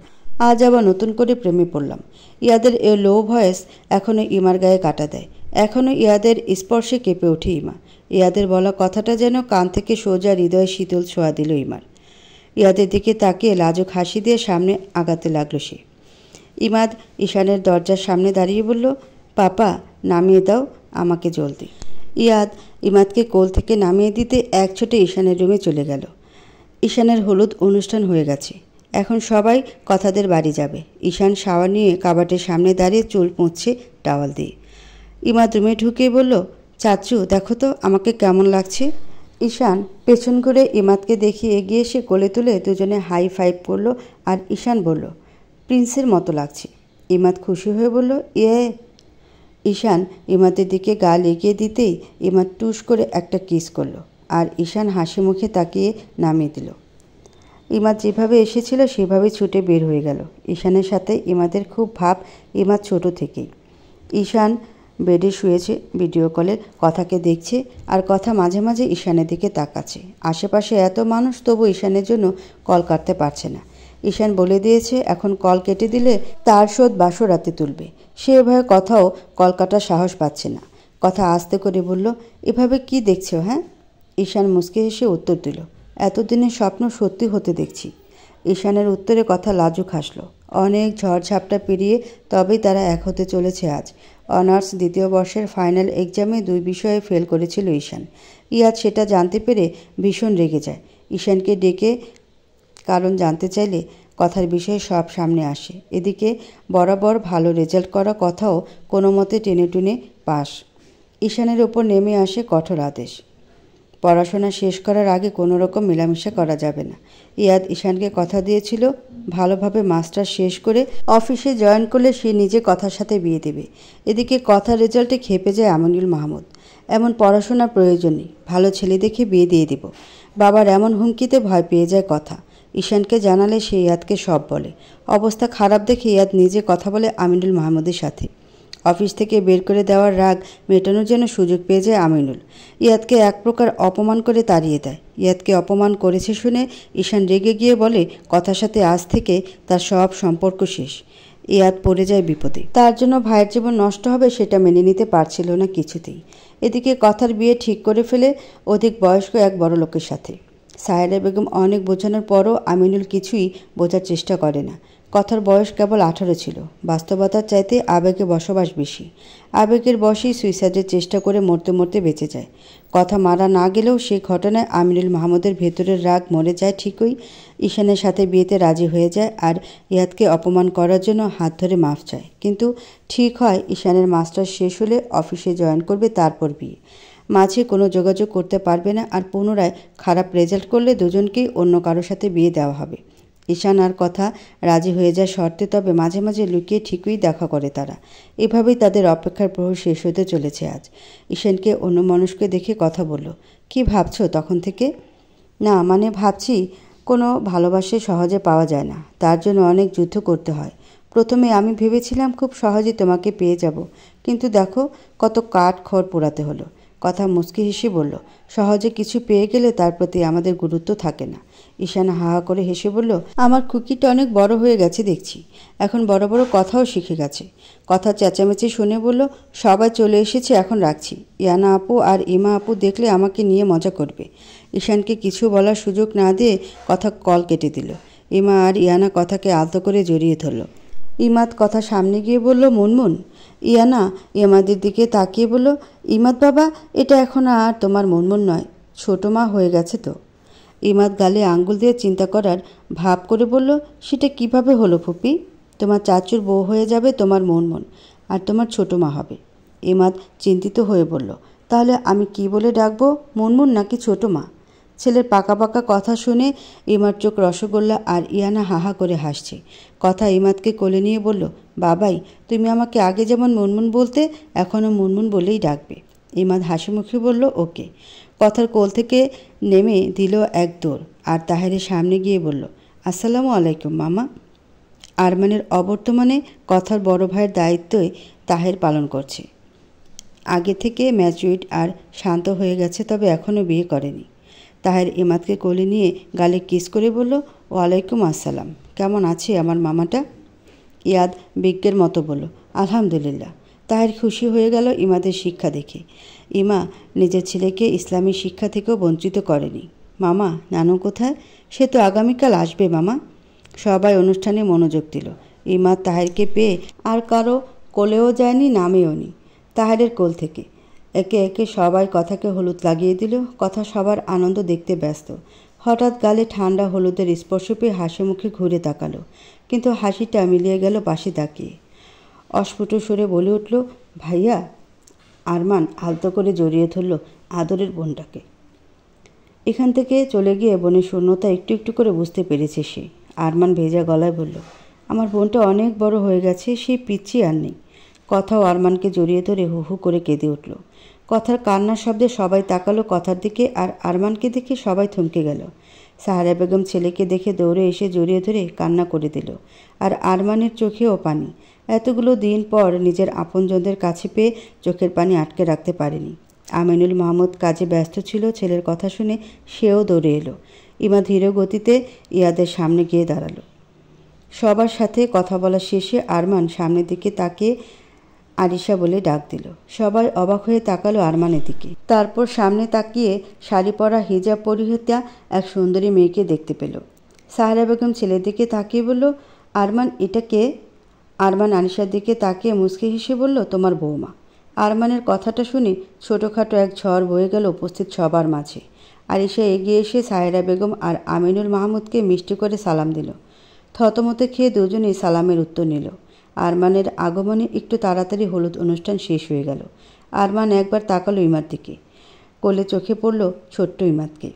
আজ আবার নতুন করে প্রেমে পড়লাম। ইয়াদের এ লো ভয়েস এখনও ইমার গায়ে কাটা দেয়। এখনও ইয়াদের স্পর্শে কেঁপে ওঠে ইমা। ইয়াদের বলা কথাটা যেন কান থেকে সোজা হৃদয়ে শীতল ছোঁয়া দিল ইমার। ইয়াদের দিকে তাকিয়ে লাজুক হাসি দিয়ে সামনে আগাতে লাগলো সে। ইমাদ ঈশানের দরজার সামনে দাঁড়িয়ে বলল, পাপা নামিয়ে দাও আমাকে জলদি। ইয়াদ ইমাদকে কোল থেকে নামিয়ে দিতে এক ছোটে ঈশানের রুমে চলে গেল। ঈশানের হলুদ অনুষ্ঠান হয়ে গেছে, এখন সবাই কথাদের বাড়ি যাবে। ঈশান শাওয়ার নিয়ে কাবাটের সামনে দাঁড়িয়ে চুল মুছছে টাওয়াল দিয়ে। ইমাদ রুমে ঢুকে বলল, চাচু দেখো তো আমাকে কেমন লাগছে। ঈশান পেছন ঘুরে ইমাদকে দেখিয়ে এগিয়ে এসে কোলে তুলে দুজনে হাই ফাইভ করলো, আর ঈশান বলল, প্রিন্সের মতো লাগছে। ইমাদ খুশি হয়ে বলল, ইয়ে। ঈশান ইমাদের দিকে গাল এগিয়ে দিতেই ইমাদ টুস করে একটা কিস করলো, আর ঈশান হাসি মুখে তাকিয়ে নামিয়ে দিল। ইমাদ যেভাবে এসেছিল সেভাবে ছুটে বের হয়ে গেল। ঈশানের সাথে ইমাদের খুব ভাব, ইমাদ ছোট থেকেই। ঈশান বেডে শুয়েছে, ভিডিও কলের কথাকে দেখছে, আর কথা মাঝে মাঝে ঈশানের দিকে তাকাচ্ছে। আশেপাশে এত মানুষ, তবু ঈশানের জন্য কল কাটতে পারছে না। ঈশান বলে দিয়েছে এখন কল কেটে দিলে তার শোধ বাসর রাতে তুলবে। সে এভাবে কথাও কল কাটার সাহস পাচ্ছে না। কথা আস্তে করে বলল, এভাবে কি দেখছো হ্যাঁ? ঈশান মুচকে হেসে উত্তর দিল, এতদিনের স্বপ্ন সত্যি হতে দেখছি। ঈশানের উত্তরে কথা লাজুক হাসল। অনেক ঝড়ঝাপটা পেরিয়ে তবেই তারা এক হতে চলেছে আজ। অনার্স 2য় বর্ষের ফাইনাল এক্সামে 2 বিষয়ে ফেল করেছিল ঈশান। ইয়াদ সেটা জানতে পেরে ভীষণ রেগে যায়। ঈশানকে ডেকে কারণ জানতে চাইলে কথার বিষয়ে সব সামনে আসে। এদিকে বরাবর ভালো রেজাল্ট করা কথাও কোনো মতে টেনে টুনে পাস। ঈশানের ওপর নেমে আসে কঠোর আদেশ। পড়াশোনা শেষ করার আগে কোনো রকম মেলামেশা করা যাবে না। ইয়াদ ঈশানকে কথা দিয়েছিল ভালোভাবে মাস্টার শেষ করে অফিসে জয়েন করলে সে নিজে কথার সাথে বিয়ে দেবে। এদিকে কথার রেজাল্টে খেপে যায় আমিনুল মাহমুদ। এমন পড়াশোনার প্রয়োজন নেই, ভালো ছেলে দেখে বিয়ে দিয়ে দেব। বাবার এমন হুমকিতে ভয় পেয়ে যায় কথা। ঈশানকে জানালে সে ইয়াদকে সব বলে। অবস্থা খারাপ দেখে ইয়াদ নিজে কথা বলে আমিনুল মাহমুদের সাথে। অফিস থেকে বের করে দেওয়ার রাগ মেটানোর জন্য সুযোগ পেয়ে যায় আমিনুল। ইয়াদকে এক প্রকার অপমান করে তাড়িয়ে দেয়। ইয়াদকে অপমান করেছে শুনে ঈশান রেগে গিয়ে বলে কথার সাথে আজ থেকে তার সব সম্পর্ক শেষ। ইয়াদ পড়ে যায় বিপদে। তার জন্য ভাইয়ের জীবন নষ্ট হবে সেটা মেনে নিতে পারছিল না কিছুতেই। এদিকে কথার বিয়ে ঠিক করে ফেলে অধিক বয়স্ক এক বড় লোকের সাথে। সাহেরা বেগম অনেক বোঝানোর পরও আমিনুল কিছুই বোঝার চেষ্টা করে না। কথার বয়স কেবল 18 ছিল। বাস্তবতার চাইতে আবেগে বসবাস বেশি। আবেগের বশেই সুইসাইডের চেষ্টা করে মরতে মরতে বেঁচে যায়। কথা মারা না গেলেও সেই ঘটনায় আমিনুল মাহমুদের ভেতরের রাগ মরে যায় ঠিকই। ঈশানের সাথে বিয়েতে রাজি হয়ে যায় আর ইয়াদকে অপমান করার জন্য হাত ধরে মাফ চায়। কিন্তু ঠিক হয় ঈশানের মাস্টার শেষ হলে অফিসে জয়েন করবে, তারপর বিয়ে। মাঝে কোনো যোগাযোগ করতে পারবে না আর পুনরায় খারাপ রেজাল্ট করলে দুজনকেই অন্য কারোর সাথে বিয়ে দেওয়া হবে। ঈশান আর কথা রাজি হয়ে যায় শর্তে, তবে মাঝে মাঝে লুকিয়ে ঠিকই দেখা করে তারা। এভাবেই তাদের অপেক্ষার প্রহর শেষ হতে চলেছে আজ। ঈশানকে অন্যমনস্কে দেখে কথা বলল, কি ভাবছো তখন থেকে? না মানে ভাবছি কোনো ভালোবাসা সহজে পাওয়া যায় না, তার জন্য অনেক যুদ্ধ করতে হয়। প্রথমে আমি ভেবেছিলাম খুব সহজে তোমাকে পেয়ে যাব, কিন্তু দেখো কত কাঠ খড় পোড়াতে হলো। কথা মুচকি হেসে বলল, সহজে কিছু পেয়ে গেলে তার প্রতি আমাদের গুরুত্ব থাকে না। ঈশান হা হা করে হেসে বলল, আমার খুকিটা অনেক বড় হয়ে গেছে দেখছি, এখন বড় বড় কথাও শিখে গেছে। কথা চেঁচামেচি শুনে বলল, সবাই চলে এসেছে, এখন রাখছি। ইয়ানা আপু আর ইমা আপু দেখলে আমাকে নিয়ে মজা করবে। ঈশানকে কিছু বলার সুযোগ না দিয়ে কথা কল কেটে দিল। ইমা আর ইয়ানা কথাকে আলতো করে জড়িয়ে ধরল। ইমাদ কথা সামনে গিয়ে বলল, মুনমুন। ইয়ানা ইমাদের দিকে তাকিয়ে বলল, ইমাদ বাবা, এটা এখন আর তোমার মুনমুন নয়, ছোট মা হয়ে গেছে তো। ইমাদ গালে আঙ্গুল দিয়ে চিন্তা করার ভাব করে বলল, সেটা কিভাবে হলো ফুপি? তোমার চাচুর বউ হয়ে যাবে তোমার মুনমুন, আর তোমার ছোট মা হবে। ইমাদ চিন্তিত হয়ে বলল, তাহলে আমি কি বলে ডাকবো, মুনমুন নাকি ছোট মা? ছেলের পাকা পাকা কথা শুনে ইমার চোখ রসগোল্লা আর ইয়ানা হাহা করে হাসছে। কথা ইমাদকে কোলে নিয়ে বলল, বাবাই, তুমি আমাকে আগে যেমন মুনমুন বলতে এখনও মুনমুন বলেই ডাকবে। ইমাদ হাসি মুখে বলল, ওকে। কথার কোল থেকে নেমে দিল এক দৌড় আর তাহেরের সামনে গিয়ে বলল, আসসালামু আলাইকুম মামা। আরমানের অবর্তমানে কথার বড় ভাইয়ের দায়িত্বই তাহের পালন করছে। আগে থেকে ম্যাচুইড আর শান্ত হয়ে গেছে, তবে এখনও বিয়ে করেনি। তাহের ইমাদকে কোলে নিয়ে গালে কিস করে বলল, ওয়ালাইকুম আসসালাম, কেমন আছে আমার মামাটা? ইয়াদ বিজ্ঞের মতো বলল, আলহামদুলিল্লাহ। তাহের খুশি হয়ে গেল ইমাদের শিক্ষা দেখে। ইমা নিজের ছেলেকে ইসলামী শিক্ষা থেকেও বঞ্চিত করেনি। মামা, নানু কোথায়? সে তো আগামীকাল আসবে মামা। সবাই অনুষ্ঠানে মনোযোগ দিল। ইমাদ তাহেরকে পেয়ে আর কারো কোলেও যায়নি, নামেও নি তাহেরের কোল থেকে। একে একে সবাই কথাকে হলুদ লাগিয়ে দিল। কথা সবার আনন্দ দেখতে ব্যস্ত। হঠাৎ গালে ঠান্ডা হলুদের স্পর্শ পেয়ে হাসি মুখে ঘুরে তাকালো, কিন্তু হাসিটা মিলিয়ে গেল পাশে তাকিয়ে। অস্ফুট সুরে বলে উঠল, ভাইয়া। আরমান আলতো করে জড়িয়ে ধরল আদরের বোনটাকে। এখান থেকে চলে গিয়ে বোনের শূন্যতা একটু একটু করে বুঝতে পেরেছে সে। আরমান ভেজা গলায় বলল, আমার বোনটা অনেক বড় হয়ে গেছে, সেই পিচ্ছি আর নেই। কথাও আরমানকে জড়িয়ে ধরে হু হু করে কেঁদে উঠল। কথার কান্নার শব্দে সবাই তাকালো কথার দিকে, আর আরমানকে দেখে সবাই থমকে গেল। সাহারা বেগম ছেলেকে দেখে দৌড়ে এসে জড়িয়ে ধরে কান্না করে দিল, আর আরমানের চোখেও পানি। এতগুলো দিন পর নিজের আপনজনদের কাছে পেয়ে চোখের পানি আটকে রাখতে পারেনি। আমিনুল মাহমুদ কাজে ব্যস্ত ছিল। ছেলের কথা শুনে সেও দৌড়ে এলো। ইমা ধীর গতিতে ইয়াদের সামনে গিয়ে দাঁড়ালো। সবার সাথে কথা বলা শেষে আরমান সামনের দিকে তাকিয়ে আরিশা বলে ডাক দিল। সবাই অবাক হয়ে তাকালো আরমানের দিকে। তারপর সামনে তাকিয়ে শাড়ি পরা হিজাব পরিহিতা এক সুন্দরী মেয়েকে দেখতে পেল। সাহারা বেগম ছেলের দিকে তাকিয়ে বলল, আরমান, এটা কে? আরমান আরিশার দিকে তাকিয়ে মুচকি হেসে বলল, তোমার বৌমা। আরমানের কথাটা শুনে ছোটোখাটো এক ঝড় বয়ে গেল উপস্থিত সবার মাঝে। আরিশা এগিয়ে এসে সাহেরা বেগম আর আমিনুল মাহমুদকে মিষ্টি করে সালাম দিল। থতমতে খেয়ে দুজনেই সালামের উত্তর নিল। আরমানের আগমনে একটু তাড়াতাড়ি হলুদ অনুষ্ঠান শেষ হয়ে গেল। আরমান একবার তাকালো ইমার দিকে। কোলে চোখে পড়ল ছোট্ট ইমাদকে,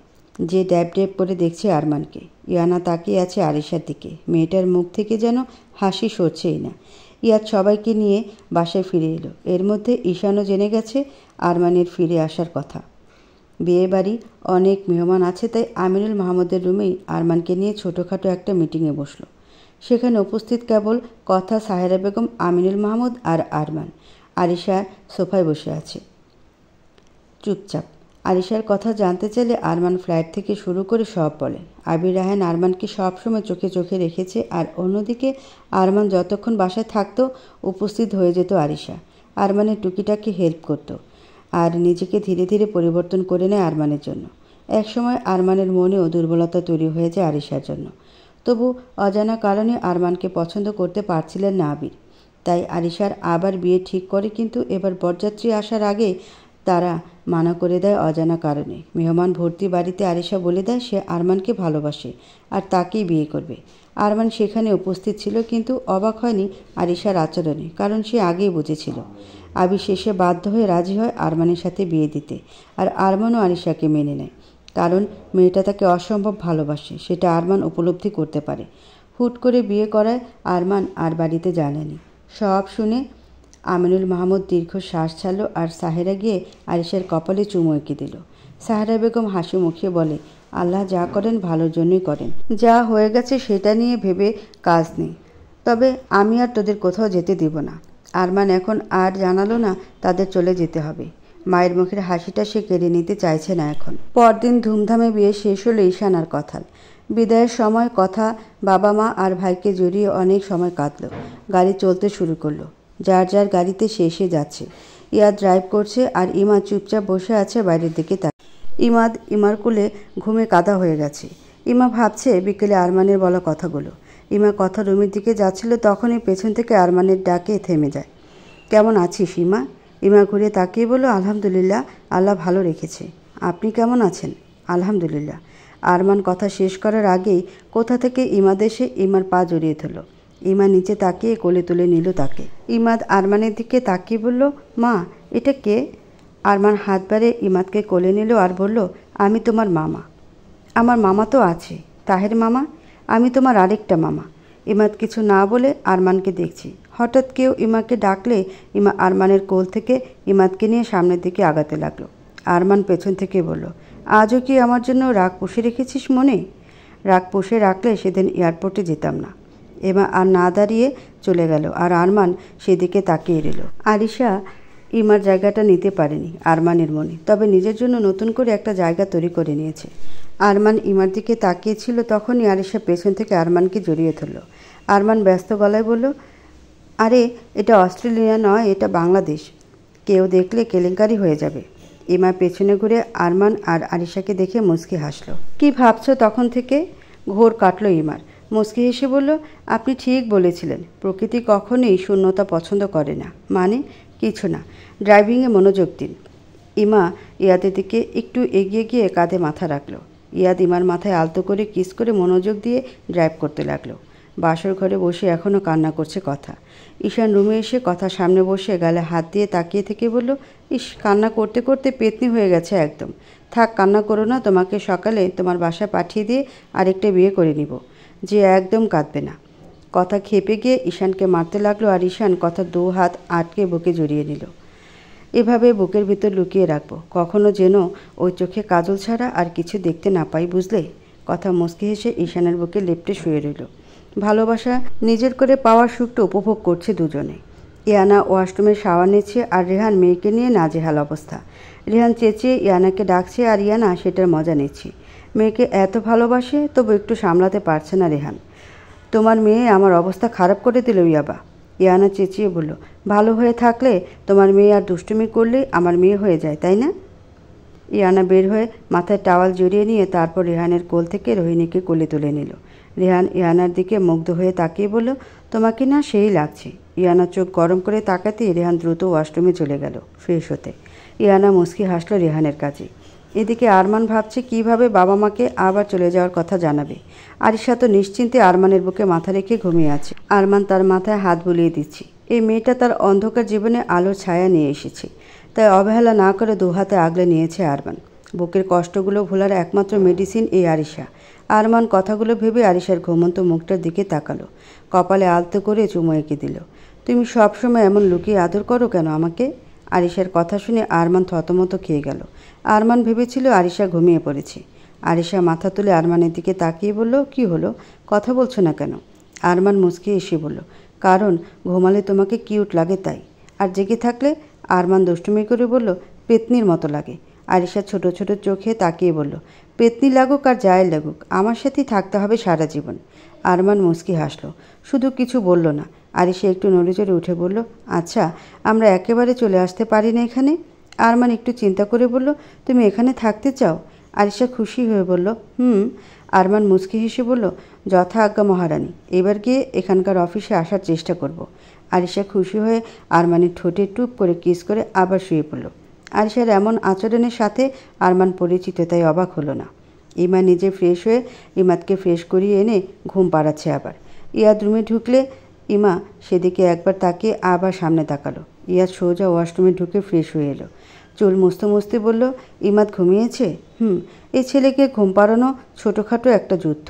যে ড্যাব ড্যাব করে দেখছে আরমানকে। ইয়ানা তাকিয়ে আছে আরিশার দিকে। মেয়েটার মুখ থেকে যেন হাসি সরছেই না। ইয়াদ সবাইকে নিয়ে বাসায় ফিরে এলো। এর মধ্যে ঈশানও জেনে গেছে আরমানের ফিরে আসার কথা। বিয়ে বাড়ি, অনেক মেহমান আছে, তাই আমিনুল মাহমুদের রুমেই আরমানকে নিয়ে ছোটোখাটো একটা মিটিংয়ে বসলো। সেখানে উপস্থিত কেবল কথা সাহেরা বেগম, আমিনুল মাহমুদ আর আরমান। আরিশা সোফায় বসে আছে চুপচাপ। আরিশার কথা জানতে চাইলে আরমান ফ্ল্যাট থেকে শুরু করে সব বলেন। আবির রায়হান আরমানকে সবসময় চোখে চোখে রেখেছে, আর অন্যদিকে আরমান যতক্ষণ বাসায় থাকতো উপস্থিত হয়ে যেত আরিশা। আরমানের টুকিটাকি হেল্প করতো আর নিজেকে ধীরে ধীরে পরিবর্তন করে নেয় আরমানের জন্য। একসময় আরমানের মনেও দুর্বলতা তৈরি হয়ে যায় আরিশার জন্য। তবু অজানা কারণে আরমানকে পছন্দ করতে পারছিলেন না আবির। তাই আরিশার আবার বিয়ে ঠিক করে, কিন্তু এবার বরযাত্রী আসার আগে তারা মানা করে দেয় অজানা কারণে। মেহমান ভর্তি বাড়িতে আরিশা বলে দেয় সে আরমানকে ভালোবাসে আর তাকেই বিয়ে করবে। আরমান সেখানে উপস্থিত ছিল, কিন্তু অবাক হয়নি আরিশার আচরণে, কারণ সে আগেই বুঝেছিল। আবির শেষে বাধ্য হয়ে রাজি হয় আরমানের সাথে বিয়ে দিতে, আর আরমানও আরিশাকে মেনে নেয়, কারণ মেয়েটা তাকে অসম্ভব ভালোবাসে, সেটা আরমান উপলব্ধি করতে পারে। হুট করে বিয়ে করায় আরমান আর বাড়িতে জানায়নি। সব শুনে আমিনুল মাহমুদ দীর্ঘ শ্বাস ছাড়ল আর সাহেরা গিয়ে আরিশার কপালে চুমু এঁকে দিল। সাহেরা বেগম হাসি মুখিয়ে বলে, আল্লাহ যা করেন ভালোর জন্যই করেন, যা হয়ে গেছে সেটা নিয়ে ভেবে কাজ নেই, তবে আমি আর তোদের কোথাও যেতে দিব না। আরমান এখন আর জানালো না তাদের চলে যেতে হবে। মায়ের মুখের হাসিটা সে কেড়ে নিতে চাইছে না এখন। পরদিন ধুমধামে বিয়ে শেষ হলো ঈশান আর কথাল। বিদায়ের সময় কথা বাবা মা আর ভাইকে জড়িয়ে অনেক সময় কাটল। গাড়ি চলতে শুরু করলো। যার যার গাড়িতে সে এসে যাচ্ছে। ইয়াদ ড্রাইভ করছে আর ইমাদ চুপচাপ বসে আছে বাইরের দিকে তাকিয়ে। ইমার কোলে ঘুমে কাদা হয়ে গেছে। ইমা ভাবছে বিকেলে আরমানের বলা কথাগুলো। ইমা কথা রুমের দিকে যাচ্ছিল, তখনই পেছন থেকে আরমানের ডাকে থেমে যায়। কেমন আছিস ইমা? ইমা ঘুরে তাকিয়ে বলল, আলহামদুলিল্লাহ, আল্লাহ ভালো রেখেছে। আপনি কেমন আছেন? আলহামদুলিল্লাহ। আরমান কথা শেষ করার আগেই কোথা থেকে ইমাদ এসে ইমার পা জড়িয়ে ধরল। ইমা নিচে তাকিয়ে কোলে তুলে নিল তাকে। ইমাদ আরমানের দিকে তাকিয়ে বলল, মা, এটা কে? আরমান হাত বাড়ে ইমাদকে কোলে নিল আর বলল, আমি তোমার মামা। আমার মামা তো আছে, তাহের মামা। আমি তোমার আরেকটা মামা। ইমাদ কিছু না বলে আরমানকে দেখছি। হঠাৎ কেউ ইমাকে ডাকলে ইমা আরমানের কোল থেকে ইমাদকে নিয়ে সামনের দিকে আগাতে লাগলো। আরমান পেছন থেকে বলল, আজও কি আমার জন্য রাগ পুষে রেখেছিস মনে? রাগ পুষে রাখলে সেদিন এয়ারপোর্টে যেতাম না। ইমা আর না দাঁড়িয়ে চলে গেল, আর আরমান সেদিকে তাকিয়ে রইল। আরিশা ইমার জায়গাটা নিতে পারেনি আরমানের মনে, তবে নিজের জন্য নতুন করে একটা জায়গা তৈরি করে নিয়েছে। আরমান ইমার দিকে তাকিয়েছিল, তখনই আরিশা পেছন থেকে আরমানকে জড়িয়ে ধরল। আরমান ব্যস্ত গলায় বলল, আরে এটা অস্ট্রেলিয়া নয়, এটা বাংলাদেশ। কেউ দেখলে কেলেঙ্কারি হয়ে যাবে। ইমা পেছনে ঘুরে আরমান আর আরিশাকে দেখে মুচকি হাসল। কি ভাবছো তখন থেকে? ঘোর কাটল ইমার। মুচকি হেসে বলল, আপনি ঠিক বলেছিলেন, প্রকৃতি কখনোই শূন্যতা পছন্দ করে না। মানে? কিছু না, ড্রাইভিংয়ে মনোযোগ দিন। ইমা ইয়াদের দিকে একটু এগিয়ে গিয়ে কাঁধে মাথা রাখল। ইয়াদ ইমার মাথায় আলতো করে কিস করে মনোযোগ দিয়ে ড্রাইভ করতে লাগলো। বাসর ঘরে বসে এখনও কান্না করছে কথা। ঈশান রুমে এসে কথা সামনে বসে গালে হাত দিয়ে তাকিয়ে থেকে বলল, ইস, কান্না করতে করতে পেতনি হয়ে গেছে একদম। থাক, কান্না করো না, তোমাকে সকালে তোমার বাসায় পাঠিয়ে দিয়ে আরেকটা বিয়ে করে নিব, যে একদম কাঁদবে না। কথা খেপে গিয়ে ঈশানকে মারতে লাগলো, আর ঈশান কথা 2 হাত আটকে বুকে জড়িয়ে নিল। এভাবে বুকের ভিতর লুকিয়ে রাখবো, কখনো যেন ওই চোখে কাজল ছাড়া আর কিছু দেখতে না পাই, বুঝলে? কথা মুচকি হেসে ঈশানের বুকে লেপ্টে শুয়ে রইল। ভালোবাসা নিজের করে পাওয়ার সুখটা উপভোগ করছে দুজনে। ইয়ানা ওয়াশরুমে শাওয়ার নিচ্ছে, আর রেহান মেয়েকে নিয়ে নাজেহাল অবস্থা। রেহান চেঁচিয়ে ইয়ানাকে ডাকছে, আর ইয়ানা সেটার মজা নিচ্ছে। মেয়েকে এত ভালোবাসে, তবু একটু সামলাতে পারছে না রেহান। তোমার মেয়ে আমার অবস্থা খারাপ করে দিল ইয়াবা। ইয়ানা চেঁচিয়ে বলল, ভালো হয়ে থাকলে তোমার মেয়ে আর দুষ্টুমি করলেই আমার মেয়ে হয়ে যায়, তাই না? ইয়ানা বের হয়ে মাথায় টাওয়াল জড়িয়ে নিয়ে তারপর রেহানের কোল থেকে রোহিণীকে কোলে তুলে নিল। রেহান ইয়ানার দিকে মুগ্ধ হয়ে তাকিয়ে বলল, তোমাকে না সেই লাগছে। ইয়ানা চোখ গরম করে তাকাতেই রেহান দ্রুত ওয়াশরুমে চলে গেল ফ্রেশ হতে। ইয়ানা মুচকি হাসল রেহানের কাছে। এদিকে আরমান ভাবছে কিভাবে বাবা মাকে আবার চলে যাওয়ার কথা জানাবে। আরিশা তো নিশ্চিন্তে আরমানের বুকে মাথা রেখে ঘুমিয়ে আছে। আরমান তার মাথায় হাত বুলিয়ে দিচ্ছে। এই মেয়েটা তার অন্ধকার জীবনে আলোর ছায়া নিয়ে এসেছে। তাই অবহেলা না করে দুহাতে আগলে নিয়েছে আরমান। বুকের কষ্টগুলো ভোলার একমাত্র মেডিসিন এই আরিশা। আরমান কথাগুলো ভেবে আরিশার ঘুমন্ত মুখটার দিকে তাকালো, কপালে আলতো করে চুমু এঁকে দিল। তুমি সবসময় এমন লুকিয়ে আদর করো কেন আমাকে? আরিশার কথা শুনে আরমান থতমত খেয়ে গেল। আরমান ভেবেছিল আরিশা ঘুমিয়ে পড়েছে। আরিশা মাথা তুলে আরমানের দিকে তাকিয়ে বলল, কি হলো, কথা বলছো না কেন? আরমান মুচকি এসে বলল, কারণ ঘুমালে তোমাকে কিউট লাগে তাই। আর জেগে থাকলে? আরমান দুষ্টুমি করে বলল, পেতনির মতো লাগে। আরিশা ছোট ছোট চোখে তাকিয়ে বলল, পেতনি লাগুক আর যাই লাগুক, আমার সাথেই থাকতে হবে সারা জীবন। আরমান মুচকি হাসলো, শুধু কিছু বলল না। আরিশা একটু নড়েচড়ে উঠে বলল, আচ্ছা আমরা একেবারে চলে আসতে পারি না এখানে? আরমান একটু চিন্তা করে বলল, তুমি এখানে থাকতে চাও? আরিশা খুশি হয়ে বলল, হুম। আরমান মুচকি হেসে বলল, যথা আজ্ঞা মহারানী, এবার গিয়ে এখানকার অফিসে আসার চেষ্টা করব। আরিশা খুশি হয়ে আরমানের ঠোঁটে টুপ করে কিস করে আবার শুয়ে পড়ল। আরিশার এমন আচরণের সাথে আরমান পরিচিত, তাই অবাক হলো না। ইমা নিজে ফ্রেশ হয়ে ইমাদকে ফ্রেশ করিয়ে এনে ঘুম পাড়াচ্ছে আবার। ইয়াদ রুমে ঢুকলে ইমা সেদিকে একবার তাকিয়ে আবার সামনে তাকালো। ইয়াদ সোজা ওয়াশরুমে ঢুকে ফ্রেশ হয়ে এলো। চুল মুছতে মুছতে বলল, ইমাদ ঘুমিয়েছে? এই ছেলেকে ঘুম পাড়ানো ছোটোখাটো একটা যুদ্ধ।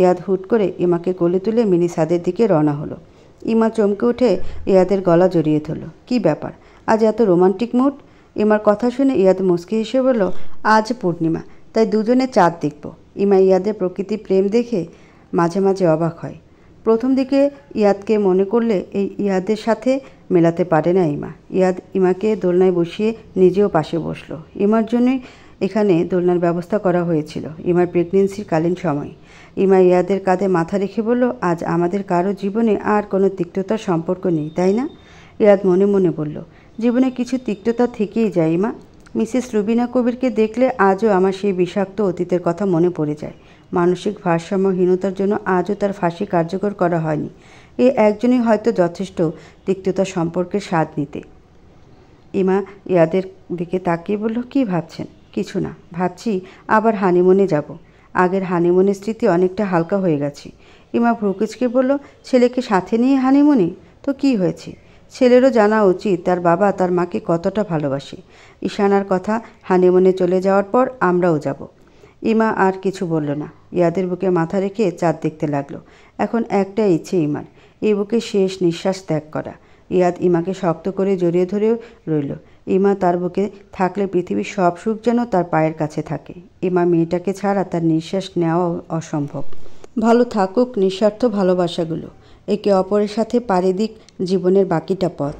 ইয়াদ হুট করে ইমাকে কোলে তুলে মিনি ছাদের দিকে রওনা হলো। ইমা চমকে উঠে ইয়াদের গলা জড়িয়ে ধরল। কি ব্যাপার, আজ এত রোমান্টিক মুড? ইমার কথা শুনে ইয়াদ মুচকি হেসে বলল, আজ পূর্ণিমা, তাই দুজনে চাঁদ দেখব। ইমা ইয়াদের প্রকৃতি প্রেম দেখে মাঝে মাঝে অবাক হয়। প্রথম দিকে ইয়াদকে মনে করলে এই ইয়াদের সাথে মেলাতে পারে না ইমা। ইয়াদ ইমাকে দোলনায় বসিয়ে নিজেও পাশে বসলো। ইমার জন্যই এখানে দোলনার ব্যবস্থা করা হয়েছিল ইমার প্রেগনেন্সির কালীন সময়। ইমা ইয়াদের কাঁধে মাথা রেখে বলল, আজ আমাদের কারো জীবনে আর কোনো তিক্ততার সম্পর্ক নেই, তাই না? ইয়াদ মনে মনে বলল, জীবনে কিছু তিক্ততা থেকেই যায় ইমা। মিসেস রুবিনা কবিরকে দেখলে আজও আমার সেই বিষাক্ত অতীতের কথা মনে পড়ে যায়। মানসিক ভারসাম্যহীনতার জন্য আজও তার ফাঁসি কার্যকর করা হয়নি। এ একজনই হয়তো যথেষ্ট তিক্ততার সম্পর্কের স্বাদ নিতে। ইমা ইয়াদের দিকে তাকিয়ে বলল, কি ভাবছেন? কিছু না, ভাবছি আবার হানিমুনে যাব। আগের হানিমুনের স্মৃতি অনেকটা হালকা হয়ে গেছে। ইমা ভ্রুকুচকে বলল, ছেলেকে সাথে নিয়ে হানিমুনে? তো কি হয়েছে? ছেলেরও জানা উচিত তার বাবা তার মাকে কতটা ভালোবাসে। ঈশানার কথা, হানিমুনে চলে যাওয়ার পর আমরাও যাব। ইমা আর কিছু বলল না। ইয়াদের বুকে মাথা রেখে চাঁদ দেখতে লাগলো। এখন একটাই ইচ্ছে ইমার, এই বুকে শেষ নিঃশ্বাস ত্যাগ করা। ইয়াদ ইমাকে শক্ত করে জড়িয়ে ধরে রইল। ইমা তার বুকে থাকলে পৃথিবীর সব সুখ যেন তার পায়ের কাছে থাকে। ইমা মেয়েটাকে ছাড়া তার নিঃশ্বাস নেওয়াও অসম্ভব। ভালো থাকুক নিঃস্বার্থ ভালোবাসাগুলো, একে অপরের সাথে পাড়ি দিক জীবনের বাকিটা পথ।